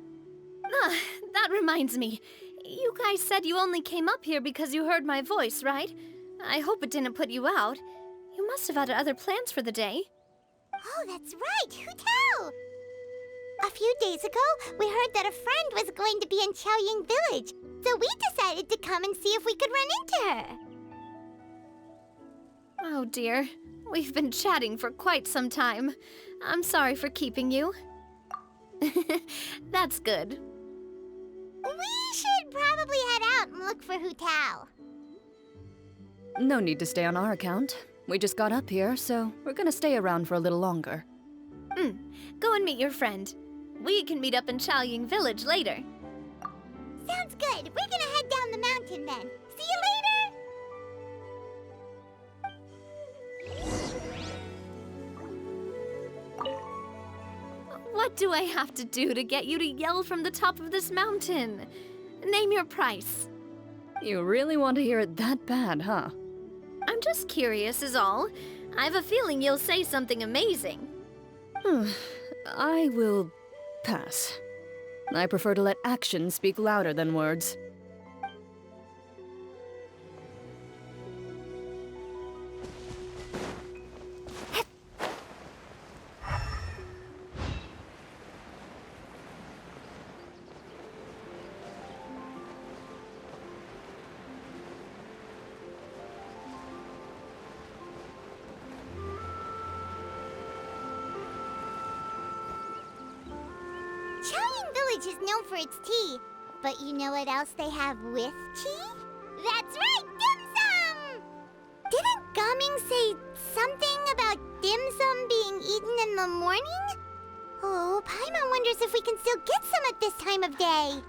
That reminds me. You guys said you only came up here because you heard my voice, right? I hope it didn't put you out. You must have had other plans for the day. Oh, that's right. Who tell? A few days ago, we heard that a friend was going to be in Chaoying Village, so we decided to come and see if we could run into her. Oh dear. We've been chatting for quite some time. I'm sorry for keeping you. That's good. We should probably head out and look for Hu Tao. No need to stay on our account. We just got up here, so we're gonna stay around for a little longer. Go and meet your friend. We can meet up in Chaoying Village later. Sounds good. We're gonna head down the mountain then. See you later! What do I have to do to get you to yell from the top of this mountain? Name your price. You really want to hear it that bad, huh? I'm just curious is all. I have a feeling you'll say something amazing. I will pass. I prefer to let actions speak louder than words. Chaoying Village is known for its tea, but you know what else they have with tea? That's right, dim sum! Didn't Gaming say something about dim sum being eaten in the morning? Oh, Paimon wonders if we can still get some at this time of day.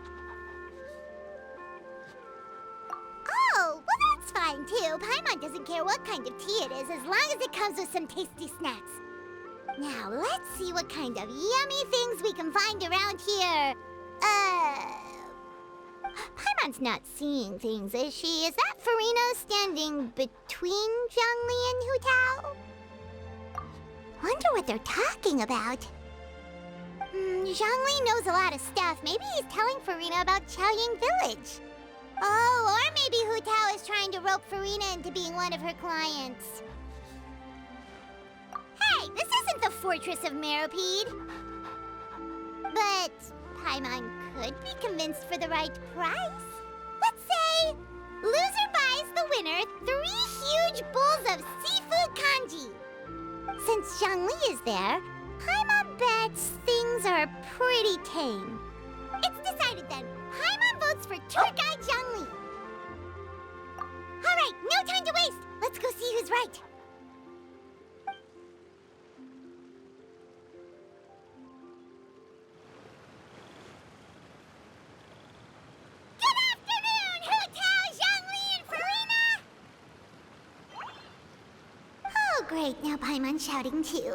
Oh, well that's fine. fine, too. Paimon doesn't care what kind of tea it is, as long as it comes with some tasty snacks. Now, let's see what kind of yummy things we can find around here. Paimon's not seeing things, is she? Is that Farina standing between Zhongli and Hu Tao? Wonder what they're talking about. Zhongli knows a lot of stuff. Maybe he's telling Farina about Chaoying Village. Oh, or maybe Hu Tao is trying to rope Farina into being one of her clients. Hey, this isn't the Fortress of Meropide. But Paimon could be convinced for the right price. Let's say loser buys the winner 3 huge bowls of seafood kanji. Since Zhongli is there, Paimon bets things are pretty tame. It's decided then. Paimon votes for tour guide Zhongli. All right, no time to waste. Let's go see who's right. Good afternoon, Hu Tao, Zhongli, and Farina! Oh, great. Now Paimon's shouting too.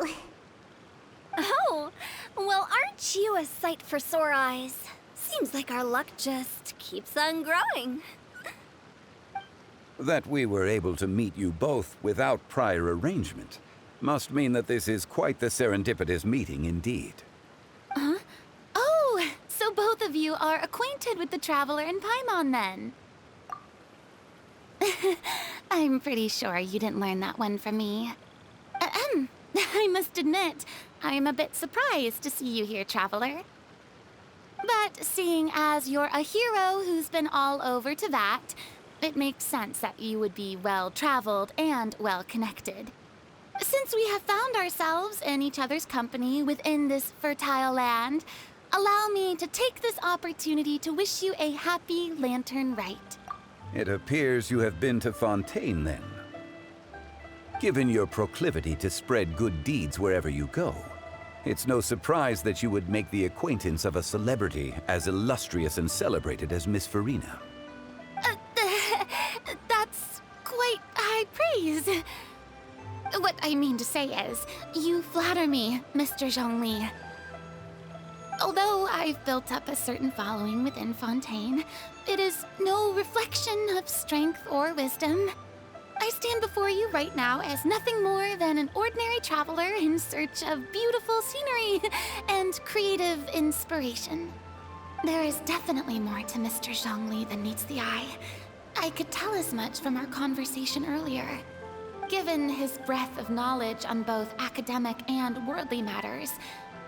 Oh, well, aren't you a sight for sore eyes? Seems like our luck just keeps on growing. That we were able to meet you both without prior arrangement must mean that this is quite the serendipitous meeting indeed. Huh? Oh, so both of you are acquainted with the Traveler and Paimon then? I'm pretty sure you didn't learn that one from me. I must admit, I'm a bit surprised to see you here, Traveler. But seeing as you're a hero who's been all over Teyvat, it makes sense that you would be well-traveled and well-connected. Since we have found ourselves in each other's company within this fertile land, allow me to take this opportunity to wish you a happy Lantern Rite. It appears you have been to Fontaine then. Given your proclivity to spread good deeds wherever you go, it's no surprise that you would make the acquaintance of a celebrity as illustrious and celebrated as Miss Farina. That's quite high praise. What I mean to say is, you flatter me, Mr. Zhongli. Although I've built up a certain following within Fontaine, it is no reflection of strength or wisdom. I stand before you right now as nothing more than an ordinary traveler in search of beautiful scenery and creative inspiration. There is definitely more to Mr. Zhongli than meets the eye. I could tell as much from our conversation earlier. Given his breadth of knowledge on both academic and worldly matters,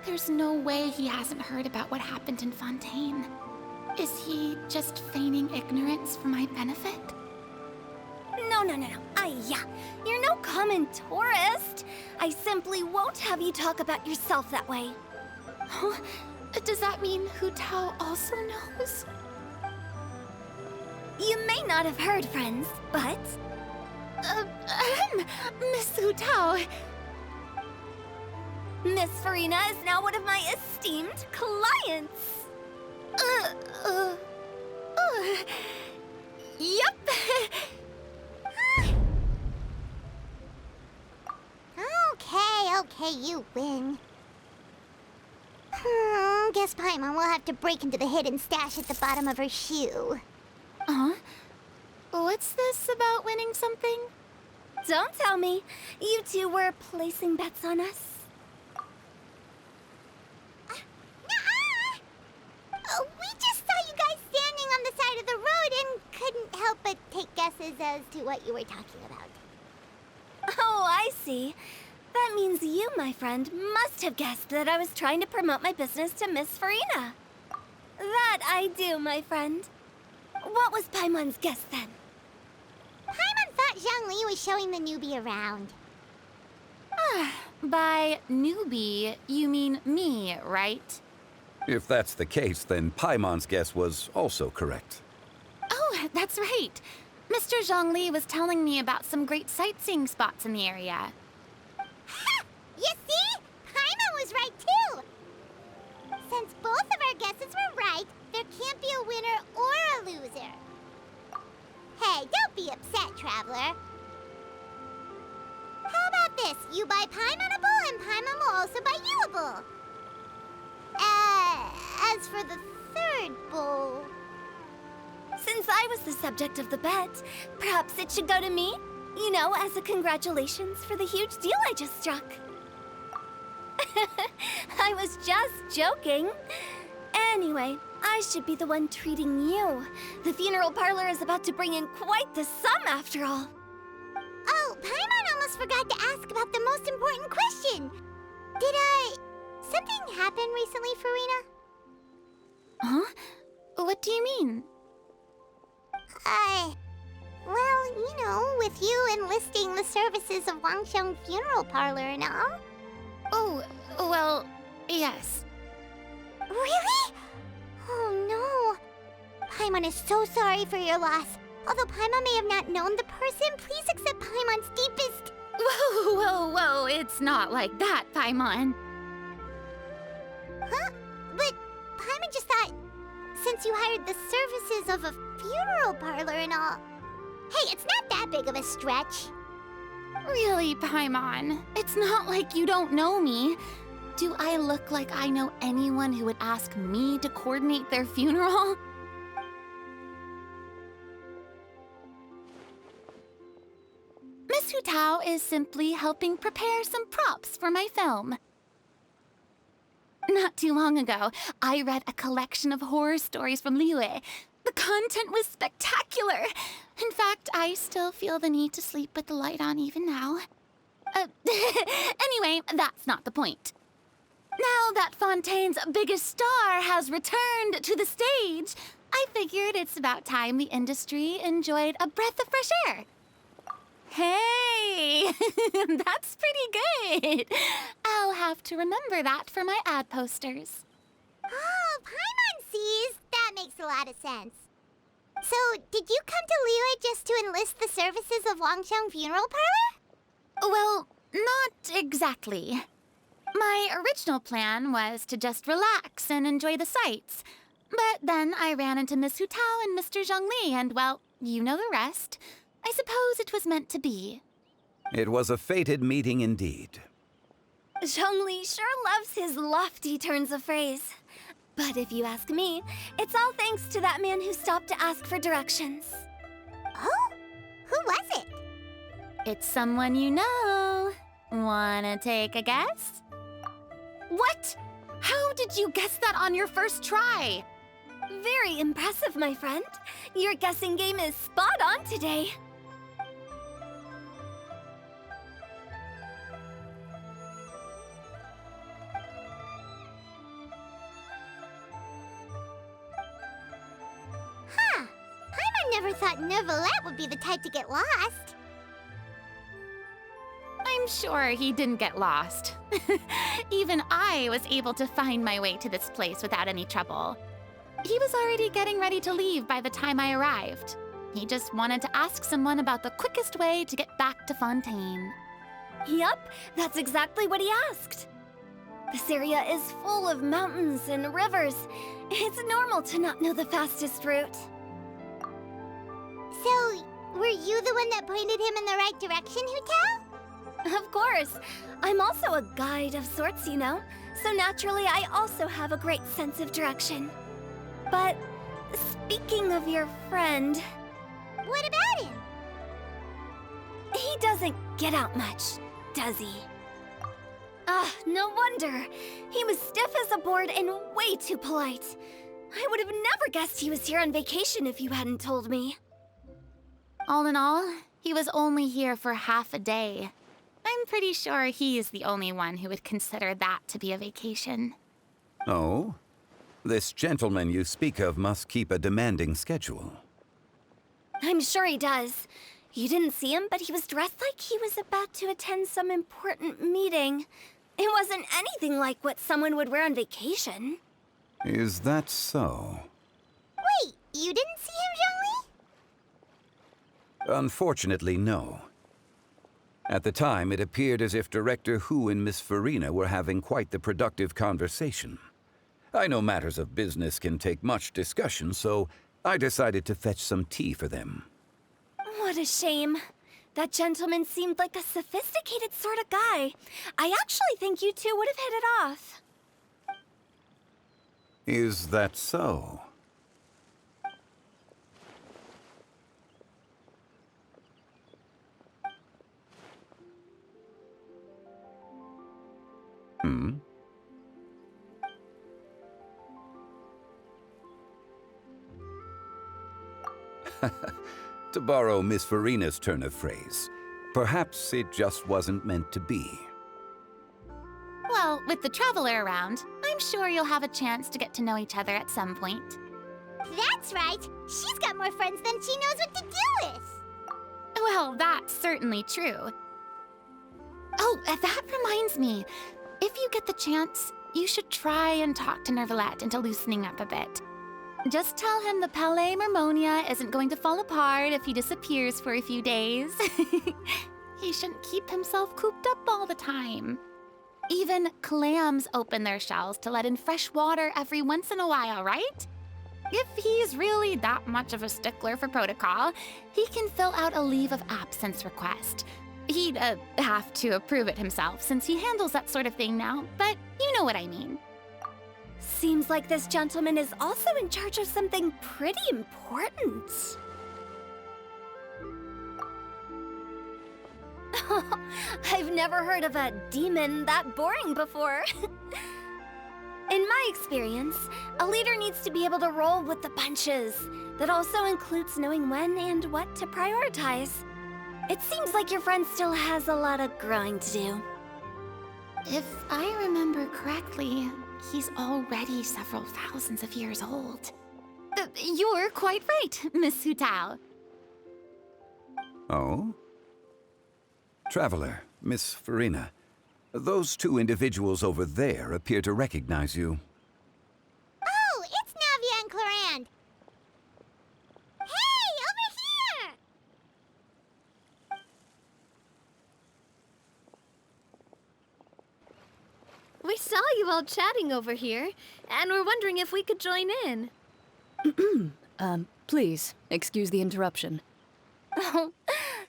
there's no way he hasn't heard about what happened in Fontaine. Is he just feigning ignorance for my benefit? No. You're no common tourist. I simply won't have you talk about yourself that way. Huh? Does that mean Hu Tao also knows? You may not have heard, friends, but... Miss Hu Tao. Miss Farina is now one of my esteemed clients. Yep. Okay, you win. Guess Paimon will have to break into the hidden stash at the bottom of her shoe. Huh? What's this about winning something? Don't tell me. You two were placing bets on us. We just saw you guys standing on the side of the road and couldn't help but take guesses as to what you were talking about. Oh, I see. That means you, my friend, must have guessed that I was trying to promote my business to Miss Farina. That I do, my friend. What was Paimon's guess then? Paimon thought Zhongli was showing the newbie around. By newbie, you mean me, right? If that's the case, then Paimon's guess was also correct. Oh, that's right. Mr. Zhongli was telling me about some great sightseeing spots in the area. Ha! You see? Paimon was right too! Since both of our guesses were right, there can't be a winner or a loser. Hey, don't be be upset, Traveler. How about this? You buy Paimon a bowl, and Paimon will also buy you a bowl. As for the third bowl... Since I was the subject of the bet, perhaps it should go to me? You know, as a congratulations for the huge deal I just struck. I was just joking. Anyway, I should be the one treating you. The funeral parlor is about to bring in quite the sum after all. Oh, Paimon almost forgot to ask about the most important question. Something happen recently, Farina? Huh? What do you mean? Well, you know, with you enlisting the services of Wangsheng Funeral Parlor and all. Oh, well, yes. Really? Oh no. Paimon is so sorry for your loss. Although Paimon may have not known the person, please accept Paimon's deepest... Whoa, it's not like that, Paimon. Huh? But Paimon just thought, since you hired the services of a funeral parlor and all... Hey, it's not that big of a stretch. Really, Paimon? It's not like you don't know me. Do I look like I know anyone who would ask me to coordinate their funeral? Miss Hu Tao is simply helping prepare some props for my film. Not too long ago, I read a collection of horror stories from Liyue. The content was spectacular. In fact, I still feel the need to sleep with the light on even now. Anyway, that's not the point. Now that Fontaine's biggest star has returned to the stage, I figured it's about time the industry enjoyed a breath of fresh air. Hey, that's pretty good. I'll have to remember that for my ad posters. Oh, Paimon sees. That makes a lot of sense. So, did you come to Liyue just to enlist the services of Wangsheng Funeral Parlor? Well, not exactly. My original plan was to just relax and enjoy the sights. But then I ran into Miss Hu Tao and Mr. Zhongli, and well, you know the rest. I suppose it was meant to be. It was a fated meeting indeed. Zhongli sure loves his lofty turns of phrase. But if you ask me, it's all thanks to that man who stopped to ask for directions. Oh? Who was it? It's someone you know. Wanna take a guess? What? How did you guess that on your first try? Very impressive, my friend. Your guessing game is spot on today. Huh. Paimon never thought Neuvillette would be the type to get lost. I'm sure he didn't get lost. Even I was able to find my way to this place without any trouble. He was already getting ready to leave by the time I arrived. He just wanted to ask someone about the quickest way to get back to Fontaine. Yup, that's exactly what he asked. This area is full of mountains and rivers. It's normal to not know the fastest route. So, were you the one that pointed him in the right direction, Hu Tao? Of course. I'm also a guide of sorts, you know. So naturally, I also have a great sense of direction. But speaking of your friend... What about him? He doesn't get out much, does he? Ah, no wonder. He was stiff as a board and way too polite. I would have never guessed he was here on vacation if you hadn't told me. All in all, he was only here for half a day. I'm pretty sure he is the only one who would consider that to be a vacation. Oh? This gentleman you speak of must keep a demanding schedule. I'm sure he does. You didn't see him, but he was dressed like he was about to attend some important meeting. It wasn't anything like what someone would wear on vacation. Is that so? Wait, you didn't see him, Zhongli? Unfortunately, no. At the time, it appeared as if Director Hu and Miss Farina were having quite the productive conversation. I know matters of business can take much discussion, so I decided to fetch some tea for them. What a shame. That gentleman seemed like a sophisticated sort of guy. I actually think you two would have hit it off. Is that so? Hmm? To borrow Miss Farina's turn of phrase, perhaps it just wasn't meant to be. Well, with the Traveler around, I'm sure you'll have a chance to get to know each other at some point. That's right. She's got more friends than she knows what to do with. Well, that's certainly true. Oh, that reminds me. If you get the chance, you should try and talk to Nervalette into loosening up a bit. Just tell him the Palais Mermonia isn't going to fall apart if he disappears for a few days. He shouldn't keep himself cooped up all the time. Even clams open their shells to let in fresh water every once in a while, right? If he's really that much of a stickler for protocol, he can fill out a leave of absence request. He'd have to approve it himself since he handles that sort of thing now, but you know what I mean. Seems like this gentleman is also in charge of something pretty important. I've never heard of a demon that boring before. In my experience, a leader needs to be able to roll with the punches. That also includes knowing when and what to prioritize. It seems like your friend still has a lot of growing to do. If I remember correctly, he's already several thousands of years old. You're quite right, Miss Hutao. Oh? Traveler, Miss Farina, those two individuals over there appear to recognize you. Oh, it's Navia and Clorand. Hey, over here! We saw you all chatting over here, and we're wondering if we could join in. Please, excuse the interruption. Oh,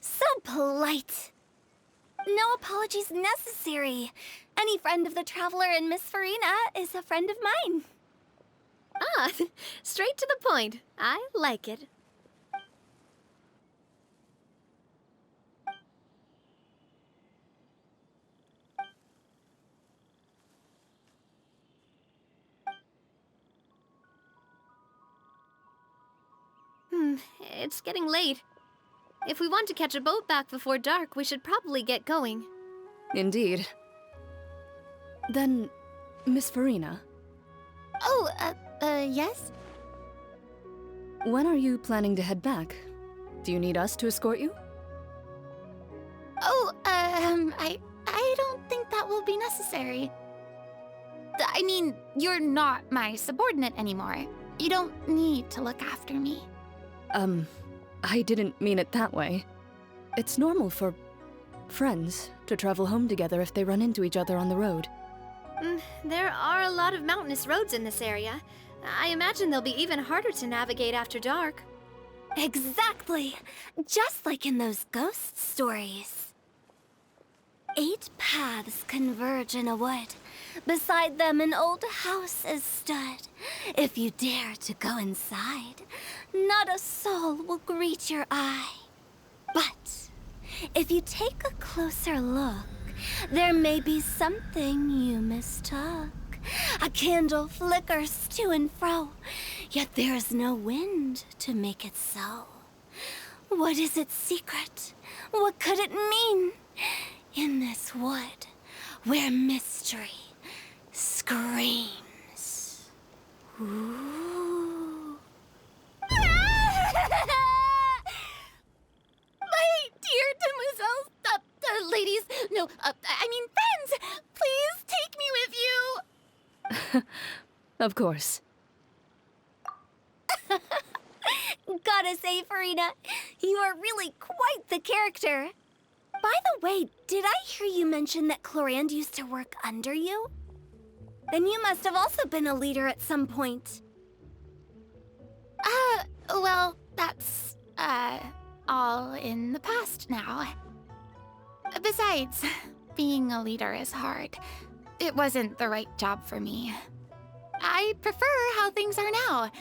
so polite. No apologies necessary. Any friend of the Traveler and Miss Farina is a friend of mine. Ah, straight to the point. I like it. It's getting late. If we want to catch a boat back before dark, we should probably get going. Indeed. Then, Miss Farina? Oh, yes? When are you planning to head back? Do you need us to escort you? Oh, I don't think that will be necessary. I mean, you're not my subordinate anymore. You don't need to look after me. I didn't mean it that way. It's normal for friends to travel home together if they run into each other on the road. There are a lot of mountainous roads in this area. I imagine they'll be even harder to navigate after dark. Exactly! Just like in those ghost stories. 8 paths converge in a wood. Beside them an old house is stood. If you dare to go inside, not a soul will greet your eye. But if you take a closer look, there may be something you mistook. A candle flickers to and fro, yet there is no wind to make it so. What is its secret? What could it mean? In this wood, where mystery screams. Ooh. My dear demoiselles, ladies, no, I mean friends, please take me with you. Of course. Gotta say, Farina, you are really quite the character. By the way, did I hear you mention that Clorand used to work under you? Then you must have also been a leader at some point. Well, that's, all in the past now. Besides, being a leader is hard. It wasn't the right job for me. I prefer how things are now.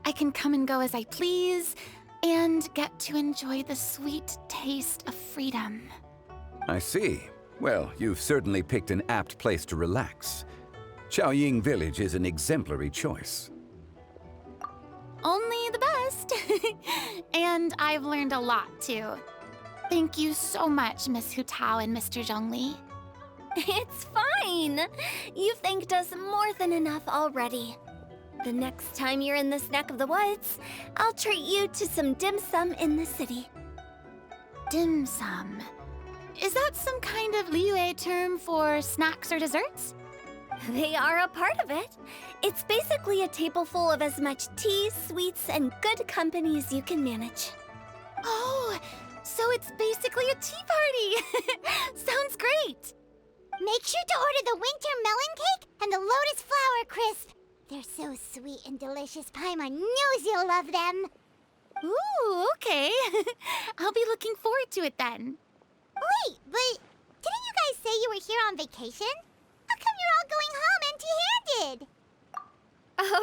I can come and go as I please, and get to enjoy the sweet taste of freedom. I see. Well, you've certainly picked an apt place to relax. Xiaoying Village is an exemplary choice. Only the best. And I've learned a lot, too. Thank you so much, Miss Hu Tao and Mr. Zhongli. It's fine. You've thanked us more than enough already. The next time you're in this neck of the woods, I'll treat you to some dim sum in the city. Dim sum? Is that some kind of Liyue term for snacks or desserts? They are a part of it. It's basically a table full of as much tea, sweets, and good company as you can manage. Oh, so it's basically a tea party! Sounds great! Make sure to order the winter melon cake and the lotus flower crisp. They're so sweet and delicious, Paimon knows you'll love them. Ooh, okay. I'll be looking forward to it then. Wait, but didn't you guys say you were here on vacation? How come you're all going home empty-handed?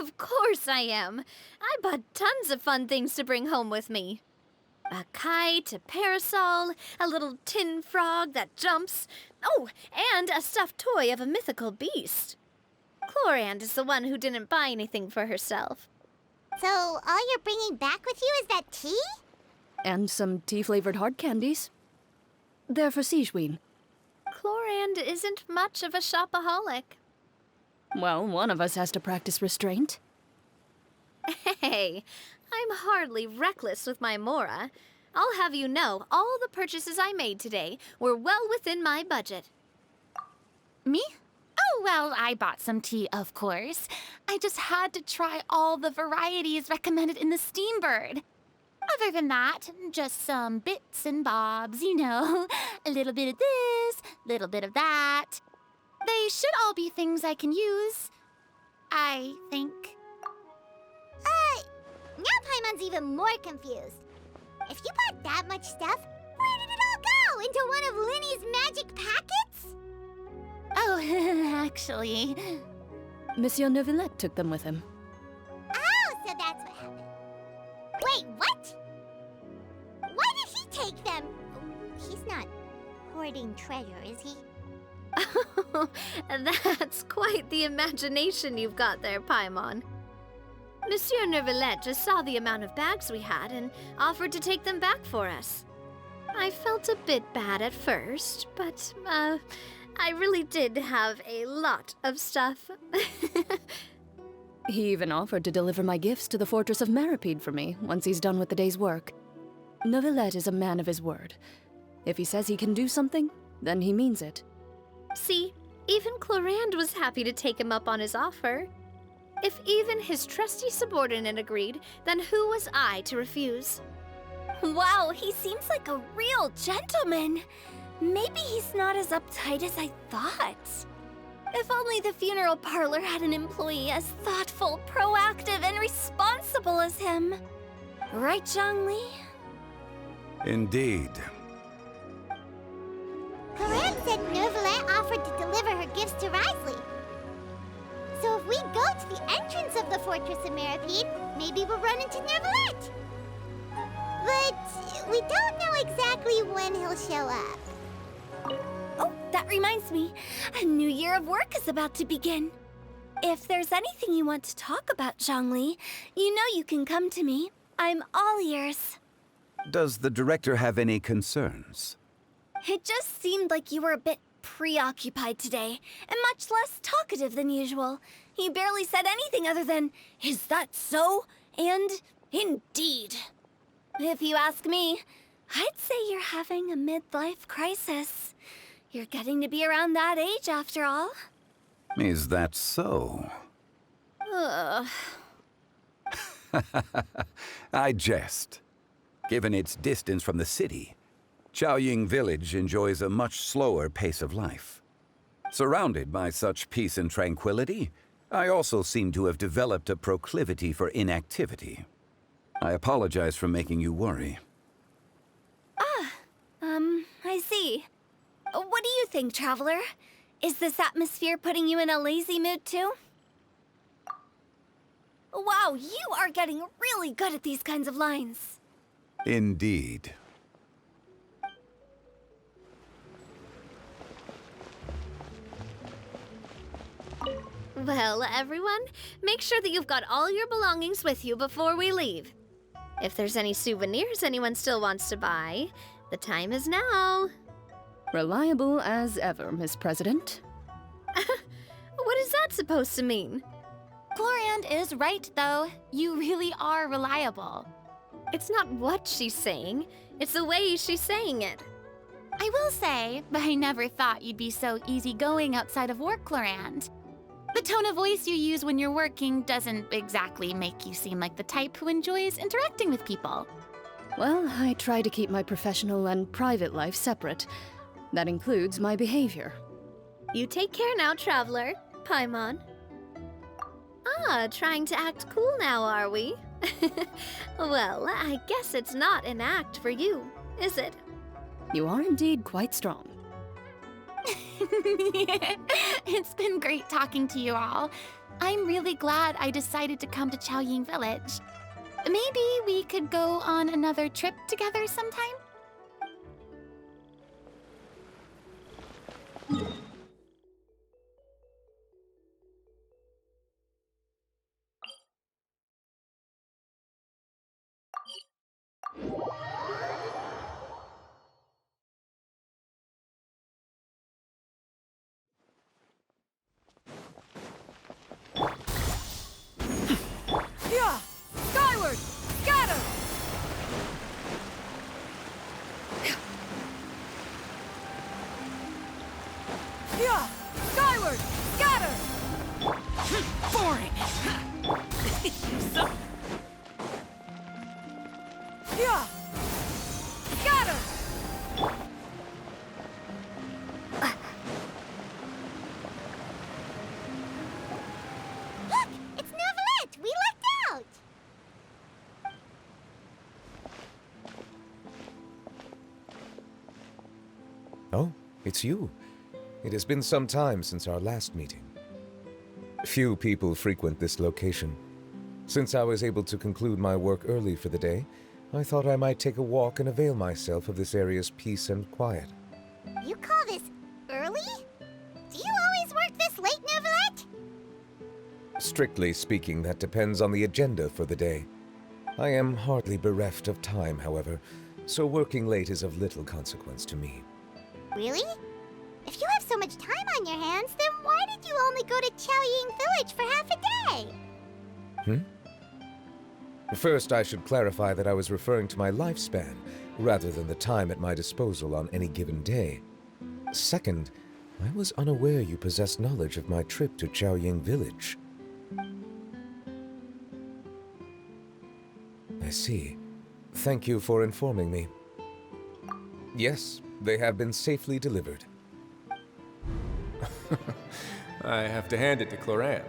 Of course I am. I bought tons of fun things to bring home with me. A kite, a parasol, a little tin frog that jumps. Oh, and a stuffed toy of a mythical beast. Chlorand is the one who didn't buy anything for herself. So all you're bringing back with you is that tea? And some tea-flavored hard candies. They're for Sijwin. Chlorand isn't much of a shopaholic. Well, one of us has to practice restraint. Hey, I'm hardly reckless with my Mora. I'll have you know, all the purchases I made today were well within my budget. Me? Oh, well, I bought some tea, of course. I just had to try all the varieties recommended in the Steambird. Other than that, just some bits and bobs, you know. A little bit of this, little bit of that. They should all be things I can use, I think. Now Paimon's even more confused. If you bought that much stuff, where did it all go? Into one of Linny's magic packets? Oh, actually... Monsieur Neuvillette took them with him. Oh, so that's what happened. Wait, what? Why did he take them? He's not hoarding treasure, is he? That's quite the imagination you've got there, Paimon. Monsieur Neuvillette just saw the amount of bags we had and offered to take them back for us. I felt a bit bad at first, but, I really did have a lot of stuff. He even offered to deliver my gifts to the Fortress of Maripede for me once he's done with the day's work. Neuvillette is a man of his word. If he says he can do something, then he means it. See, even Chlorand was happy to take him up on his offer. If even his trusty subordinate agreed, then who was I to refuse? Wow, he seems like a real gentleman. Maybe he's not as uptight as I thought. If only the funeral parlor had an employee as thoughtful, proactive, and responsible as him. Right, Zhongli? Indeed. Chlorand said Neuvillette offered to deliver her gifts to Risley. So if we go to the entrance of the Fortress of Maripede, maybe we'll run into Neuvillette. But we don't know exactly when he'll show up. Oh, that reminds me. A new year of work is about to begin. If there's anything you want to talk about, Zhongli, you know you can come to me. I'm all ears. Does the director have any concerns? It just seemed like you were a bit preoccupied today, and much less talkative than usual. You barely said anything other than, "Is that so?" and "Indeed." If you ask me, I'd say you're having a midlife crisis. You're getting to be around that age after all. Is that so? Ugh. I jest. Given its distance from the city, Xiaoying Village enjoys a much slower pace of life. Surrounded by such peace and tranquility, I also seem to have developed a proclivity for inactivity. I apologize for making you worry. I see. What do you think, Traveler? Is this atmosphere putting you in a lazy mood too? Wow, you are getting really good at these kinds of lines. Indeed. Well, everyone, make sure that you've got all your belongings with you before we leave. If there's any souvenirs anyone still wants to buy, the time is now. Reliable as ever, Miss President. What is that supposed to mean? Clorand is right, though. You really are reliable. It's not what she's saying, it's the way she's saying it. I will say, I never thought you'd be so easygoing outside of work, Clorand. The tone of voice you use when you're working doesn't exactly make you seem like the type who enjoys interacting with people. Well, I try to keep my professional and private life separate. That includes my behavior. You take care now, Traveler. Paimon. Ah, trying to act cool now, are we? Well, I guess it's not an act for you, is it? You are indeed quite strong. It's been great talking to you all. I'm really glad I decided to come to Chaoying Village. Maybe we could go on another trip together sometime? Yeah! Skyward! Scatter! Yeah! Skyward! Scatter! Boring! Yeah! Scatter! Look! It's Neuvillette! We lucked out! Oh, it's you. It has been some time since our last meeting. Few people frequent this location. Since I was able to conclude my work early for the day, I thought I might take a walk and avail myself of this area's peace and quiet. You call this early? Do you always work this late, Neuvillette? Strictly speaking, that depends on the agenda for the day. I am hardly bereft of time, however, so working late is of little consequence to me. Really? If you have so much time on your hands, then why did you only go to Chaoying Village for half a day? First, I should clarify that I was referring to my lifespan, rather than the time at my disposal on any given day. Second, I was unaware you possessed knowledge of my trip to Chaoying Village. I see. Thank you for informing me. Yes, they have been safely delivered. I have to hand it to Clorand.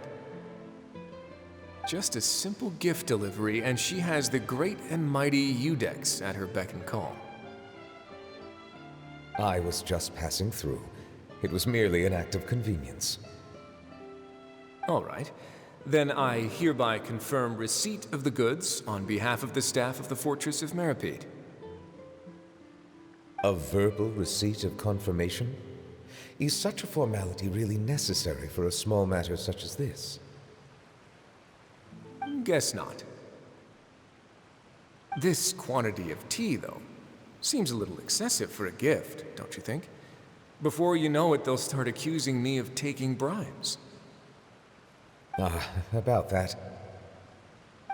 Just a simple gift delivery, and she has the great and mighty Udex at her beck and call. I was just passing through. It was merely an act of convenience. All right. Then I hereby confirm receipt of the goods on behalf of the staff of the Fortress of Meripede. A verbal receipt of confirmation? Is such a formality really necessary for a small matter such as this? Guess not. This quantity of tea, though, seems a little excessive for a gift, don't you think? Before you know it, they'll start accusing me of taking bribes. Ah, about that.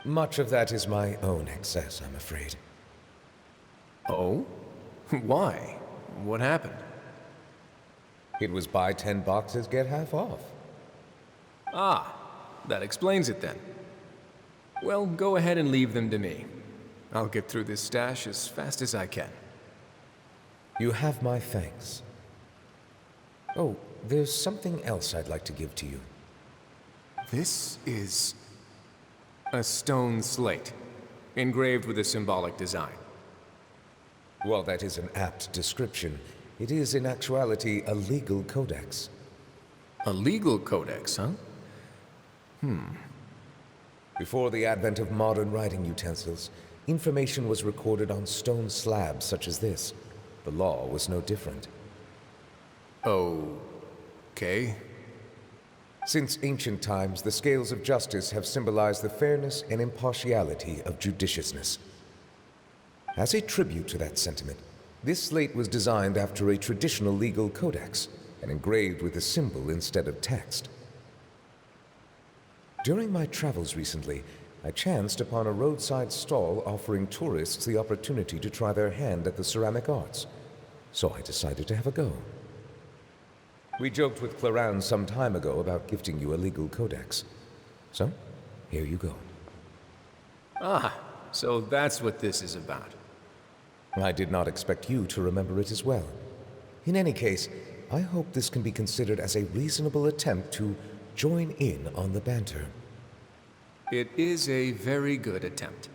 Much of that is my own excess, I'm afraid. Oh? Why? What happened? It was buy 10 boxes, get half off. Ah, that explains it then. Well, go ahead and leave them to me. I'll get through this stash as fast as I can. You have my thanks. Oh, there's something else I'd like to give to you. This is a stone slate, engraved with a symbolic design. While that is an apt description, It is in actuality a legal codex. A legal codex, huh? Before the advent of modern writing utensils, information was recorded on stone slabs such as this. The law was no different. Okay. Since ancient times, the scales of justice have symbolized the fairness and impartiality of judiciousness. As a tribute to that sentiment, this slate was designed after a traditional legal codex and engraved with a symbol instead of text. During my travels recently, I chanced upon a roadside stall offering tourists the opportunity to try their hand at the ceramic arts, so I decided to have a go. We joked with Claran some time ago about gifting you a legal codex. So, here you go. Ah, so that's what this is about. I did not expect you to remember it as well. In any case, I hope this can be considered as a reasonable attempt to join in on the banter. It is a very good attempt.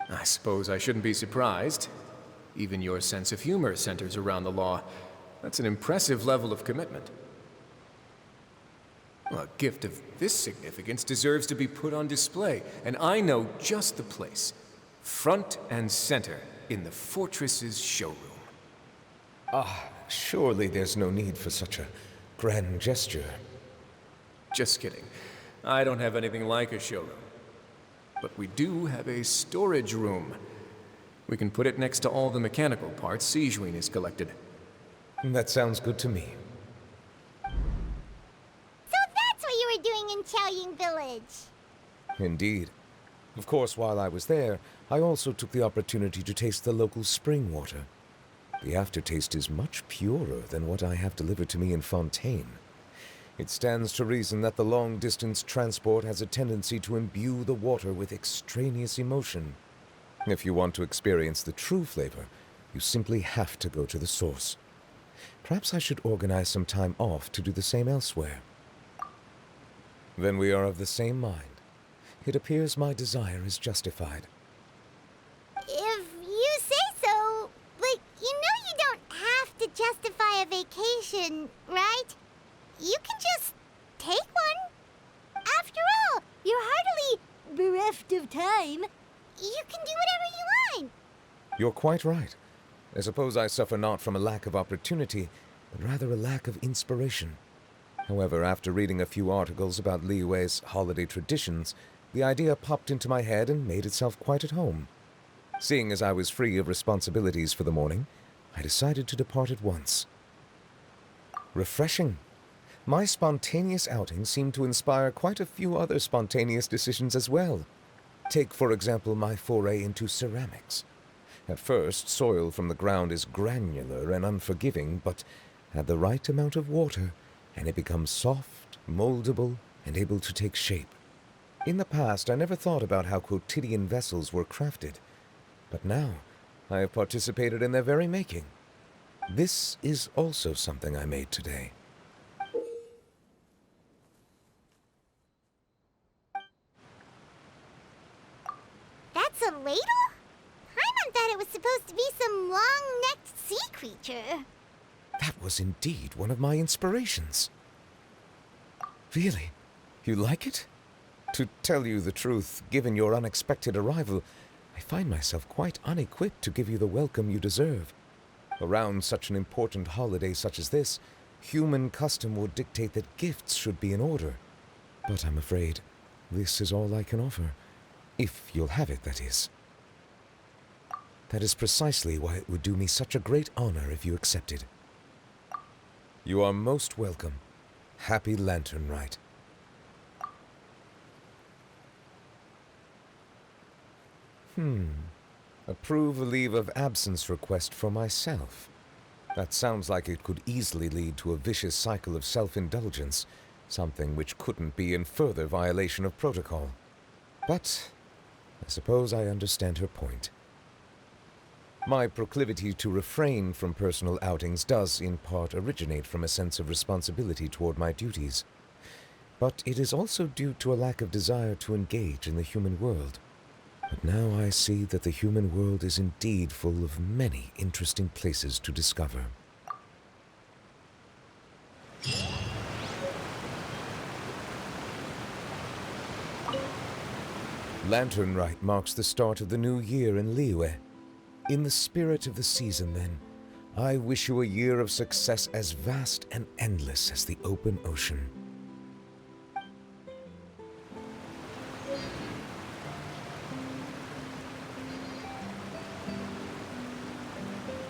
I suppose I shouldn't be surprised. Even your sense of humor centers around the law. That's an impressive level of commitment. A gift of this significance deserves to be put on display, and I know just the place. Front and center in the fortress's showroom. Surely there's no need for such a grand gesture. Just kidding. I don't have anything like a showroom. But we do have a storage room. We can put it next to all the mechanical parts Sijuin has collected. That sounds good to me. So that's what you were doing in Chaoying Village. Indeed. Of course, while I was there, I also took the opportunity to taste the local spring water. The aftertaste is much purer than what I have delivered to me in Fontaine. It stands to reason that the long-distance transport has a tendency to imbue the water with extraneous emotion. If you want to experience the true flavor, you simply have to go to the source. Perhaps I should organize some time off to do the same elsewhere. Then we are of the same mind. It appears my desire is justified. If you say so, but you know you don't have to justify a vacation, right? You can just take one. After all, you're hardly bereft of time. You can do whatever you want. You're quite right. I suppose I suffer not from a lack of opportunity, but rather a lack of inspiration. However, after reading a few articles about Liyue's holiday traditions, the idea popped into my head and made itself quite at home. Seeing as I was free of responsibilities for the morning, I decided to depart at once. Refreshing. My spontaneous outing seemed to inspire quite a few other spontaneous decisions as well. Take, for example, my foray into ceramics. At first, soil from the ground is granular and unforgiving, but add the right amount of water, and it becomes soft, moldable, and able to take shape. In the past, I never thought about how quotidian vessels were crafted, but now I have participated in their very making. This is also something I made today. That's a ladle? Paimon thought it was supposed to be some long-necked sea creature. That was indeed one of my inspirations. Really? You like it? To tell you the truth, given your unexpected arrival, I find myself quite unequipped to give you the welcome you deserve. Around such an important holiday such as this, human custom would dictate that gifts should be in order. But I'm afraid this is all I can offer. If you'll have it, that is. That is precisely why it would do me such a great honor if you accepted. You are most welcome. Happy Lantern Rite. Approve a leave of absence request for myself. That sounds like it could easily lead to a vicious cycle of self-indulgence, something which couldn't be in further violation of protocol. But I suppose I understand her point. My proclivity to refrain from personal outings does in part originate from a sense of responsibility toward my duties. But it is also due to a lack of desire to engage in the human world. But now I see that the human world is indeed full of many interesting places to discover. Lantern Rite marks the start of the new year in Liyue. In the spirit of the season, then, I wish you a year of success as vast and endless as the open ocean.